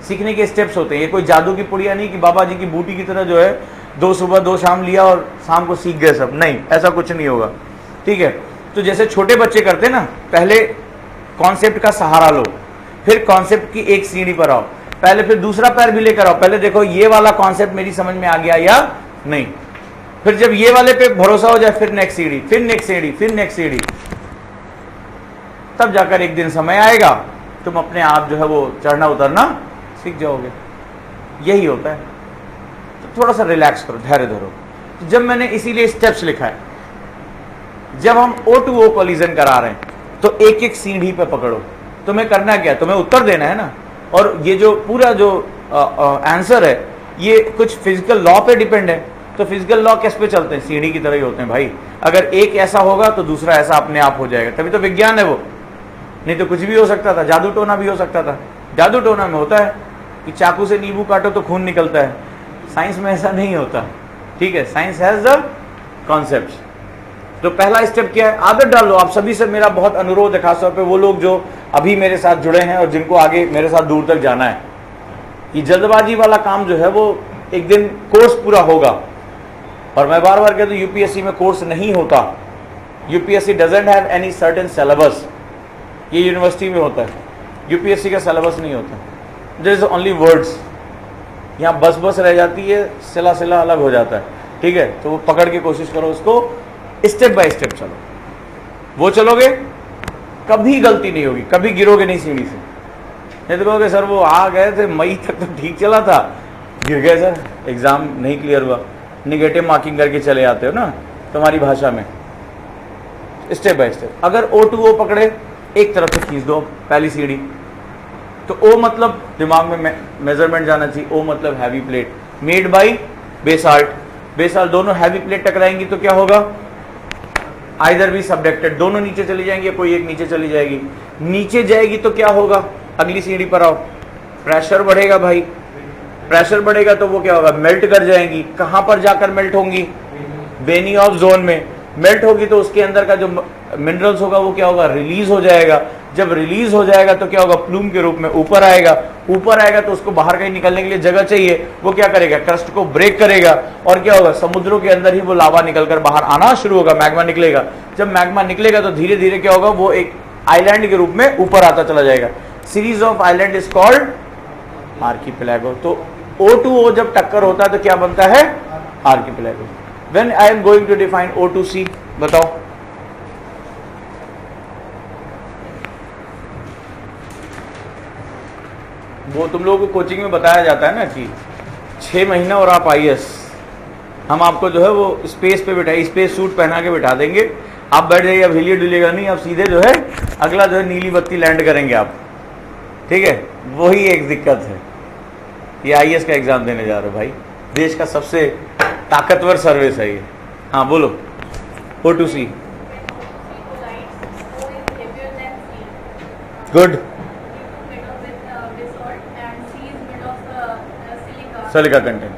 सीखने के स्टेप्स होते हैं। ये कोई जादू की पुड़िया नहीं कि बाबा जी की बूटी की तरह जो है 2 सुबह 2 शाम लिया और शाम को सीख गए सब, नहीं, ऐसा कुछ नहीं होगा, ठीक है। तो जैसे छोटे बच्चे करते हैं ना, पहले कॉन्सेप्ट का सहारा लो, फिर कॉन्सेप्ट की एक सीढ़ी पर आओ, पहले फिर दूसरा पैर भी लेकर आओ, पहले देखो ये वाला कॉन्सेप्ट मेरी समझ में आ गया या नहीं। फिर जब ये वाले पे भरोसा हो जाए, फिर नेक्स्ट सीढ़ी, फिर नेक्स्ट सीढ़ी, फिर नेक्स्ट सीढ़ी, तब जाकर एक दिन समय आएगा तुम अपने आप जो है वो चढ़ना उतरना सीख जाओगे। यही होता है। तो थोड़ा सा रिलैक्स करो, धैर्य धरो। तो जब मैंने इसीलिए स्टेप्स लिखा है, जब हम O2O कोलिजन करा रहे हैं तो एक एक सीढ़ी पे पकड़ो। तुम्हें करना क्या है? तुम्हें उत्तर देना है ना। और ये जो पूरा जो आंसर है ये कुछ फिजिकल लॉ पे डिपेंड है। तो फिजिकल लॉ किस पे चलते हैं? सीढ़ी की तरह ही होते हैं भाई। अगर एक ऐसा होगा तो दूसरा ऐसा अपने आप हो जाएगा, तभी तो विज्ञान है वो। नहीं तो कुछ भी हो सकता था, जादू टोना भी हो सकता था। जादू टोना में होता है कि चाकू से नींबू काटो तो खून निकलता है, साइंस में ऐसा नहीं होता, ठीक है। Science has the concept. तो पहला स्टेप क्या है? आदत डालो। आप सभी से मेरा बहुत अनुरोध है, खासतौर पे वो लोग जो अभी मेरे साथ जुड़े हैं और जिनको आगे मेरे साथ दूर तक जाना है, ये जल्दबाजी वाला काम जो है वो एक दिन कोर्स पूरा होगा। और मैं बार बार कहता हूं यूपीएससी में कोर्स नहीं होता। UPSC doesn't have any certain syllabus. ये यूनिवर्सिटी में होता है, यूपीएससी का सिलेबस नहीं होता। There is only words. यहाँ बस बस रह जाती है, सिला सिला अलग हो जाता है, ठीक है। तो वो पकड़ के कोशिश करो, उसको स्टेप बाय स्टेप चलो। वो चलोगे कभी गलती नहीं होगी, कभी गिरोगे नहीं सीढ़ी से। नहीं तो कहोगे सर वो आ गए थे मई तक तो ठीक चला था, गिर गए सर, एग्जाम नहीं क्लियर हुआ, निगेटिव मार्किंग करके चले आते हो ना तुम्हारी भाषा में। Step by step. अगर O2O पकड़े, एक तरफ से खींच दो पहली सीढ़ी। तो O मतलब दिमाग में मेजरमेंट जाना चाहिए। O मतलब heavy plate made by basalt. Basalt दोनों हैवी प्लेट टकराएंगी तो क्या होगा? आइदर भी सबडक्टेड, दोनों नीचे चली जाएंगी, कोई एक नीचे चली जाएगी। नीचे जाएगी तो क्या होगा? अगली सीढ़ी पर आओ, प्रेशर बढ़ेगा भाई। प्रेशर बढ़ेगा तो वो क्या होगा? मेल्ट कर जाएंगी। कहां पर जाकर मेल्ट होंगी? बेनियोफ जोन में मेल्ट होगी तो उसके अंदर का जो मिनरल्स होगा वो क्या होगा? रिलीज हो जाएगा। जब रिलीज हो जाएगा तो क्या होगा? प्लूम के रूप में ऊपर आएगा। ऊपर आएगा तो उसको बाहर कहीं निकलने के लिए जगह चाहिए। वो क्या करेगा? क्रस्ट को ब्रेक करेगा और क्या होगा? समुद्रों के अंदर ही वो लावा निकलकर बाहर आना शुरू होगा, मैग्मा निकलेगा। जब मैग्मा निकलेगा तो धीरे धीरे क्या होगा? वो एक आइलैंड के रूप में ऊपर आता चला जाएगा। Series of island is called archipelago. तो O2O जब टक्कर होता है तो क्या बनता है? Archipelago. When I am going to define O2C, बताओ। वो तुम लोगों को कोचिंग में बताया जाता है ना कि 6 महीना और आप IAS, हम आपको जो है वो स्पेस पे बिठाए, स्पेस सूट पहना के बिठा देंगे। आप बैठ जाइए, अब हिलिए डुलिएगा नहीं, आप सीधे जो है अगला जो है नीली बत्ती लैंड करेंगे आप, ठीक है। वही एक दिक्कत है। ये IAS का एग्जाम देने जा रहे हो भाई, देश का सबसे ताकतवर सर्विस है ये। हाँ बोलो। O2C good. Silica content.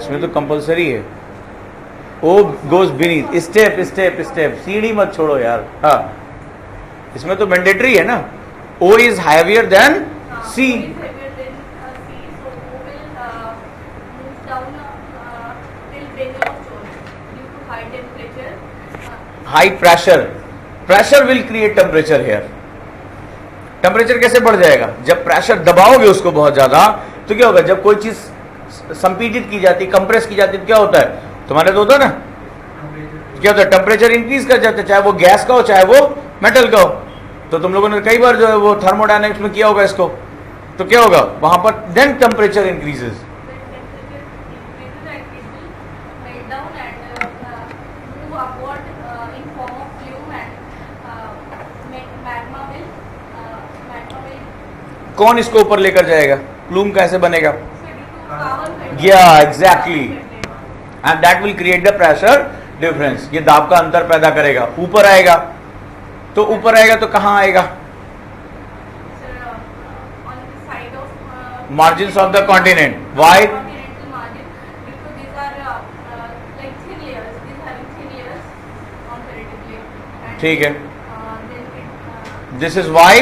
इसमें तो कंपलसरी है। O goes beneath, step step step, सीढ़ी मत छोड़ो यार। हाँ इसमें तो मैंडेटरी है ना। O is heavier than C, high pressure, pressure will create temperature here. Temperature कैसे बढ़ जाएगा? जब प्रेशर दबाओगे उसको बहुत ज्यादा तो क्या होगा? जब कोई चीज संपीडित की जाती, कंप्रेस की जाती, तो क्या होता है? तुम्हारे तो होता है ना, क्या होता है? टेम्परेचर इंक्रीज कर जाता है, चाहे वो गैस का हो चाहे वो मेटल का हो। तो तुम लोगों ने कई बार जो है वो थर्मोडायनेमिक्स में किया होगा इसको। तो क्या होगा वहां पर? Then temperature increases. कौन इसको ऊपर लेकर जाएगा? प्लूम कैसे बनेगा? या exactly, and that will create the pressure difference. ये दाब का अंतर पैदा करेगा। ऊपर आएगा तो ऊपर आएगा तो कहां आएगा? Margin of the continent. Why? ठीक है, this is why,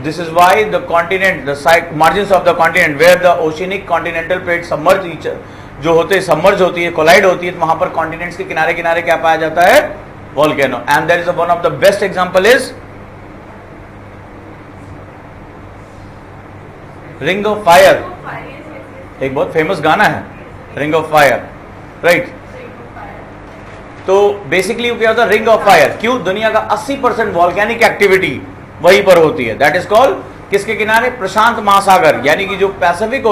this is why the continent, the side margins of the continent where the oceanic continental plate submerge each जो होते हैं, सबमर्ज होती है, कोलाइड होती है, तो वहां पर कॉन्टिनेंट्स के किनारे किनारे क्या पाया जाता है? Volcano. And there is one of the best example is ring of fire. एक बहुत फेमस गाना है रिंग ऑफ फायर, राइट? तो बेसिकली क्या होता है रिंग ऑफ फायर? क्यों? दुनिया का 80% वॉल्केनिक एक्टिविटी वहीं पर होती है। दैट इज कॉल्ड किसके किनारे? प्रशांत महासागर, यानी कि जो पैसिफिक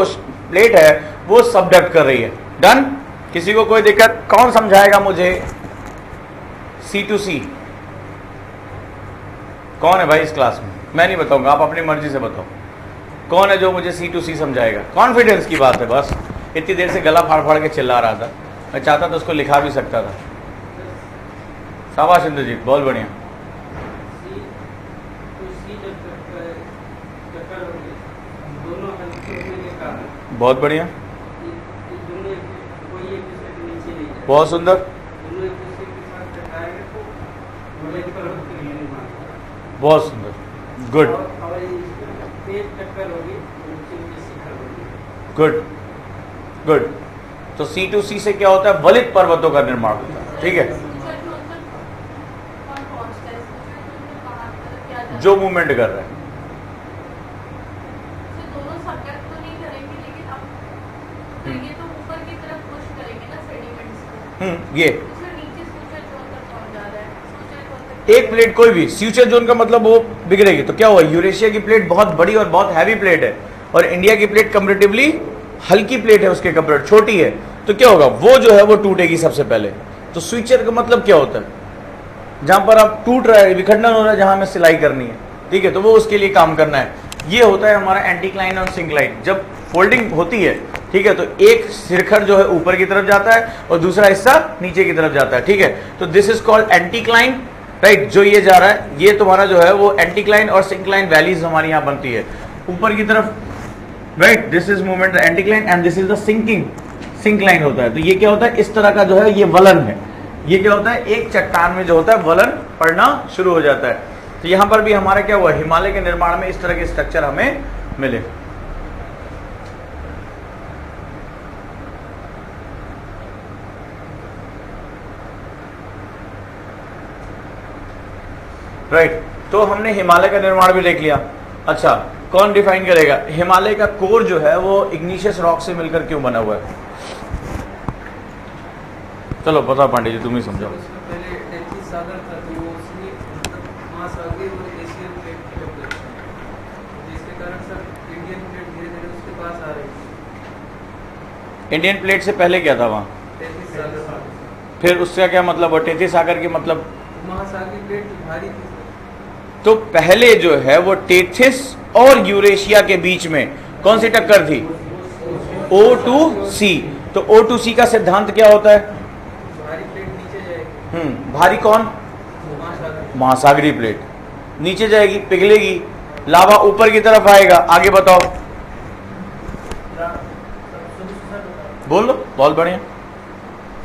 प्लेट है वो सबडक्ट कर रही है। डन? किसी को कोई दिक्कत? कौन समझाएगा मुझे C2C? कौन है भाई इस क्लास में? मैं नहीं बताऊंगा, आप अपनी मर्जी से बताओ कौन है जो मुझे C2C समझाएगा। कॉन्फिडेंस की बात है, बस इतनी देर से गला फाड़ फाड़ के चिल्ला रहा था, मैं चाहता तो उसको लिखा भी सकता था। शाबाश इंद्रजीत, बहुत बढ़िया। बहुत बढ़िया, बहुत सुंदर, बहुत सुंदर, गुड गुड गुड। तो C2C से क्या होता है? वलित पर्वतों का निर्माण होता है। ठीक है, जो मूवमेंट कर रहा है। ये एक प्लेट कोई भी फ्यूचर जोन का मतलब वो बिगड़ेगी। तो क्या हुआ? यूरेशिया की प्लेट बहुत बड़ी और बहुत हैवी प्लेट है और इंडिया की प्लेट कंपैरेटिवली हल्की प्लेट है, उसके कंपेयर छोटी है। तो क्या होगा? वो जो है वो टूटेगी सबसे पहले। तो स्विचर का मतलब क्या होता है? जहां पर आप टूट रहा है, विखंडन हो रहा है, जहां हमें सिलाई करनी है, ठीक है, तो वो उसके लिए काम करना है। ये होता है हमारा एंटीक्लाइन और सिंक्लाइन। जब फोल्डिंग होती है, ठीक है, तो एक सिरखर जो है ऊपर की तरफ जाता है और दूसरा हिस्सा नीचे की तरफ जाता है। ठीक है, तो this is called anticline, right? जो ये जा रहा है ये तुम्हारा जो है वो एंटीक्लाइन और सिंक्लाइन वैलीज हमारी यहाँ बनती है ऊपर की तरफ, right? This is movement anticline and this is the sinking, syncline होता है। तो ये क्या होता है? इस तरह का जो है ये वलन है। ये क्या होता है? एक चट्टान में जो होता है वलन पड़ना शुरू हो जाता है। तो यहाँ पर भी हमारा क्या हुआ? हिमालय के निर्माण में इस तरह के स्ट्रक्चर हमें मिले। राइट, तो हमने हिमालय का निर्माण भी देख लिया। अच्छा, कौन डिफाइन करेगा हिमालय का कोर जो है वो इग्निशियस रॉक से मिलकर क्यों बना हुआ है? चलो बताओ पांडे जी, तुम ही समझाओ। पहले टेथिस सागर था, तो वो उसमें महासागरीय और एशियन प्लेट की टक्कर थी, जिसके कारण सर इंडियन प्लेट धीरे धीरे उसके पास आ रही थी। इंडियन प्लेट से पहले क्या था वहाँ? टेथिस सागर। फिर उसका क्या मतलब? और टेथिस सागर की मतलब? महासागरीय प्लेट भारी थी। तो पहले जो है वो टेथिस और यूरेशिया के बीच में कौन सी टक्कर थी? O2C। तो O2C का सिद्धांत क्या होता है? भारी प्लेट नीचे जाएगी। भारी कौन? महासागरीय प्लेट नीचे जाएगी, पिघलेगी, लावा ऊपर की तरफ आएगा। आगे बताओ, बोलो। बहुत बढ़िया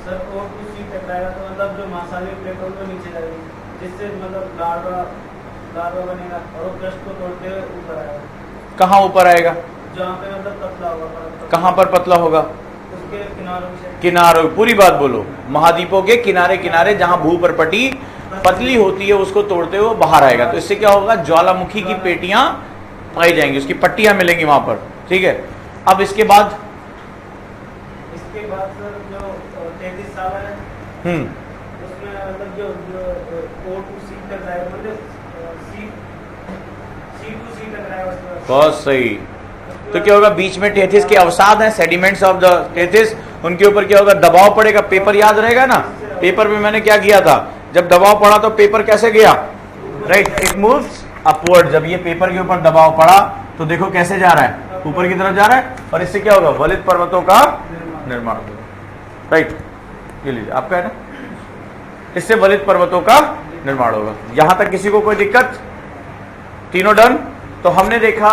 सर। O2C टकराएगा तो मतलब जो महासागरीय प्लेट होगी वो नीचे जाएगी, जिससे मतलब लार्वा बनेगा और वो क्रस्ट को तोड़ते हुए ऊपर आएगा। कहाँ ऊपर आएगा? जहाँ पे मतलब पतला होगा। कहाँ पर पतला होगा? उसके किनारे किनारों, पूरी बात बोलो, महाद्वीपों के किनारे किनारे जहां भूपर्पटी पतली होती है उसको तोड़ते हुए बाहर आएगा। तो इससे क्या होगा, ज्वालामुखी की पेटियां पाई जाएंगी, उसकी पट्टियां मिलेंगी वहां पर। ठीक है, अब इसके बाद सर जो 33 सागर है उसमें मतलब जो O2C तक जाएगा, मतलब C2C तक जाएगा उसमें। बहुत सही। तो क्या होगा, बीच में टेथिस के अवसाद हैं, सेडिमेंट्स ऑफ द टेथिस, उनके ऊपर क्या होगा, दबाव पड़ेगा। पेपर याद रहेगा ना, पेपर में मैंने क्या किया था, जब दबाव पड़ा तो पेपर कैसे गया, राइट, इट मूव्स अपवर्ड। जब ये पेपर के ऊपर दबाव पड़ा तो देखो कैसे जा रहा है, ऊपर की तरफ जा रहा है, और इससे क्या होगा, वलित पर्वतों का निर्माण होगा। राइट, ये लीजिए आपका है ना, इससे वलित पर्वतों का निर्माण होगा। यहां तक किसी को कोई दिक्कत, तीनों डन। तो हमने देखा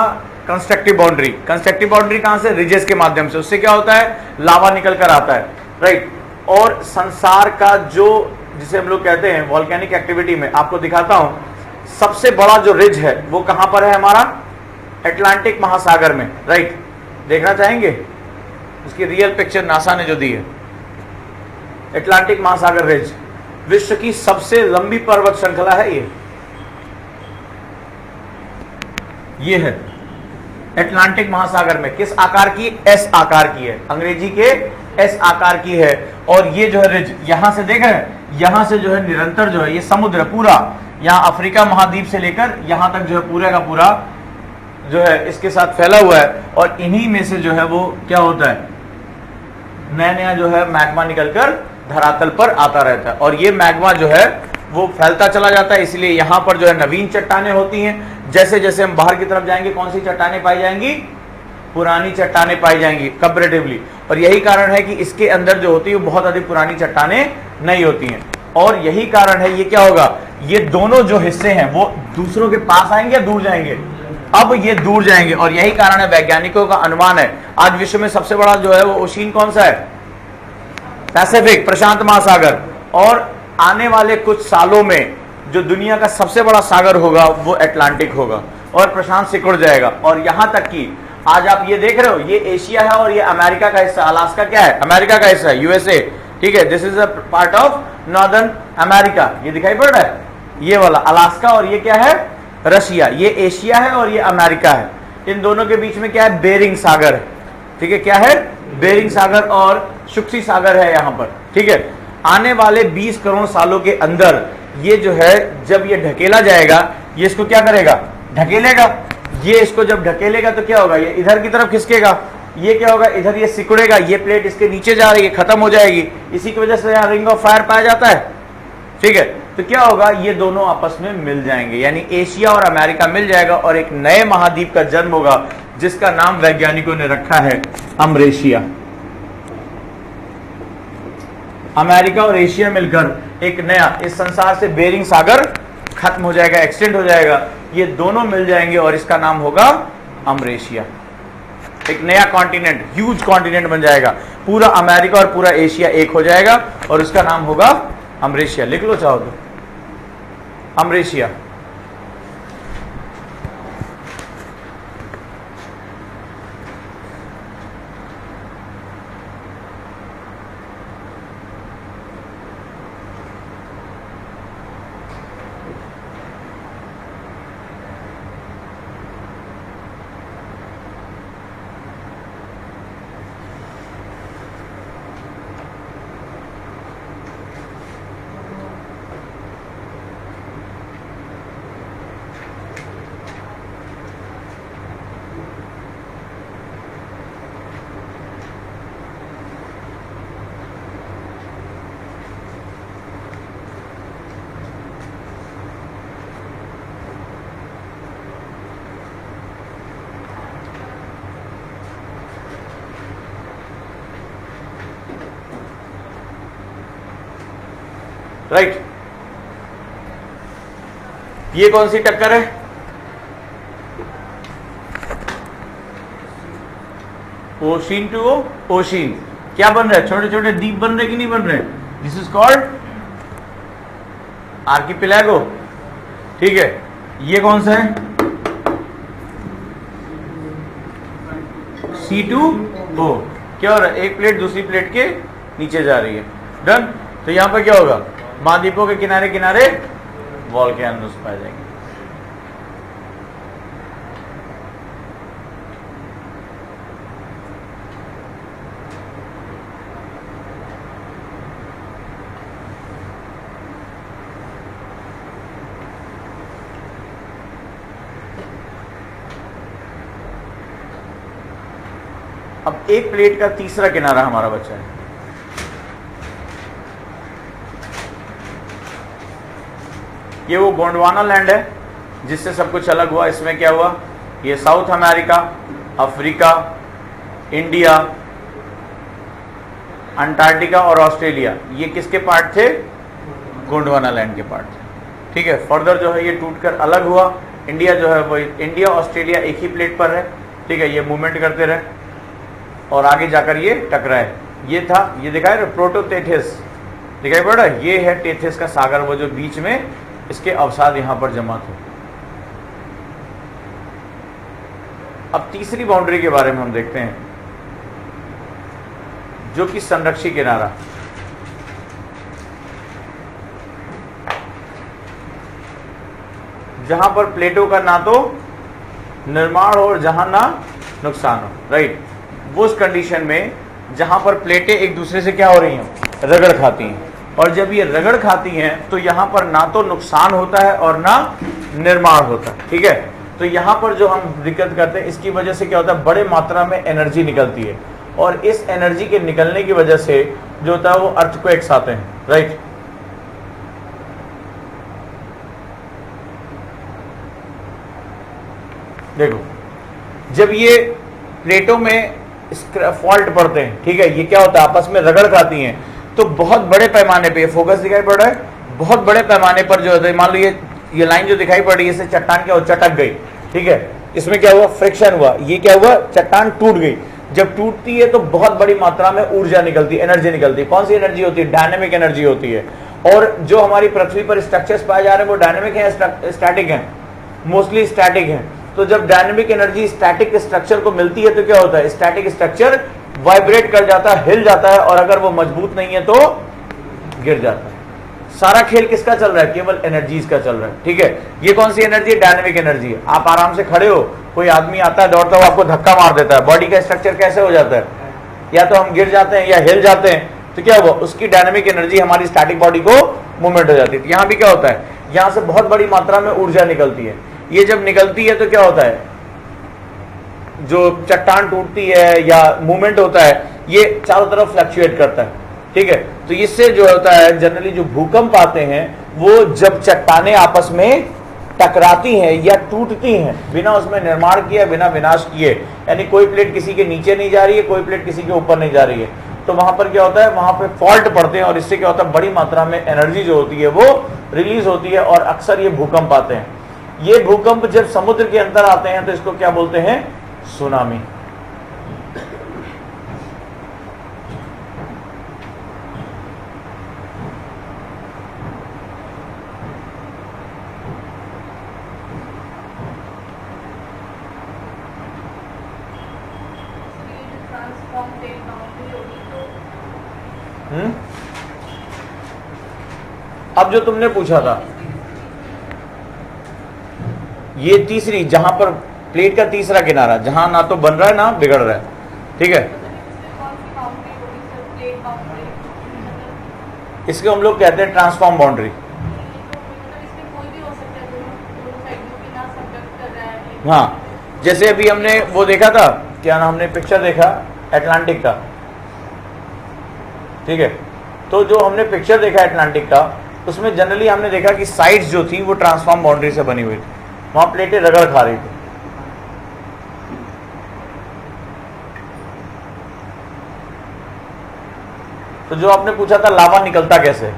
कंस्ट्रक्टिव बाउंड्री। कंस्ट्रक्टिव बाउंड्री कहां से, रिजेस के माध्यम से, उससे क्या होता है, लावा निकल कर आता है। राइट, और संसार का जो, जिसे हम लोग कहते हैं वॉल्केनिक एक्टिविटी में, आपको दिखाता हूं, सबसे बड़ा जो रिज है वो कहां पर है हमारा, अटलांटिक महासागर में। राइट, देखना चाहेंगे उसकी रियल पिक्चर नासा ने जो दी है। अटलांटिक महासागर रिज विश्व की सबसे लंबी पर्वत श्रृंखला है ये है अटलांटिक महासागर में। किस आकार की, एस आकार की है, अंग्रेजी के एस आकार की है। और ये जो है रिज, यहां से देख रहे हैं, यहां से जो है निरंतर जो है ये समुद्र पूरा, यहां अफ्रीका महाद्वीप से लेकर यहां तक जो है पूरा का पूरा जो है इसके साथ फैला हुआ है। और इन्हीं में से जो है वो क्या होता है, नया नया जो है मैग्मा निकलकर धरातल पर आता रहता है। और ये मैग्मा जो है वो फैलता चला जाता है, इसलिए यहां पर जो है नवीन चट्टानें होती हैं। जैसे जैसे हम बाहर की तरफ जाएंगे, कौन सी चट्टानें पाई जाएंगी, पुरानी चट्टानें पाई जाएंगी कंपैरेटिवली। और यही कारण है कि इसके अंदर जो होती है वो बहुत अधिक पुरानी चट्टानें नहीं होती हैं। और यही कारण है, ये क्या होगा, ये दोनों जो हिस्से हैं वो दूसरों के पास आएंगे या दूर जाएंगे, अब ये दूर जाएंगे। और यही कारण है, वैज्ञानिकों का अनुमान है, आज विश्व में सबसे बड़ा जो है वो ओशियन कौन सा है, पैसिफिक, प्रशांत महासागर। और आने वाले कुछ सालों में जो दुनिया का सबसे बड़ा सागर होगा वो अटलांटिक होगा, और प्रशांत सिकुड़ जाएगा। और यहां तक कि आज आप ये देख रहे हो, ये एशिया है और ये अमेरिका का हिस्सा, अलास्का क्या है, अमेरिका का हिस्सा है, यूएसए। ठीक है, this is a part of northern America, ये दिखाई पड़ रहा है, ये वाला अलास्का। और ये क्या है, रशिया। ये एशिया है और ये अमेरिका है। इन दोनों के बीच में क्या है, बेरिंग सागर है। ठीक है, क्या है, बेरिंग सागर और शुक्सी सागर है यहां पर। ठीक है, आने वाले 20 करोड़ सालों के अंदर ये जो है, जब ये ढकेला जाएगा, ये इसको क्या करेगा, ढकेलेगा। ये इसको जब ढकेलेगा तो क्या होगा, ये इधर की तरफ खिसकेगा, ये क्या होगा, इधर ये सिकुड़ेगा, ये प्लेट इसके नीचे जा रही है, खत्म हो जाएगी। इसी की वजह से यहाँ रिंग ऑफ फायर पाया जाता है। ठीक है, तो क्या होगा, ये दोनों आपस में मिल जाएंगे, यानी एशिया और अमेरिका मिल जाएगा, और एक नए महाद्वीप का जन्म होगा जिसका नाम वैज्ञानिकों ने रखा है अमरेशिया। अमेरिका और एशिया मिलकर एक नया, इस संसार से बेरिंग सागर खत्म हो जाएगा, एक्सटेंड हो जाएगा, ये दोनों मिल जाएंगे और इसका नाम होगा अमरेशिया। एक नया कॉन्टिनेंट, ह्यूज कॉन्टिनेंट बन जाएगा, पूरा अमेरिका और पूरा एशिया एक हो जाएगा और इसका नाम होगा अमरेशिया। लिख लो चाहो तो, अमरेशिया। राइट, ये कौन सी टक्कर है, ओशिन टू ओशिन। क्या बन रहा है, छोटे छोटे द्वीप बन रहे कि नहीं बन रहे, दिस इज कॉल्ड आर्किपेलागो। ठीक है, ये कौन सा है, C2O। क्या हो रहा है, एक प्लेट दूसरी प्लेट के नीचे जा रही है। डन। तो यहाँ पर क्या होगा, महाद्वीपों के किनारे किनारे वॉल्केनोस पाए जाएंगे। अब एक प्लेट का तीसरा किनारा हमारा बचा है। ये वो गोंडवाना लैंड है जिससे सब कुछ अलग हुआ। इसमें क्या हुआ, ये south America, Africa, India, Antarctica और ऑस्ट्रेलिया, ये किसके पार्ट थे, गोंडवाना लैंड के पार्ट थे। ठीक है, फर्दर जो है ये टूटकर अलग हुआ। इंडिया जो है वो, इंडिया ऑस्ट्रेलिया एक ही प्लेट पर है। ठीक है, ये मूवमेंट करते रहे और आगे जाकर ये टकराए। ये था, ये दिखाई रहा प्रोटोटेथिस, दिखाई पड़ रहा है, ये है टेथिस का सागर, वो जो बीच में इसके अवसाद यहां पर जमा थे। अब तीसरी बाउंड्री के बारे में हम देखते हैं, जो कि संरक्षी किनारा। जहां पर प्लेटों का ना तो निर्माण हो और जहां ना नुकसान हो, राइट। वो उस कंडीशन में जहां पर प्लेटें एक दूसरे से क्या हो रही हैं, रगड़ खाती हैं। और जब ये रगड़ खाती हैं तो यहां पर ना तो नुकसान होता है और ना निर्माण होता है। ठीक है, तो यहां पर जो हम दिक्कत करते हैं, इसकी वजह से क्या होता है, बड़े मात्रा में एनर्जी निकलती है और इस एनर्जी के निकलने की वजह से जो होता है वो अर्थक्वेक्स आते हैं, राइट। देखो, जब ये प्लेटों में फॉल्ट पड़ते हैं, ठीक है, ये क्या होता है, आपस में रगड़ खाती हैं, तो बहुत बड़े पैमाने पे, फोकस दिखाई पड़ रहा है, बहुत बड़े पैमाने पर जो है, मान लो ये लाइन जो दिखाई पड़ रही है, इससे चट्टान क्या हो, चटक गई। ठीक है, इसमें क्या हुआ, फ्रिक्शन हुआ, ये क्या हुआ, चट्टान टूट गई। जब टूटती है तो बहुत बड़ी मात्रा में ऊर्जा निकलती है, एनर्जी निकलती है। कौन सी एनर्जी होती है, डायनेमिक एनर्जी होती है। और जो हमारी पृथ्वी पर स्ट्रक्चर्स पाए जा रहे हैं वो डायनेमिक है, स्टैटिक है, मोस्टली स्टैटिक है। तो जब डायनेमिक एनर्जी स्टैटिक स्ट्रक्चर को मिलती है तो क्या होता है, स्टैटिक स्ट्रक्चर वाइब्रेट कर जाता है, हिल जाता है, और अगर वो मजबूत नहीं है तो गिर जाता है। सारा खेल किसका चल रहा है, केवल एनर्जीज का चल रहा है। ठीक है, ये कौन सी एनर्जी है, डायनेमिक एनर्जी है। आप आराम से खड़े हो, कोई आदमी आता है दौड़ता हुआ आपको धक्का मार देता है, बॉडी का स्ट्रक्चर कैसे हो जाता है, या तो हम गिर जाते हैं या हिल जाते हैं। तो क्या हुआ, उसकी डायनेमिक एनर्जी हमारी स्टैटिक बॉडी को मूवमेंट हो जाती है। यहाँ भी क्या होता है, यहाँ से बहुत बड़ी मात्रा में ऊर्जा निकलती है। ये जब निकलती है तो क्या होता है, जो चट्टान टूटती है या मूवमेंट होता है, ये चारों तरफ फ्लक्चुएट करता है। ठीक है, तो इससे जो होता है, जनरली जो भूकंप आते हैं वो जब चट्टानें आपस में टकराती हैं या टूटती हैं बिना उसमें निर्माण किए, बिना विनाश किए, यानी कोई प्लेट किसी के नीचे नहीं जा रही है, कोई प्लेट किसी के ऊपर नहीं जा रही है, तो वहां पर क्या होता है, वहां पे फॉल्ट पड़ते हैं और इससे क्या होता है, बड़ी मात्रा में एनर्जी जो होती है वो रिलीज होती है और अक्सर ये भूकंप आते हैं। ये भूकंप जब समुद्र के अंदर आते हैं तो इसको क्या बोलते हैं, सुनामी। अब जो तुमने पूछा था, ये तीसरी, जहां पर प्लेट का तीसरा किनारा, जहां ना तो बन रहा है ना बिगड़ रहा है। ठीक है, इसको हम लोग कहते हैं ट्रांसफॉर्म बाउंड्री। हाँ, जैसे अभी हमने वो देखा था, क्या ना, हमने पिक्चर देखा अटलांटिक का। ठीक है, तो जो हमने पिक्चर देखा अटलांटिक का, उसमें जनरली हमने देखा कि साइड्स जो थी वो ट्रांसफॉर्म बाउंड्री से बनी हुई थी, वहां प्लेटें रगड़ खा रही थी। तो जो आपने पूछा था लावा निकलता कैसे,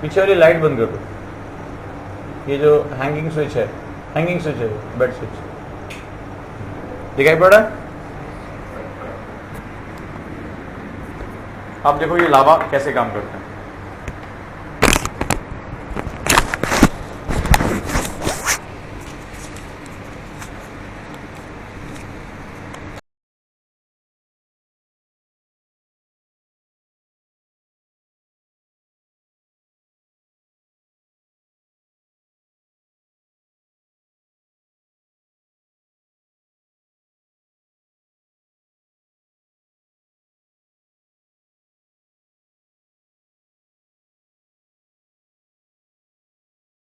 पीछे वाली लाइट बंद कर दो। ये जो हैंगिंग स्विच है, हैंगिंग स्विच है, बेड स्विच दिखाई पड़ रहा है। अब देखो ये लावा कैसे काम करता है।